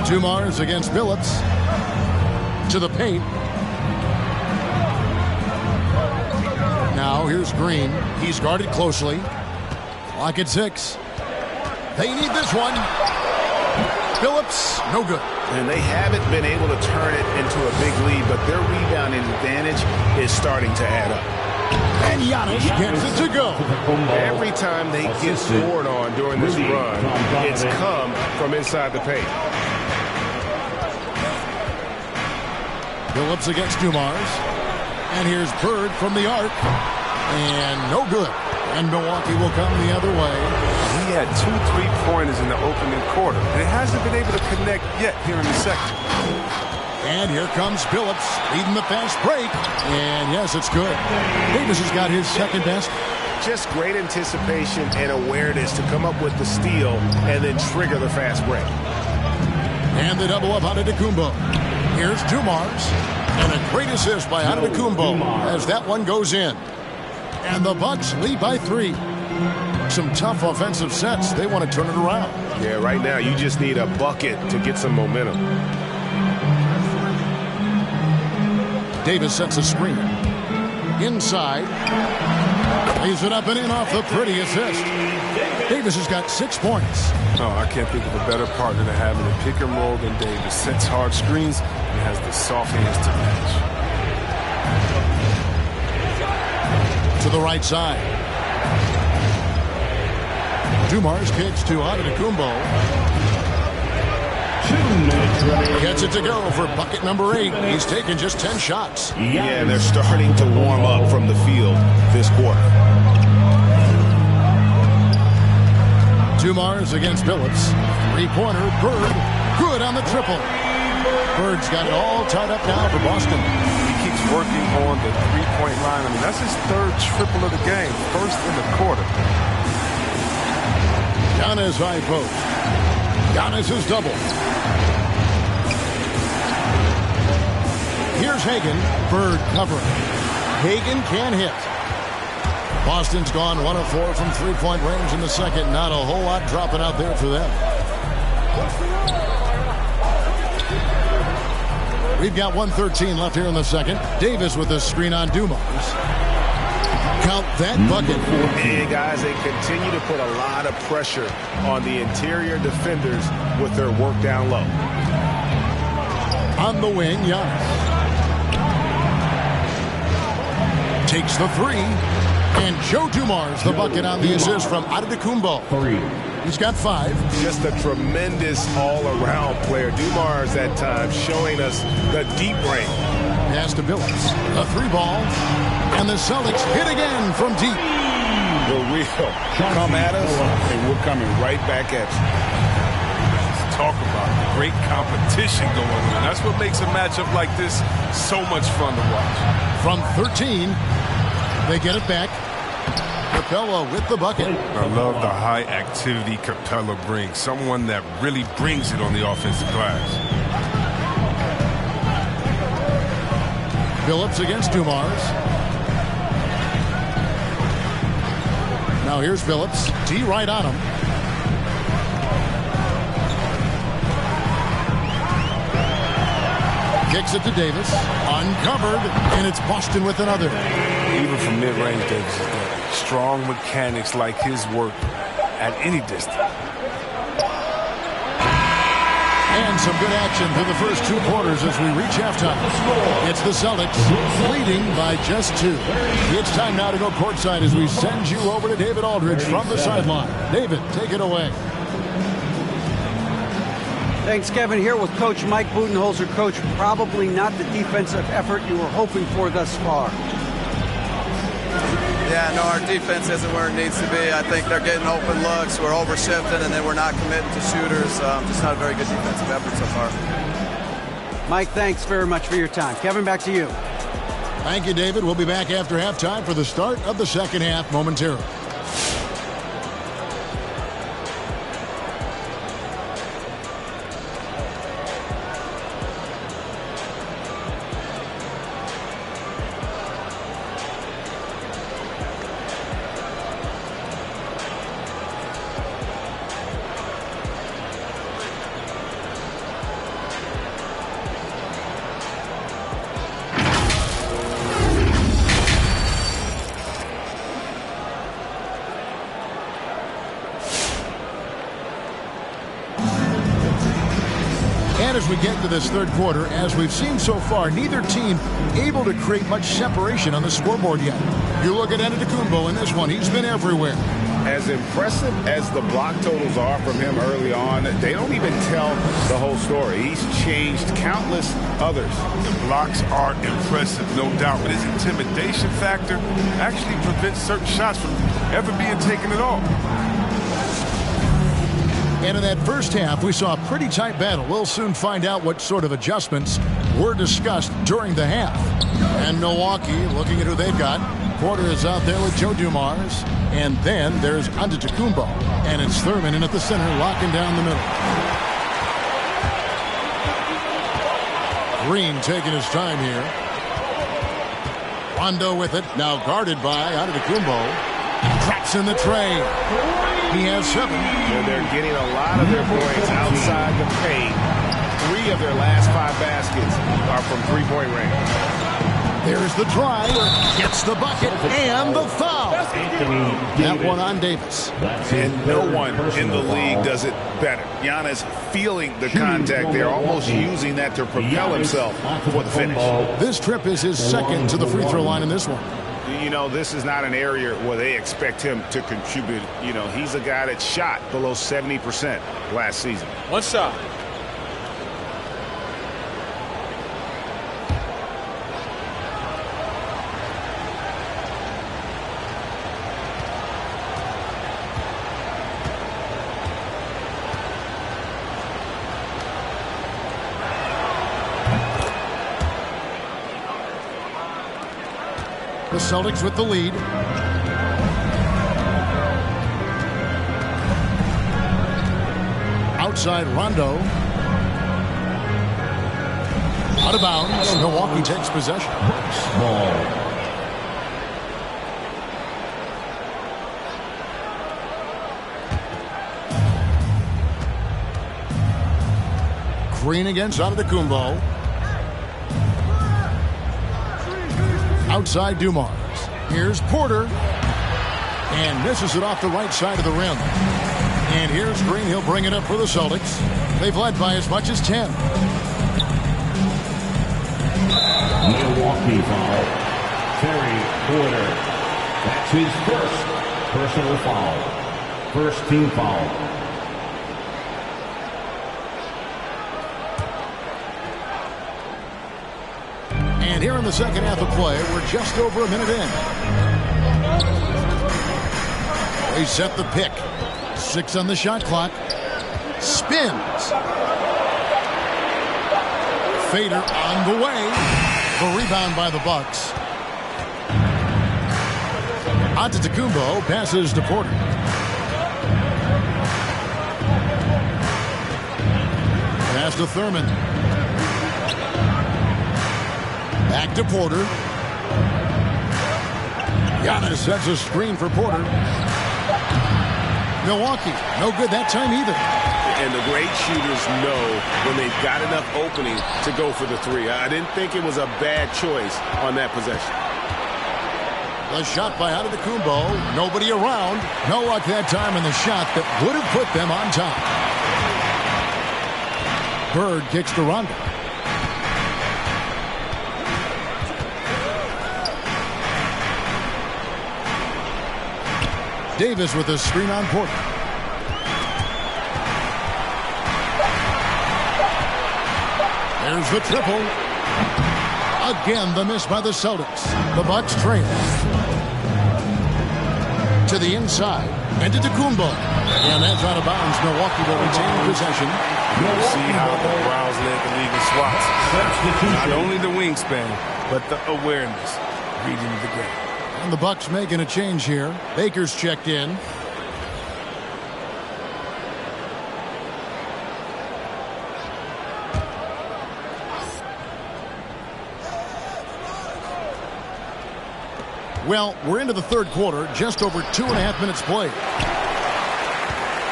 Dumars against Phillips. To the paint. Now here's Green. He's guarded closely. Clock at 6. They need this one. Phillips, no good. And they haven't been able to turn it into a big lead, but their rebounding advantage is starting to add up. And Giannis gets it to go. Every time they get scored on during this run, it's come from inside the paint. Phillips against Dumars. And here's Bird from the arc. And no good. And Milwaukee will come the other way. He had 2 3-pointers in the opening quarter. And it hasn't been able to connect yet here in the second. And here comes Phillips leading the fast break. And yes, it's good. Davis has got his second best. Just great anticipation and awareness to come up with the steal and then trigger the fast break. And the double up Antetokounmpo. Here's Dumars. And a great assist by Antetokounmpo as that one goes in. And the Bucks lead by 3. Some tough offensive sets. They want to turn it around. Yeah, right now you just need a bucket to get some momentum. Davis sets a screen. Inside. Lays it up and in off the pretty assist. Davis has got 6 points. Oh, I can't think of a better partner to have in a pick and roll than Davis. Sets hard screens and has the soft hands to match. To the right side. Dumars kicks to Antetokounmpo. Gets it to go for bucket number 8. He's taken just 10 shots. Yeah, they're starting to warm up from the field this quarter. Dumars against Phillips. 3-pointer, Bird. Good on the triple. Bird's got it all tied up now for Boston. He keeps working on the 3-point line. I mean, that's his 3rd triple of the game. First in the quarter. Giannis high post. Giannis is double. Here's Hagan. Bird covering. Hagan can hit. Boston's gone 1 of 4 from 3-point range in the second. Not a whole lot dropping out there for them. We've got 1:13 left here in the second. Davis with the screen on Dumars. Count that bucket. And guys, they continue to put a lot of pressure on the interior defenders with their work down low. On the wing, Giannis. Takes the 3. And Joe Dumars, the bucket on the assist from Antetokounmpo. 3. He's got 5. Just a tremendous all-around player. Dumars at times showing us the deep range. Pass to Phillips. A 3-ball. And the Celtics hit again from deep. The real come at us, and we're coming right back at you. Let's talk about the great competition going on. That's what makes a matchup like this so much fun to watch. From 13, they get it back. Capella with the bucket. I love the high activity Capella brings. Someone that really brings it on the offensive glass. Phillips against Dumars. Now here's Phillips. D right on him. Kicks it to Davis. Uncovered. And it's Boston with another. Even from mid-range, Davis is there. Strong mechanics like his work at any distance. And some good action through the first 2 quarters as we reach halftime. It's the Celtics leading by just 2. It's time now to go courtside as we send you over to David Aldridge from the sideline. David, take it away. Thanks, Kevin. Here with Coach Mike Budenholzer. Coach, probably not the defensive effort you were hoping for thus far. Yeah, no, our defense isn't where it needs to be. I think they're getting open looks. We're overshifting, and then we're not committing to shooters. Just not a very good defensive effort so far. Mike, thanks very much for your time. Kevin, back to you. Thank you, David. We'll be back after halftime for the start of the second half momentarily. As we get to this third quarter, as we've seen so far, neither team able to create much separation on the scoreboard yet. You look at Antetokounmpo in this one, he's been everywhere. As impressive as the block totals are from him early on, they don't even tell the whole story. He's changed countless others. The blocks are impressive, no doubt, but his intimidation factor actually prevents certain shots from ever being taken at all. And in that first half, we saw a pretty tight battle. We'll soon find out what sort of adjustments were discussed during the half. And Milwaukee, looking at who they've got, Porter is out there with Joe Dumars. And then there's Antetokounmpo. And it's Thurman in at the center, locking down the middle. Green taking his time here. Rondo with it, now guarded by Antetokounmpo. Traps in the tray. He has 7. And they're getting a lot of their points outside the paint. 3 of their last 5 baskets are from three-point range. There's the try. Gets the bucket and the foul. That one on Davis. And no one in the league does it better. Giannis feeling the contact there, almost using that to propel himself for the finish. This trip is his second to the free throw line in this one. You know, this is not an area where they expect him to contribute. You know, he's a guy that shot below 70% last season. One shot. The Celtics with the lead. Outside Rondo. Out of bounds. Milwaukee takes possession. Green against Antetokounmpo. Outside Dumars. Here's Porter. And misses it off the right side of the rim. And here's Green. He'll bring it up for the Celtics. They've led by as much as 10. Milwaukee foul. Terry Porter. That's his first personal foul. First team foul. And here in the second half of play, we're just over a minute in. They set the pick. 6 on the shot clock. Spins. Fader on the way. The rebound by the Bucks. Antetokounmpo passes to Porter. Pass to Thurman. Back to Porter. Giannis sets a screen for Porter. Milwaukee, no good that time either. And the great shooters know when they've got enough opening to go for the 3. I didn't think it was a bad choice on that possession. The shot by Antetokounmpo. Nobody around. No luck that time in the shot that would have put them on top. Bird kicks to Rondo. Davis with a screen on Porter. There's the triple. Again, the miss by the Celtics. The Bucks trail. to the inside. And to Kumbo. And that's out of bounds. Milwaukee will retain possession. You see how the Browns led the league in swats. Not only the wingspan, but the awareness, reading the game. And the Bucs making a change here. Baker's checked in. Well, we're into the third quarter, just over 2.5 minutes played.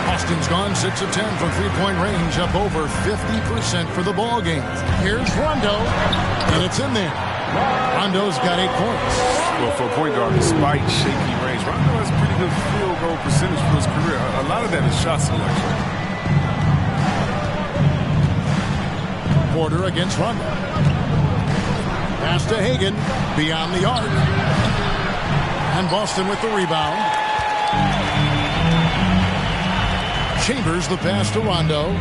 Austin's gone 6 of 10 from three-point range, up over 50% for the ball game. Here's Rondo, and it's in there. Rondo's got 8 points. Well, for a point guard, despite shaky range, Rondo has pretty good field goal percentage for his career. A lot of that is shot selection. Porter against Rondo. Pass to Hagan, beyond the arc. And Boston with the rebound. Chambers the pass to Rondo.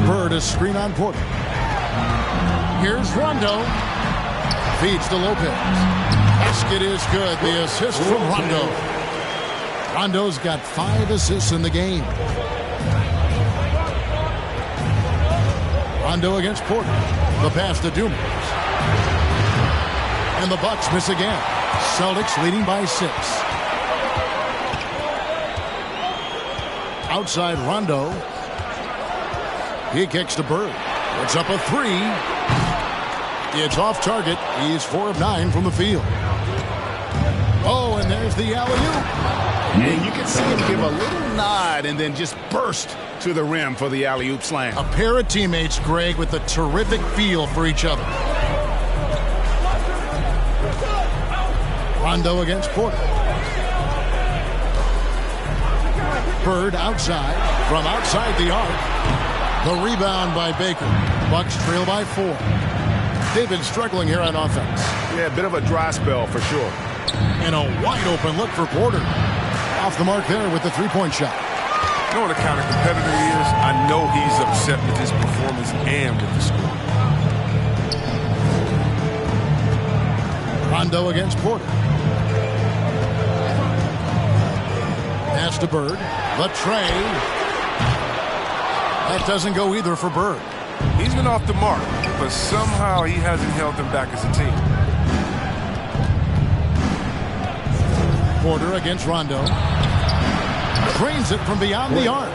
Bird a screen on Porter. Here's Rondo. Feeds to Lopez. Basket is good. The assist from Rondo. Rondo's got 5 assists in the game. Rondo against Porter. The pass to Dumas. And the Bucs miss again. Celtics leading by 6. Outside Rondo. He kicks to Bird. It's up a 3. It's off target. He's 4 of 9 from the field. Oh, and there's the alley-oop. And you can see him give a little nod and then just burst to the rim for the alley-oop slam. A pair of teammates, Greg, with a terrific feel for each other. Rondo against Porter. Bird outside. From outside the arc. The rebound by Baker. Bucs trail by 4. They've been struggling here on offense. Yeah, a bit of a dry spell for sure. And a wide open look for Porter. Off the mark there with the three-point shot. You know what a kind of competitor he is? I know he's upset with his performance and with the score. Rondo against Porter. Pass to Bird. The tray. That doesn't go either for Bird. He's been off the mark, but somehow he hasn't held them back as a team. Porter against Rondo. Drains it from beyond the arc.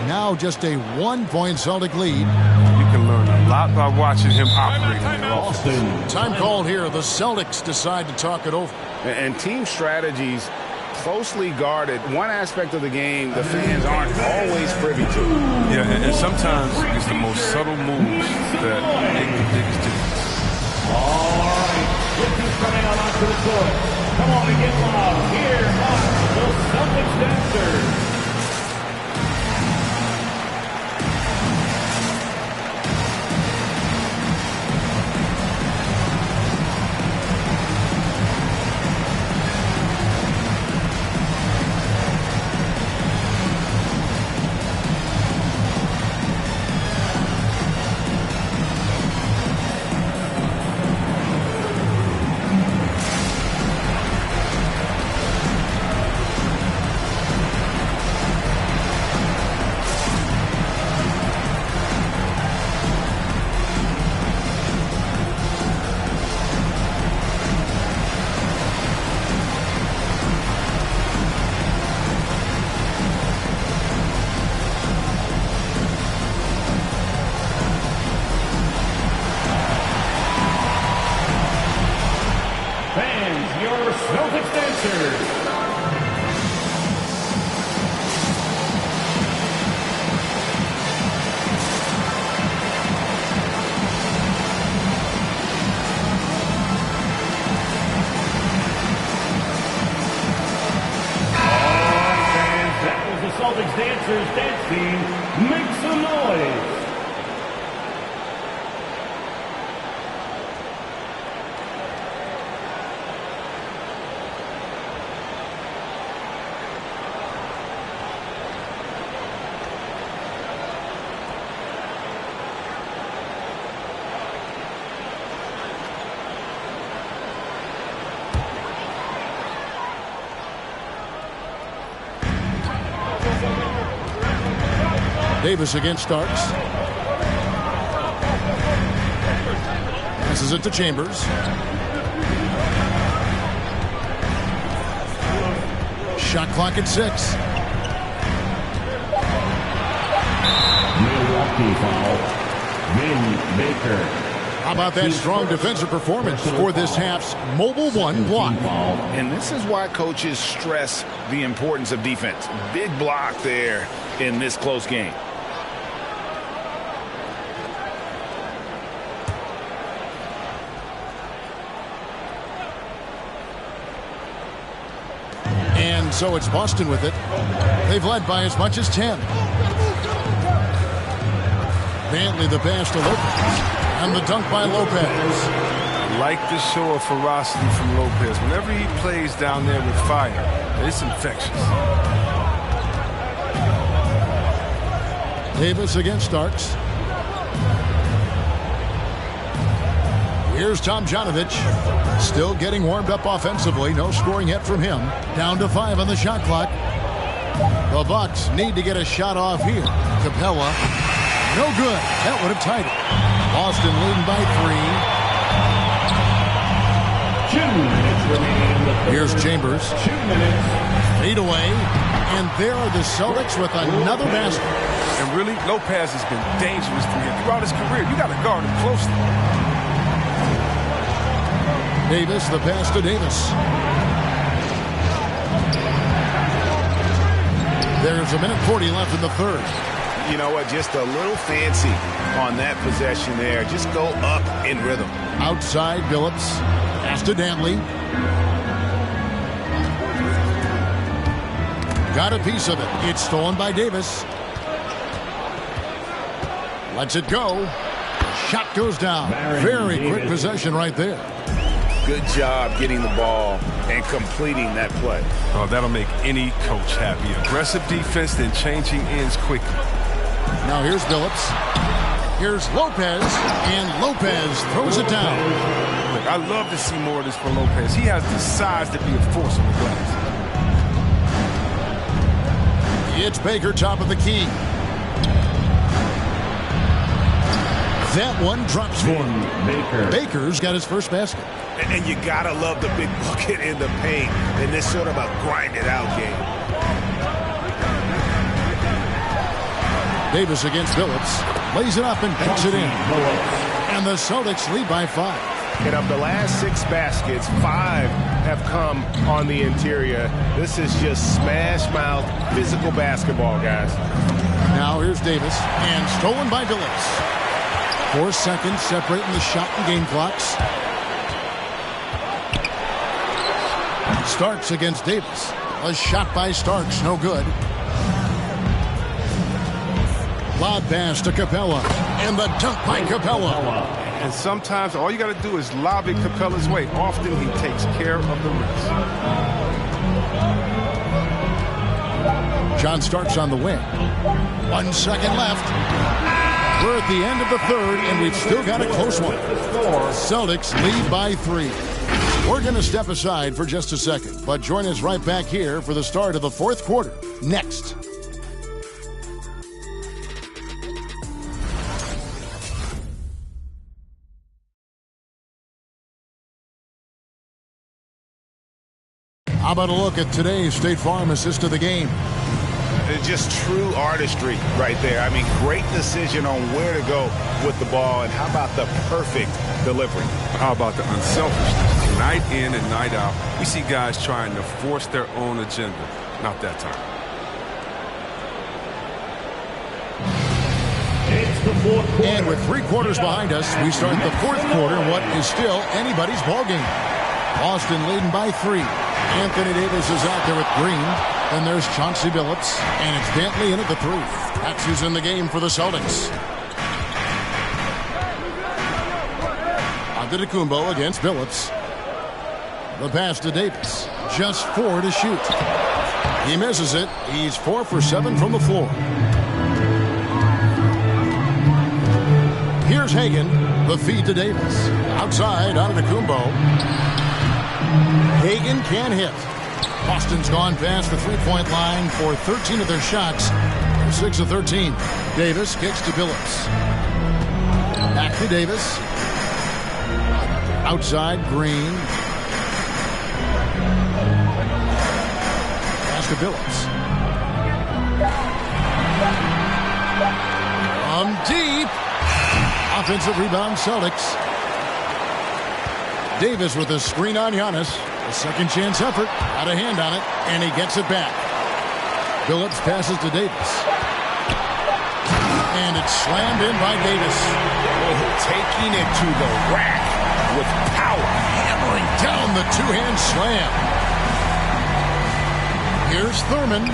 Now just a 1-point Celtic lead. You can learn a lot by watching him operate in their offense. Time called here. The Celtics decide to talk it over. And team strategies closely guarded. One aspect of the game the fans aren't always privy to. Yeah, and sometimes it's the most subtle moves that make the biggest difference. All right, this is coming out onto the court. Come on and get loud. Here are the Celtics dancers. Dancers dancing, make some noise. Davis against Starks. Passes it to Chambers. Shot clock at 6. Milwaukee foul. Vin Baker. How about that strong defensive performance for this half's Mobile One block? And this is why coaches stress the importance of defense. Big block there in this close game. And so it's Boston with it. They've led by as much as 10. Bentley the pass to Lopez. And the dunk by Lopez. I like the show of ferocity from Lopez. Whenever he plays down there with fire, it's infectious. Davis against Starks. Here's Tomjanovich. Still getting warmed up offensively. No scoring yet from him. Down to 5 on the shot clock. The Bucks need to get a shot off here. Capella. No good. That would have tied it. Boston leading by 3. 2 minutes remaining in the third. Here's Chambers. 2 minutes. Lead away. And there are the Celtics with another basket. And really, Lopez has been dangerous to him throughout his career. You got to guard him closely. Davis, the pass to Davis. There's a minute 40 left in the third. You know what? Just a little fancy on that possession there. Just go up in rhythm. Outside, Billups. Pass to Dantley. Got a piece of it. It's stolen by Davis. Lets it go. Shot goes down. Very quick possession right there. Good job getting the ball and completing that play. Oh, that'll make any coach happy. Aggressive defense, then changing ends quickly. Now here's Billups. Here's Lopez. And Lopez throws it down. Look, I love to see more of this from Lopez. He has the size to be a force on the glass. It's Baker, top of the key. That one drops for him. Baker's got his first basket. And you gotta love the big bucket in the paint in this sort of a grind-it-out game. Davis against Billups. Lays it up and puts it in. And the Celtics lead by 5. And of the last 6 baskets, 5 have come on the interior. This is just smash-mouth physical basketball, guys. Now here's Davis. And stolen by Billups. 4 seconds separating the shot and game clocks. Starks against Davis. A shot by Starks, no good. Lob pass to Capella. And the dunk by Capella. And sometimes all you got to do is lob it Capella's way. Often he takes care of the rest. John Starks on the wing. 1 second left. We're at the end of the third, and we've still got a close one. Celtics lead by 3. We're going to step aside for just a second, but join us right back here for the start of the fourth quarter. Next. How about a look at today's State Farm assist of the game? It's just true artistry right there. I mean, great decision on where to go with the ball, and how about the perfect delivery? How about the unselfishness? Night in and night out, we see guys trying to force their own agenda. Not that time. And with 3 quarters behind us, we start the fourth quarter in what is still anybody's ballgame. Boston leading by 3. Anthony Davis is out there with Green. And there's Chauncey Billups. And it's Bentley in at the 3. That's who's in the game for the Celtics. Antetokounmpo against Billups. The pass to Davis. Just 4 to shoot. He misses it. He's 4 for 7 from the floor. Here's Hagan. The feed to Davis. Outside, Antetokounmpo. Hagan can't hit. Boston's gone past the 3-point line for 13 of their shots. They're 6 of 13. Davis kicks to Billups. Back to Davis. Outside, Green. Pass to Billups. From deep. Offensive rebound, Celtics. Davis with a screen on Giannis. A second chance effort. Got a hand on it, and he gets it back. Billups passes to Davis. And it's slammed in by Davis. Taking it to the rack with power. Hammering down the two-hand slam. Here's Thurman.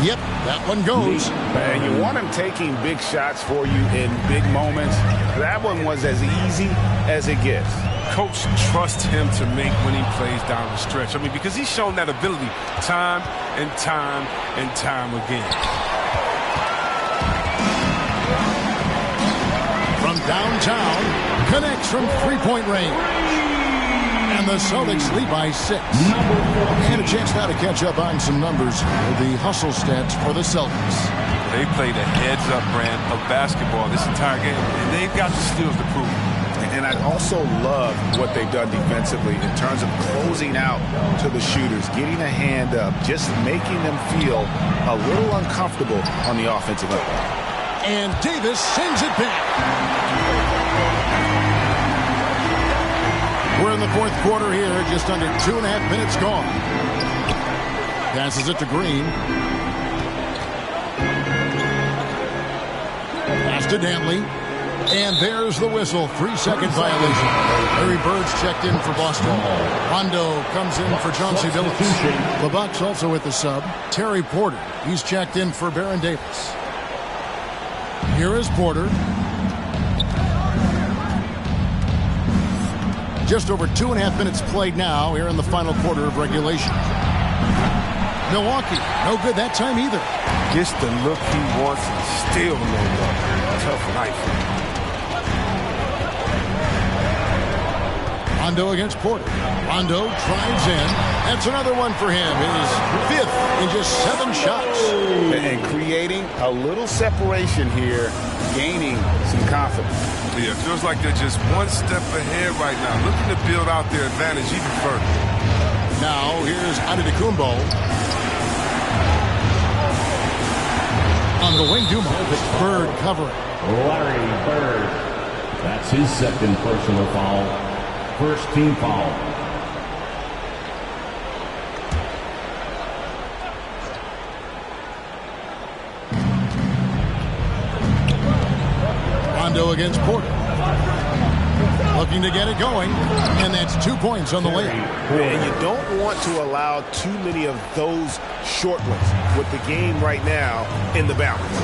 Yep, that one goes. And you want him taking big shots for you in big moments. That one was as easy as it gets. Coach trusts him to make winning plays down the stretch. I mean, because he's shown that ability time and time and time again. From downtown, connects from three-point range. And the Celtics lead by 6. And a chance now to catch up on some numbers. The hustle stats for the Celtics. They played a heads-up brand of basketball this entire game, and they've got the skills to prove it. And I also love what they've done defensively in terms of closing out to the shooters, getting a hand up, just making them feel a little uncomfortable on the offensive end. And Davis sends it back. We're in the fourth quarter here, just under 2.5 minutes gone. Passes it to Green. Pass to Dantley. And there's the whistle. 3-second violation. Larry Bird's checked in for Boston. Rondo comes in for Chauncey Billups. The Bucks also with the sub. Terry Porter. He's checked in for Baron Davis. Here is Porter. Just over 2.5 minutes played now here in the final quarter of regulation. Milwaukee, no good that time either. Gets the look he wants and still no luck. Tough night for him. Rondo against Porter. Rondo drives in. That's another one for him. His 5th in just 7 shots. And creating a little separation here, gaining some confidence. Yeah, it feels like they're just one step ahead right now, looking to build out their advantage even further. Now, here's Antetokounmpo. On the wing, Dumont. Bird covering. Larry Bird. That's his second personal foul. First team foul. Rondo against Porter. Looking to get it going. And that's 2 points on the layup. And you don't want to allow too many of those short ones with the game right now in the balance.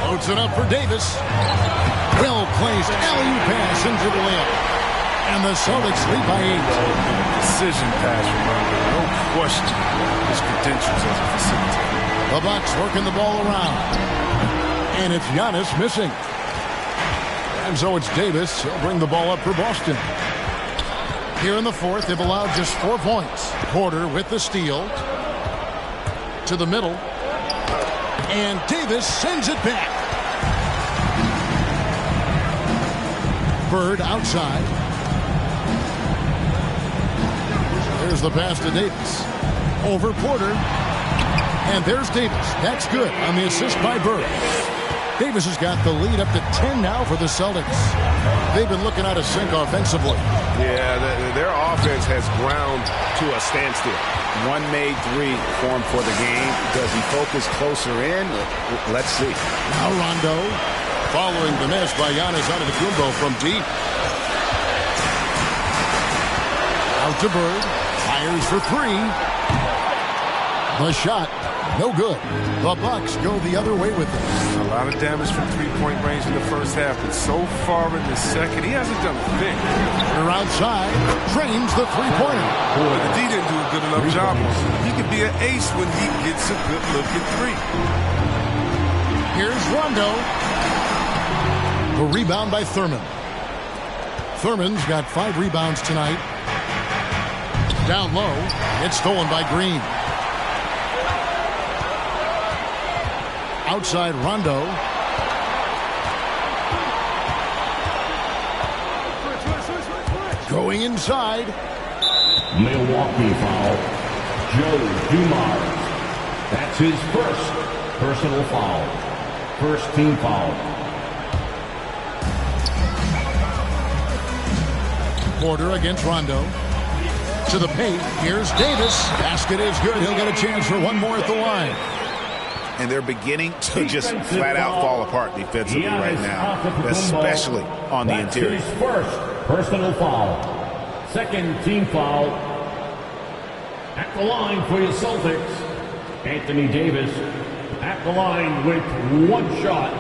Loads it up for Davis. Well-placed alley-oop pass into the layup. And the Celtics lead by 8. Decision pass from Rondo. No question his credentials as a facilitator. The Bucks working the ball around. And it's Giannis missing. And so it's Davis. He'll bring the ball up for Boston. Here in the fourth, they've allowed just 4 points. Porter with the steal. To the middle. And Davis sends it back. Bird outside. There's the pass to Davis. Over Porter. And there's Davis. That's good on the assist by Bird. Davis has got the lead up to 10 now for the Celtics. They've been looking out of sync offensively. Yeah, their offense has ground to a standstill. One made 3 formed for the game. Does he focus closer in? Let's see. Now Rondo following the miss by Giannis Antetokounmpo from deep. Out to Bird. Fires for 3. The shot, no good. The Bucks go the other way with this. A lot of damage from three-point range in the first half, but so far in the second, he hasn't done a thing. They're outside, trains the three-pointer. But the D didn't do a good enough job on him. He could be an ace when he gets a good look at 3. Here's Rondo. A rebound by Thurman. Thurman's got 5 rebounds tonight. Down low, it's stolen by Green. outside Rondo. Going inside. Milwaukee foul. Joe Dumars. That's his first personal foul. First team foul. Porter against Rondo. To the paint. Here's Davis. Basket is good. He'll get a chance for one more at the line. And they're beginning to just flat out fall apart defensively right now, especially on the interior. His first personal foul. Second team foul. At the line for your Celtics, Anthony Davis. At the line with one shot.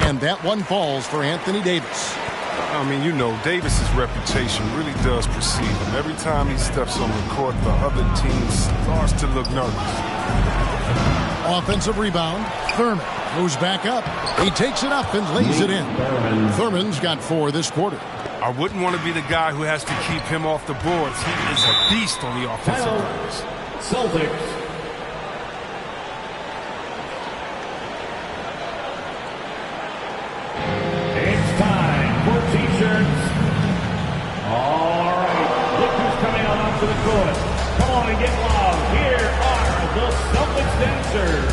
And that one falls for Anthony Davis. I mean, you know, Davis's reputation really does precede him. Every time he steps on the court, the other team starts to look nervous. Offensive rebound. Thurman moves back up. He takes it up and lays it in. Thurman's got 4 this quarter. I wouldn't want to be the guy who has to keep him off the boards. He is a beast on the offensive glass. Celtics. It's time for T-shirts. All right, look who's coming out onto the court. Come on and get loud. Here are the Celtics dancers.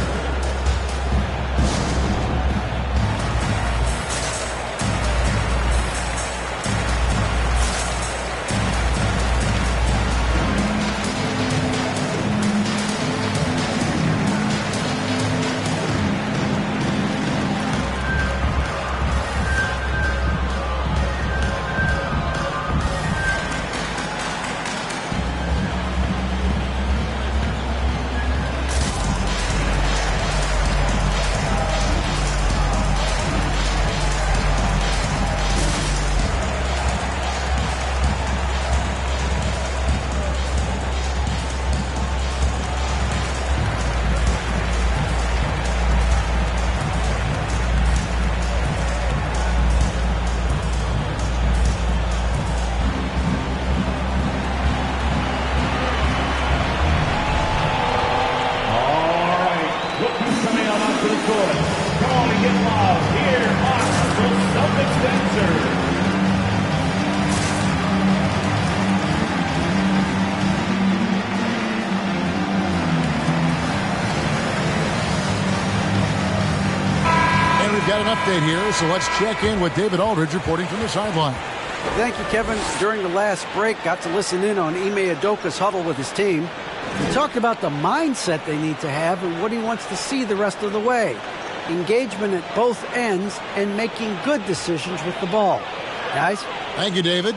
Got an update here, so let's check in with David Aldridge reporting from the sideline. Thank you, Kevin. During the last break, got to listen in on Ime Udoka's huddle with his team. He talked about the mindset they need to have and what he wants to see the rest of the way. Engagement at both ends and making good decisions with the ball. Guys? Thank you, David.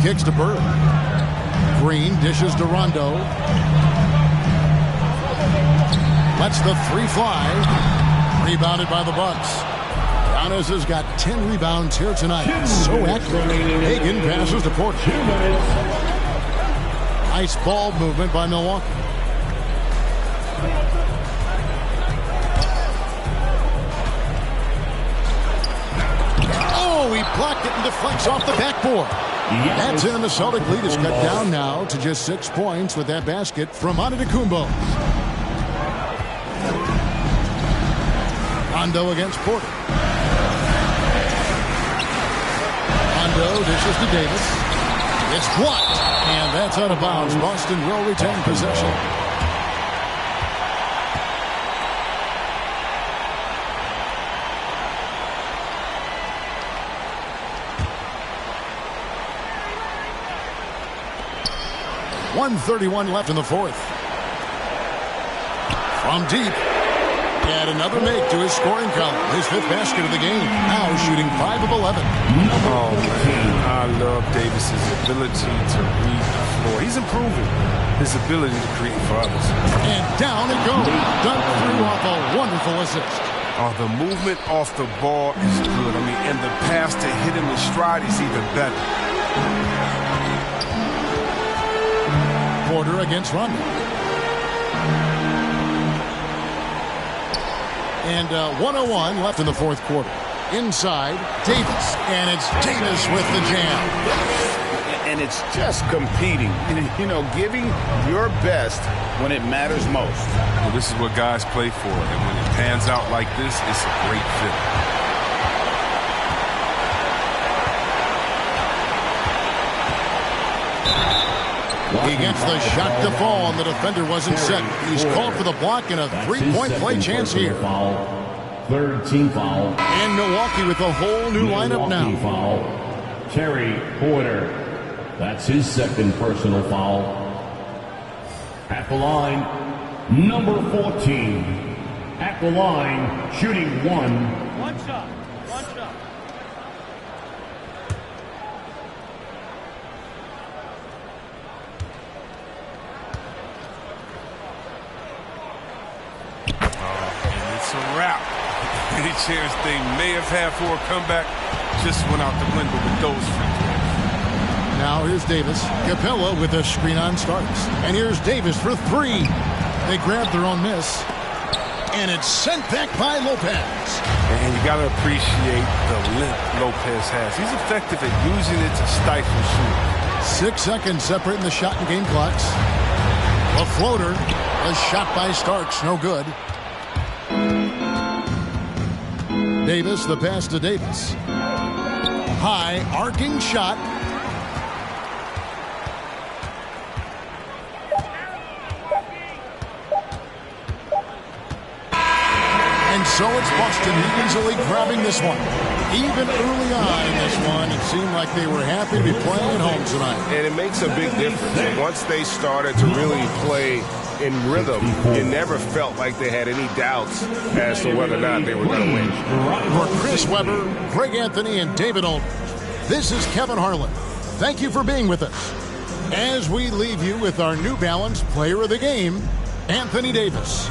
Kicks to Bird. Green dishes to Rondo. Lets the 3 fly. Rebounded by the Bucks. Giannis has got 10 rebounds here tonight. So accurate. Hagan passes to Porter. Nice ball movement by Milwaukee. Oh, he blocked it and deflects off the backboard. That's in, and the Celtic lead is cut down now to just 6 points with that basket from Antetokounmpo. Rondo against Porter. Rondo dishes to Davis. It's blocked, and that's out of bounds. Boston will retain possession. .131 left in the fourth. From deep. And another make to his scoring column. His 5th basket of the game. Now shooting 5 of 11. Oh, man. I love Davis's ability to read the floor. He's improving his ability to create for others. And down it goes. Dunk through off a wonderful assist. Oh, the movement off the ball is good. I mean, and the pass to hit him in stride is even better. quarter against Rondo. And 1:01 left in the fourth quarter. Inside, Davis. And it's Davis with the jam. And it's just competing, you know, giving your best when it matters most. Well, this is what guys play for, and when it pans out like this, it's a great fit. He gets the shot to fall, and the defender wasn't set. He's called for the block and a three-point play chance here. Third team foul. And Milwaukee with a whole new lineup now. Foul. Terry Porter. That's his second personal foul. At the line, number 14. At the line, shooting one. One shot. One shot. And it's a wrap. Any chance they may have had for a comeback just went out the window with those free throws. Now here's Davis. Capella with a screen on starts. And here's Davis for three. They grabbed their own miss. And it's sent back by Lopez. And you got to appreciate the length Lopez has. He's effective at using it to stifle shooting. 6 seconds separating the shot and game clocks. A floater. A shot by Starks. No good. Davis, the pass to Davis. High, arcing shot. And so it's Boston easily grabbing this one. Even early on in this one, it seemed like they were happy to be playing at home tonight. And it makes a big difference. Once they started to really play in rhythm, you never felt like they had any doubts as to whether or not they were going to win. For Chris Webber, Greg Anthony, and David Olden, this is Kevin Harlan. Thank you for being with us. As we leave you with our New Balance Player of the Game, Anthony Davis.